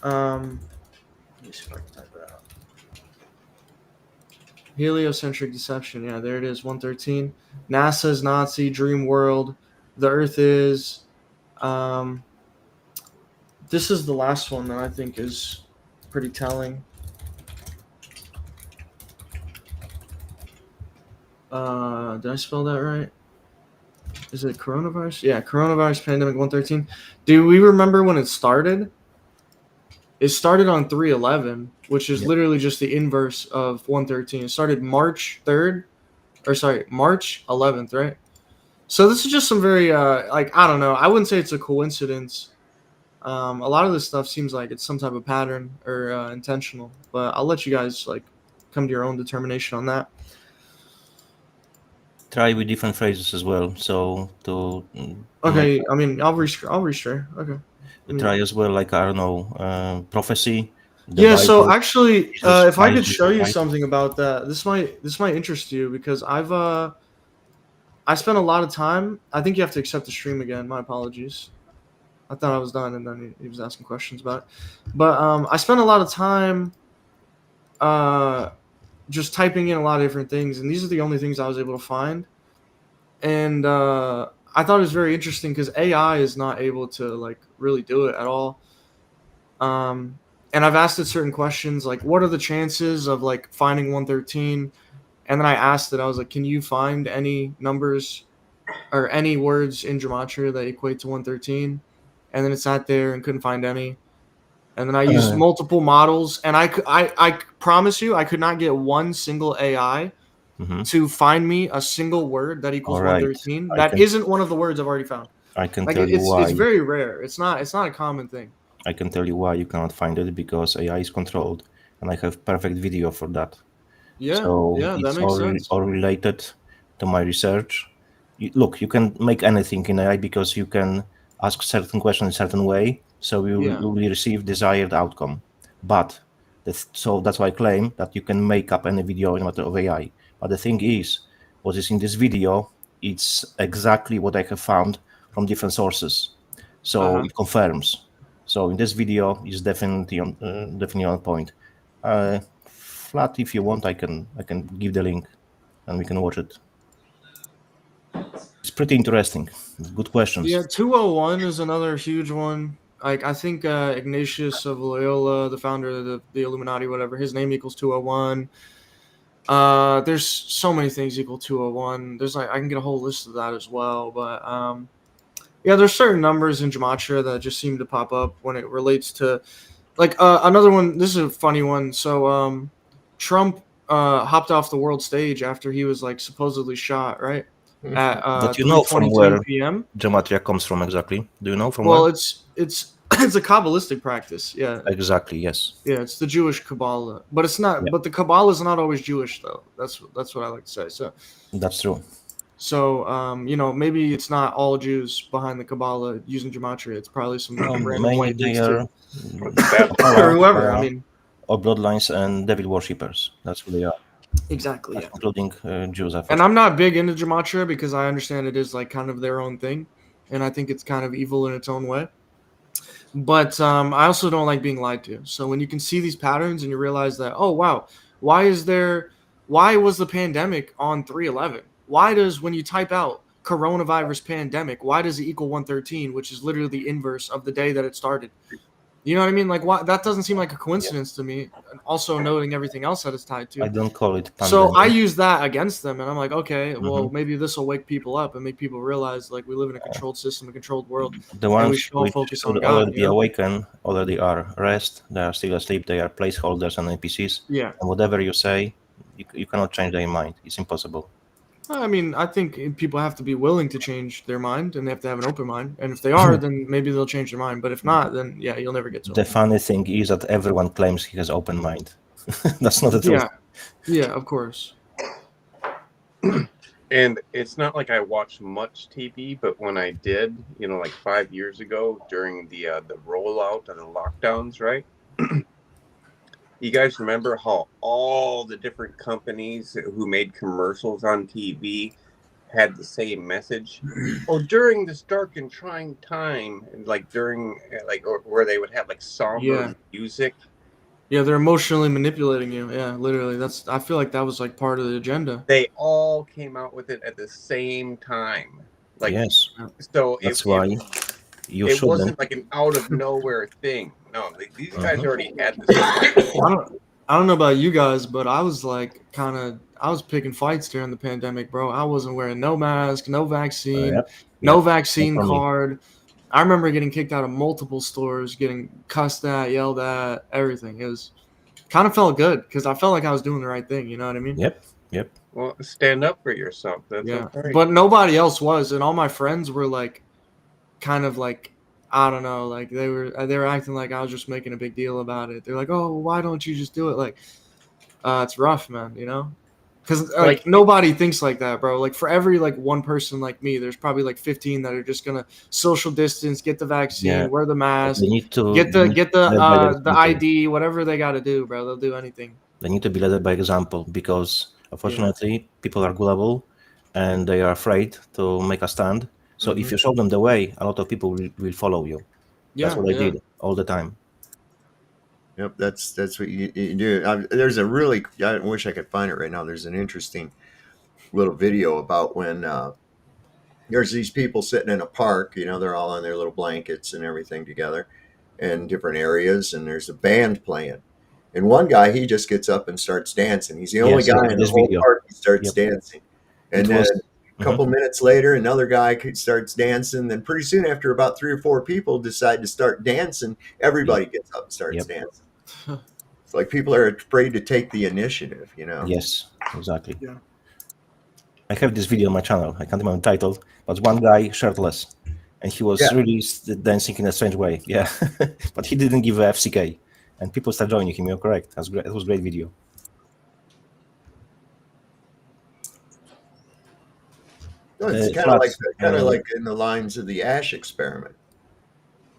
Let me see if I can type it out. Heliocentric deception. Yeah, there it is. 113. NASA's Nazi dream world. The Earth is. This is the last one that I think is pretty telling. Did I spell that right? Is it coronavirus? Yeah, coronavirus pandemic 113. Do we remember when it started? It started on 3/11, which is literally just the inverse of 113. It started March 3rd, or sorry, March 11th, right? So this is just some very like, I don't know. I wouldn't say it's a coincidence. A lot of this stuff seems like it's some type of pattern or intentional, but I'll let you guys like come to your own determination on that. Try with different phrases as well. So to okay, I mean, I'll reshare. Okay. Try as well, like, I don't know, prophecy. Yeah. Bible, so actually, if I could show you something about that, this might interest you, because I spent a lot of time. I think you have to accept the stream again. My apologies. I thought I was done, and then he was asking questions about it. But I spent a lot of time just typing in a lot of different things, and these are the only things I was able to find. And I thought it was very interesting because AI is not able to like really do it at all. And I've asked it certain questions like, what are the chances of like finding 113? And then I asked it, I was like, can you find any numbers or any words in gematria that equate to 113? And then it sat there and couldn't find any. And then I used multiple models, and I promise you, I could not get one single AI to find me a single word that equals 113. That isn't one of the words I've already found. I can tell you why. It's very rare. It's not a common thing. I can tell you why you cannot find it, because AI is controlled, and I have perfect video for that. Yeah, so yeah, it's that makes sense. all related to my research. Look, you can make anything in AI because you can ask certain questions in a certain way, so you will receive desired outcome. But so that's why I claim that you can make up any video in matter of AI. But the thing is, what is in this video, it's exactly what I have found from different sources. So it confirms. So in this video, is definitely on point. Flat, if you want, I can give the link, and we can watch it. It's pretty interesting. Good questions. Yeah, 201 is another huge one. Like, I think Ignatius of Loyola, the founder of the Illuminati, whatever, his name equals 201. There's so many things equal 201. There's like, I can get a whole list of that as well. But yeah, there's certain numbers in gematria that just seem to pop up when it relates to, like, another one. This is a funny one. So Trump hopped off the world stage after he was like supposedly shot, right? At but you know from where PM? gematria comes from exactly? Do you know from where? Well, it's a Kabbalistic practice. Yeah. Exactly. Yes. Yeah, it's the Jewish Kabbalah, but it's not. Yeah. But the Kabbalah is not always Jewish, though. That's what I like to say. So. That's true. So, you know, maybe it's not all Jews behind the Kabbalah using gematria. It's probably some random white dudes or whoever. I mean, or bloodlines and devil worshippers. That's who they are. Exactly, yeah. Including Jews. And I'm not big into gematria because I understand it is like kind of their own thing, and I think it's kind of evil in its own way. But I also don't like being lied to. So when you can see these patterns and you realize that, oh wow, why was the pandemic on 3/11? Why does, when you type out coronavirus pandemic, why does it equal 113, which is literally the inverse of the day that it started? You know what I mean? Like, why, that doesn't seem like a coincidence to me. And also noting everything else that it's tied to. I don't call it pandemic. So I use that against them, and I'm like, okay, well, maybe this will wake people up and make people realize, like, we live in a controlled system, a controlled world. The ones we should all focus on God, already awaken, already are rest. They are still asleep. They are placeholders and NPCs. Yeah. And whatever you say, you cannot change their mind. It's impossible. I mean, I think people have to be willing to change their mind, and they have to have an open mind. And if they are, then maybe they'll change their mind. But if not, then yeah, you'll never get to. The funny thing is that everyone claims he has open mind. That's not the truth. Yeah, of course. And it's not like I watched much TV, but when I did, like 5 years ago during the rollout of the lockdowns, right? You guys remember how all the different companies who made commercials on TV had the same message? Oh, during this dark and trying time, and like during where they would have like somber music. Yeah, they're emotionally manipulating you. Yeah, literally. I feel like that was like part of the agenda. They all came out with it at the same time. Like, yes. So that's why you it shouldn't. wasn't like an out of nowhere thing. No, these guys already had this. I don't know about you guys, but I was like I was picking fights during the pandemic, bro. I wasn't wearing no mask, no vaccine, no vaccine card. I remember getting kicked out of multiple stores, getting cussed at, yelled at, everything. It was kind of felt good because I felt like I was doing the right thing. You know what I mean? Yep. Well, stand up for yourself. That's okay. But nobody else was, and all my friends were like, kind of like, I don't know, like they were acting like I was just making a big deal about it. They're like, "Oh, why don't you just do it?" Like, it's rough, man. Because like nobody thinks like that, bro. Like for every like one person like me, there's probably like 15 that are just gonna social distance, get the vaccine, wear the mask, get the ID, whatever they got to do, bro. They'll do anything. They need to be led by example because unfortunately people are gullible and they are afraid to make a stand. So if you show them the way, a lot of people will follow you. That's what I did all the time. Yep, that's what you do. There's a really, I wish I could find it right now. There's an interesting little video about when there's these people sitting in a park. They're all on their little blankets and everything together in different areas, and there's a band playing. And one guy, he just gets up and starts dancing. He's the only guy in the whole park who starts dancing. And then a couple minutes later, another guy starts dancing. Then pretty soon after about 3 or 4 people decide to start dancing, everybody gets up and starts dancing. It's like people are afraid to take the initiative, Yes, exactly. Yeah. I have this video on my channel. I can't remember the title, but one guy shirtless. And he was really dancing in a strange way. Yeah. But he didn't give a FCK. And people start joining him. You're correct. That's great. It was a great video. It's kind of like in the lines of the Ash experiment.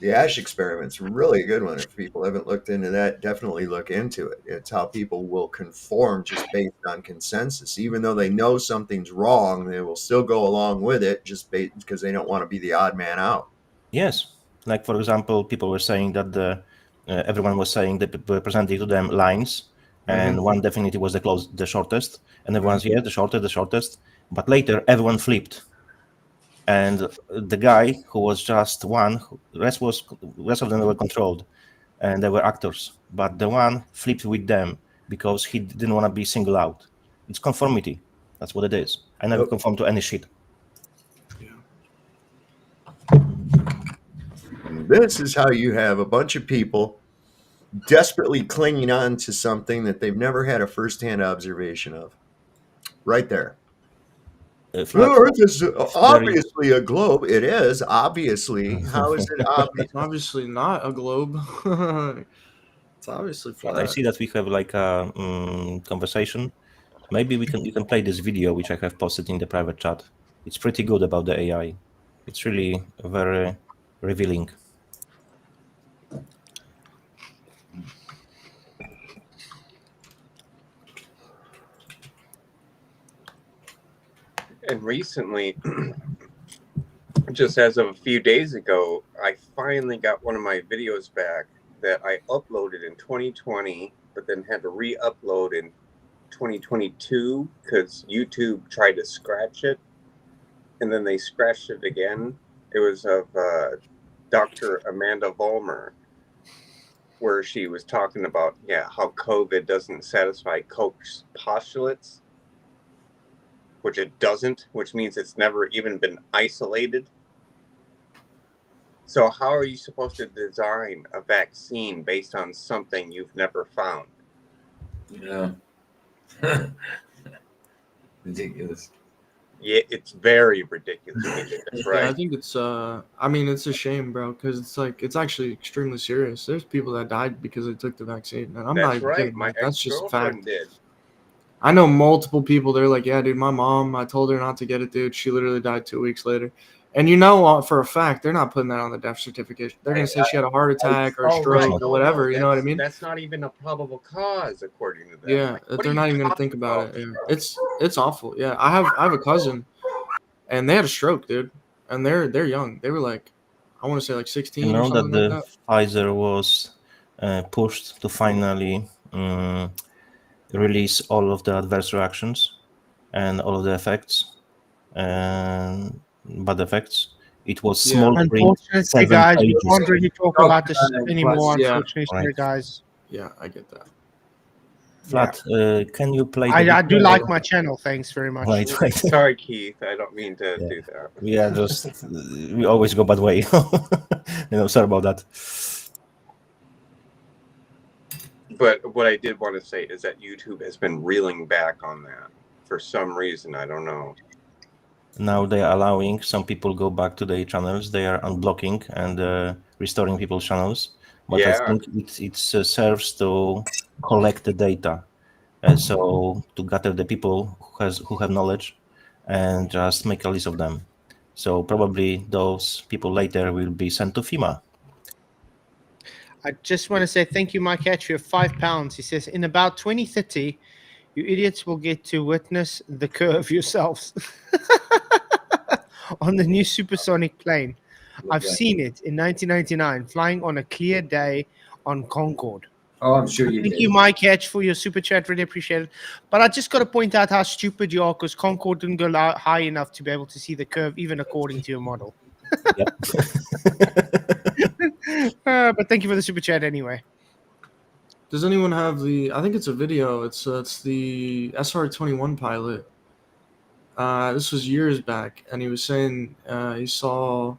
The Ash experiment's really a good one. If people haven't looked into that, definitely look into it. It's how people will conform just based on consensus. Even though they know something's wrong, they will still go along with it just because they don't want to be the odd man out. Yes. Like, for example, people were saying that everyone was saying that people presented to them lines, and one definitely was the shortest, and everyone's the shortest. But later, everyone flipped. And the guy who was just one, rest of them were controlled, and they were actors. But the one flipped with them because he didn't want to be singled out. It's conformity. That's what it is. I never conform to any shit. This is how you have a bunch of people desperately clinging on to something that they've never had a firsthand observation of. Right there. The Earth is obviously a globe. It is, obviously. How is it obvious? It's obviously not a globe. It's obviously flat. I see that we have like a conversation. Maybe you can play this video, which I have posted in the private chat. It's pretty good about the AI. It's really very revealing. And recently, just as of a few days ago, I finally got one of my videos back that I uploaded in 2020, but then had to re-upload in 2022 because YouTube tried to scratch it, and then they scratched it again. It was of Dr. Amanda Vollmer, where she was talking about, how COVID doesn't satisfy Koch's postulates, which it doesn't, which means it's never even been isolated. So how are you supposed to design a vaccine based on something you've never found? Yeah. Ridiculous. Yeah, it's very ridiculous. That's right. Yeah, I think it's I mean, it's a shame, bro, because it's like it's actually extremely serious. There's people that died because they took the vaccine, and I'm not That's even right. kidding. My Like, that's just a ex-girlfriend fact. did. I know multiple people. They're like, yeah, dude, my mom, I told her not to get it, dude. She literally died 2 weeks later. And you know, for a fact, they're not putting that on the death certificate. They're gonna say she had a heart attack or a Oh, right. stroke or No, whatever. You know what I mean? That's not even a probable cause, according to them. Yeah, Like, what they're are not you even gonna talking think about about? it. Yeah. It's awful. Yeah, I have a cousin, and they had a stroke, dude, and they're young. They were like, I want to say like 16 or that something like the that. Pfizer was pushed to finally release all of the adverse reactions and all of the effects and bad effects. It was small print, Unfortunately, 7 guys, we pages. can't really talk about this anymore. Yeah, Unfortunately, right. guys. Yeah, I get that. Flat, can you play the I do video? like my channel. Thanks very much. Right, right. Sorry, Keith. I don't mean to Yeah. do that. We are just we always go bad way. Sorry about that. But what I did want to say is that YouTube has been reeling back on that for some reason. I don't know. Now they are allowing some people go back to their channels. They are unblocking and restoring people's channels. But I Yeah. think it serves to collect the data, so to gather the people who have knowledge, and just make a list of them. So probably those people later will be sent to FEMA. I just want to say thank you, Mike Hatch, for your £5. He says, in about 2030, you idiots will get to witness the curve yourselves on the new supersonic plane. I've seen it in 1999, flying on a clear day on Concorde. Oh, I'm sure you Thank did. you, Mike Hatch, for your super chat. Really appreciate it. But I just got to point out how stupid you are, because Concorde didn't go high enough to be able to see the curve, even according to your model. Yep. But thank you for the super chat anyway. Does anyone have the? I think it's a video. It's the SR-21 pilot. This was years back, and he was saying he saw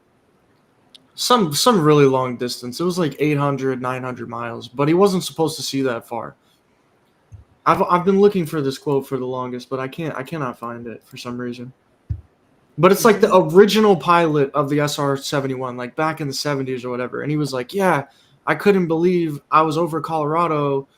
some really long distance. It was like 800, 900 miles, but he wasn't supposed to see that far. I've been looking for this quote for the longest, but I cannot find it for some reason. But it's like the original pilot of the SR-71, like back in the 70s or whatever, and he was like, "Yeah, I couldn't believe I was over Colorado."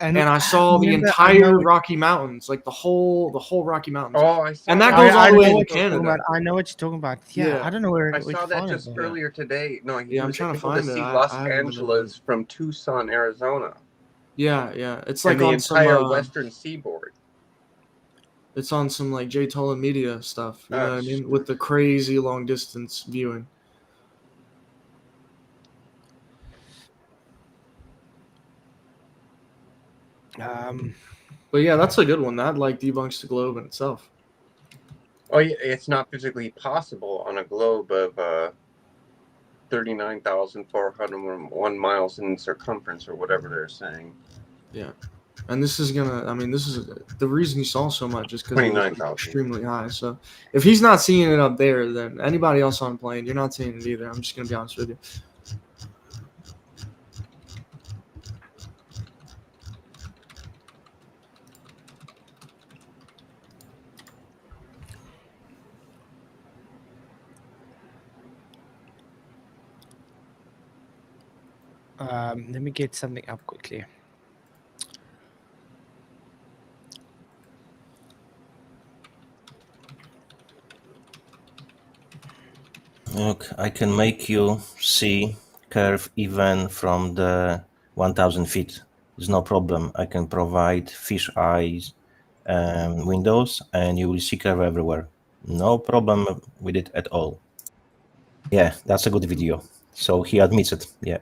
And I saw the entire Rocky Mountains, like the whole Rocky Mountains. Oh, I saw and that that. goes all I the way know to Canada. I know what you're talking about. Yeah, I don't know where I saw that just earlier today. No, he Yeah, I'm was trying to able find to it. see I Los haven't been able to- Angeles from Tucson, Arizona. Yeah, it's And like the on entire some western seaboard. It's on some like Jay Tolan Media stuff. You know what I mean? With the crazy long distance viewing. But yeah, that's a good one. That like debunks the globe in itself. Oh, yeah, it's not physically possible on a globe of 39,401 miles in circumference, or whatever they're saying. Yeah, and this is gonna. I mean, this is the reason he saw so much is because it was extremely high. So if he's not seeing it up there, then anybody else on the plane, you're not seeing it either. I'm just gonna be honest with you. Let me get something up quickly. Look, I can make you see curve even from the 1,000 feet. There's no problem. I can provide fish eyes windows, and you will see curve everywhere. No problem with it at all. Yeah, that's a good video. So he admits it. Yeah.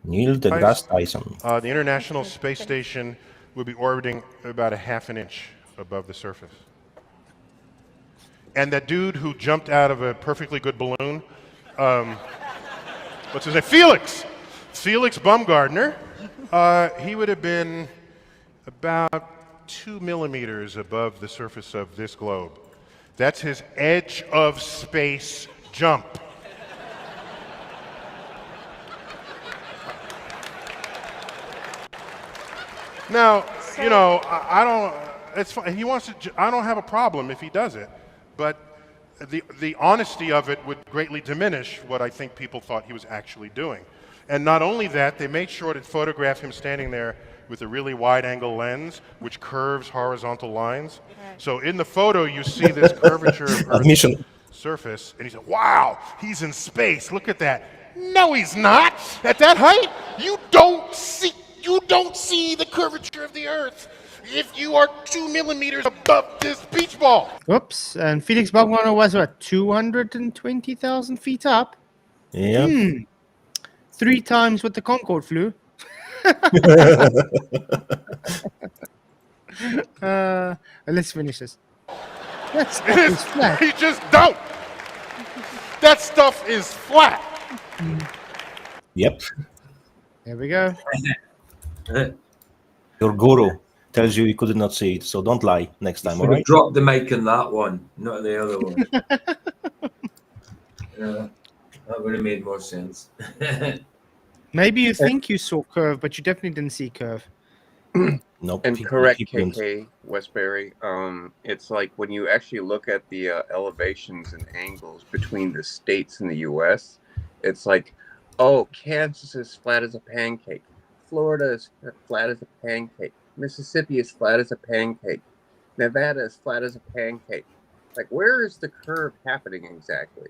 Neil deGrasse Tyson. The International Space Station will be orbiting about a half an inch above the surface. And that dude who jumped out of a perfectly good balloon, what's his name? Felix Baumgartner. He would have been about 2 millimeters above the surface of this globe. That's his edge of space jump. Now, you know, I don't. It's fine. He wants to. I don't have a problem if he does it, but the honesty of it would greatly diminish what I think people thought he was actually doing. And not only that, they made sure to photograph him standing there with a really wide-angle lens, which curves horizontal lines. So in the photo, you see this curvature of Earth's Admission. surface, and he said, "Wow, he's in space. Look at that." No, he's not. At that height, you don't see the curvature of the Earth if you are 2 millimeters above this beach ball. Whoops. And Felix Baumgartner was what, 220,000 feet up? Yeah. 3 times what the Concorde flew. Let's finish this. That stuff is flat. You just don't. That stuff is flat. Yep. There we go. Your guru tells you could not see it, so don't lie next time, all right? Drop the mic on that one, not the other one. Yeah, that would have made more sense. Maybe you think you saw curve, but you definitely didn't see curve. Nope. And correct, KK Westbury. It's like when you actually look at the elevations and angles between the states in the U.S., it's like, oh, Kansas is flat as a pancake. Florida is flat as a pancake. Mississippi is flat as a pancake. Nevada is flat as a pancake. Like, where is the curve happening exactly?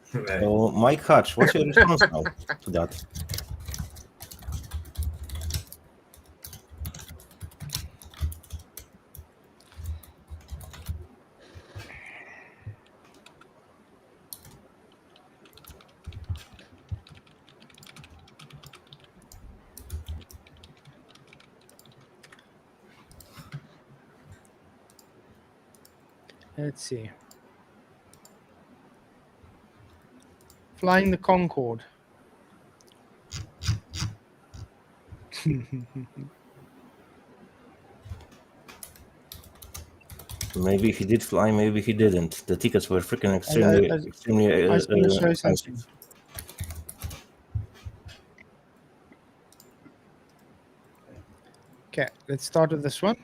So, Mike Hutch, what's your response now to that? Let's see. Flying the Concorde. Maybe he did fly, maybe he didn't. The tickets were freaking extremely I was going to show you something. expensive. Okay, let's start with this one.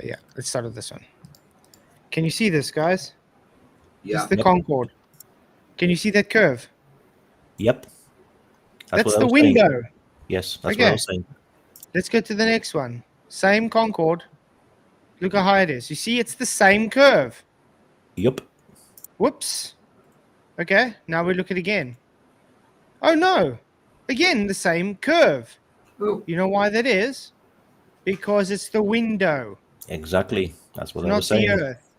Yeah, let's start with this one. Can you see this, guys? Yeah. This is the Concorde. Can you see that curve? Yep. That's what I the was saying. window. Yes, that's Okay. what I was saying. Let's go to the next one. Same Concorde. Look how high it is. You see, it's the same curve. Yep. Whoops. Okay, now we look at it again. Oh, no. Again, the same curve. Oh. You know why that is? Because it's the window, Exactly. That's what I not was the saying. Earth.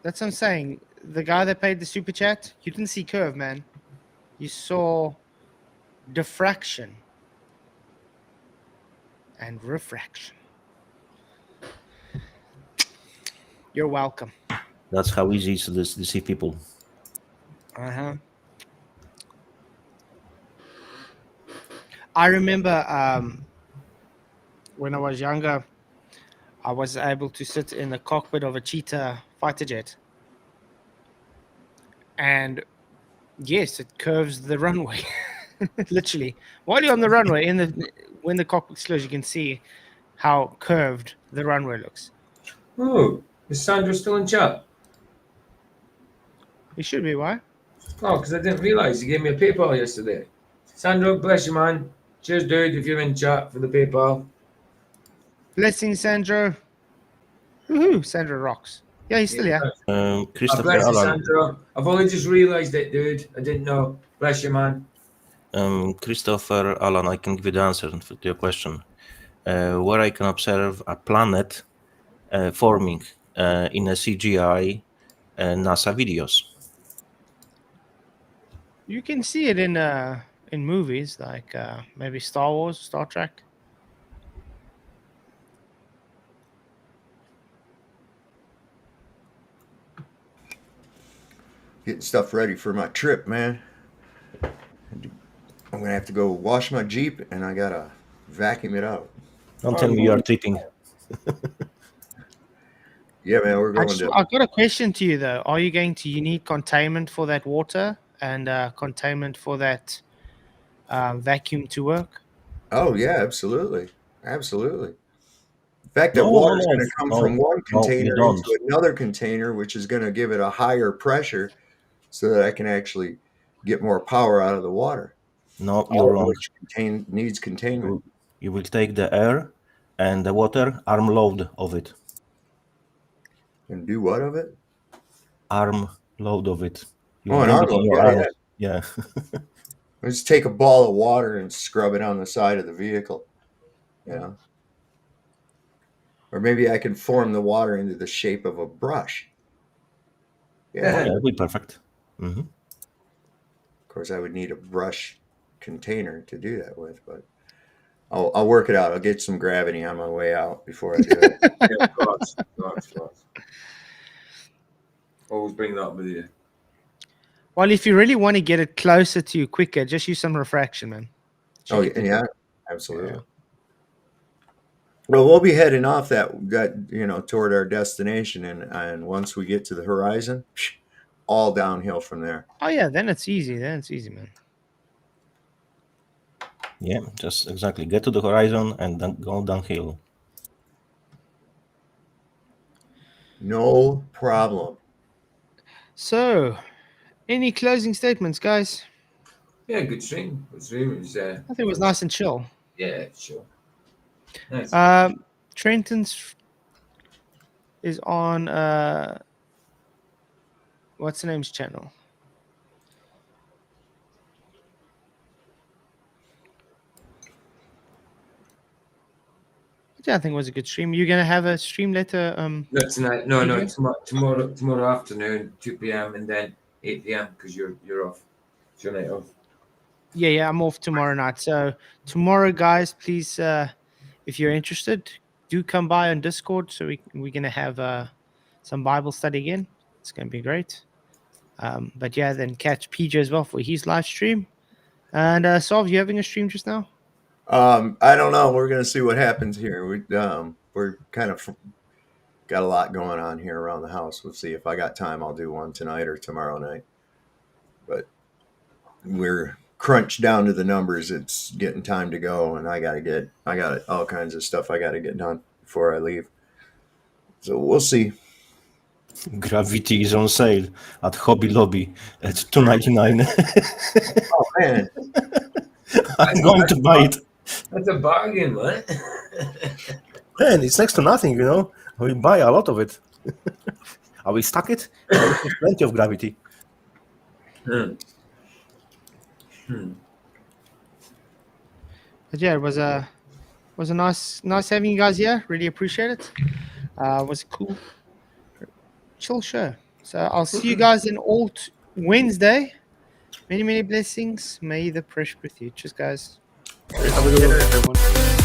That's what I'm saying. The guy that paid the super chat, you didn't see curve, man. You saw diffraction and refraction. You're welcome. That's how easy it is to deceive people. Uh-huh. I remember when I was younger, I was able to sit in the cockpit of a Cheetah fighter jet. And yes, it curves the runway. Literally. While you're on the runway, when the cockpit's closed, you can see how curved the runway looks. Oh, is Sandra still in chat? It should be, why? Oh, because I didn't realise you gave me a PayPal yesterday. Sandra, bless you, man. Cheers, dude, if you're in chat for the PayPal. Blessing, Sandra. Woohoo, Sandra rocks. Yeah, he's still here. Christopher bless you, Allen. Sandra. I've only just realised it, dude. I didn't know. Bless you, man. Christopher Allen, I can give you the answer to your question. Where I can observe a planet forming in a CGI NASA videos. You can see it in movies like maybe Star Wars, Star Trek. Getting stuff ready for my trip, man. I'm gonna have to go wash my Jeep, and I gotta vacuum it out. Don't tell me you are tripping. Yeah, man, we're going Actually, to. I've got a question to you though. Are you going to? You need containment for that water and containment for that vacuum to work? Oh yeah, absolutely, absolutely. fact, that No, water is no, going to come no, from one no, you container don't. into another container, which is going to give it a higher pressure so that I can actually get more power out of the water. No, All you're of wrong. which needs containment. You will take the air and the water, arm load of it. And do what of it? Arm load of it. You Oh, an drop arm it in load. your Yeah, arms. yeah. Yeah. Let's take a ball of water and scrub it on the side of the vehicle. You know? Or maybe I can form the water into the shape of a brush. Oh, yeah, it'll be perfect. Mm-hmm. Of course, I would need a brush container to do that with, but I'll work it out. I'll get some gravity on my way out before I do it. Yeah, of course. Always bring that up with you. Well, if you really want to get it closer to you quicker, just use some refraction, man. Oh, yeah, absolutely. Yeah. Well, we'll be heading off that toward our destination, and once we get to the horizon, all downhill from there. Oh yeah, then it's easy. Man. Yeah, just exactly. Get to the horizon and then go downhill. No problem. So, any closing statements, guys? Yeah, good stream. It was, I think it was nice and chill. Yeah, sure. Nice. Trenton's is on what's the name's channel? I think it was a good stream. You're gonna have a stream later? No, tonight. No. Tomorrow afternoon, 2 p.m. and then 8 p.m. because you're off. It's your night off. Yeah, I'm off tomorrow night. So tomorrow, guys, please, if you're interested, do come by on Discord. So we're gonna have some Bible study again. It's gonna be great. But yeah, then catch PJ as well for his live stream. And Solve, you having a stream just now? I don't know. We're gonna see what happens here. We're kind of got a lot going on here around the house. We'll see if I got time. I'll do one tonight or tomorrow night. But we're crunched down to the numbers. It's getting time to go, and I got all kinds of stuff I got to get done before I leave. So we'll see. Gravity is on sale at Hobby Lobby at $2.99. Oh man, I'm going to buy it. That's a bargain, man. Man, it's next to nothing, you know. We buy a lot of it. I will stack it. There's plenty of gravity. But yeah, it was a nice having you guys here. Really appreciate it. It was a cool, chill show. So I'll see you guys in Alt Wednesday. Many blessings. May the pressure with you. Cheers, guys. Have a good one, everyone.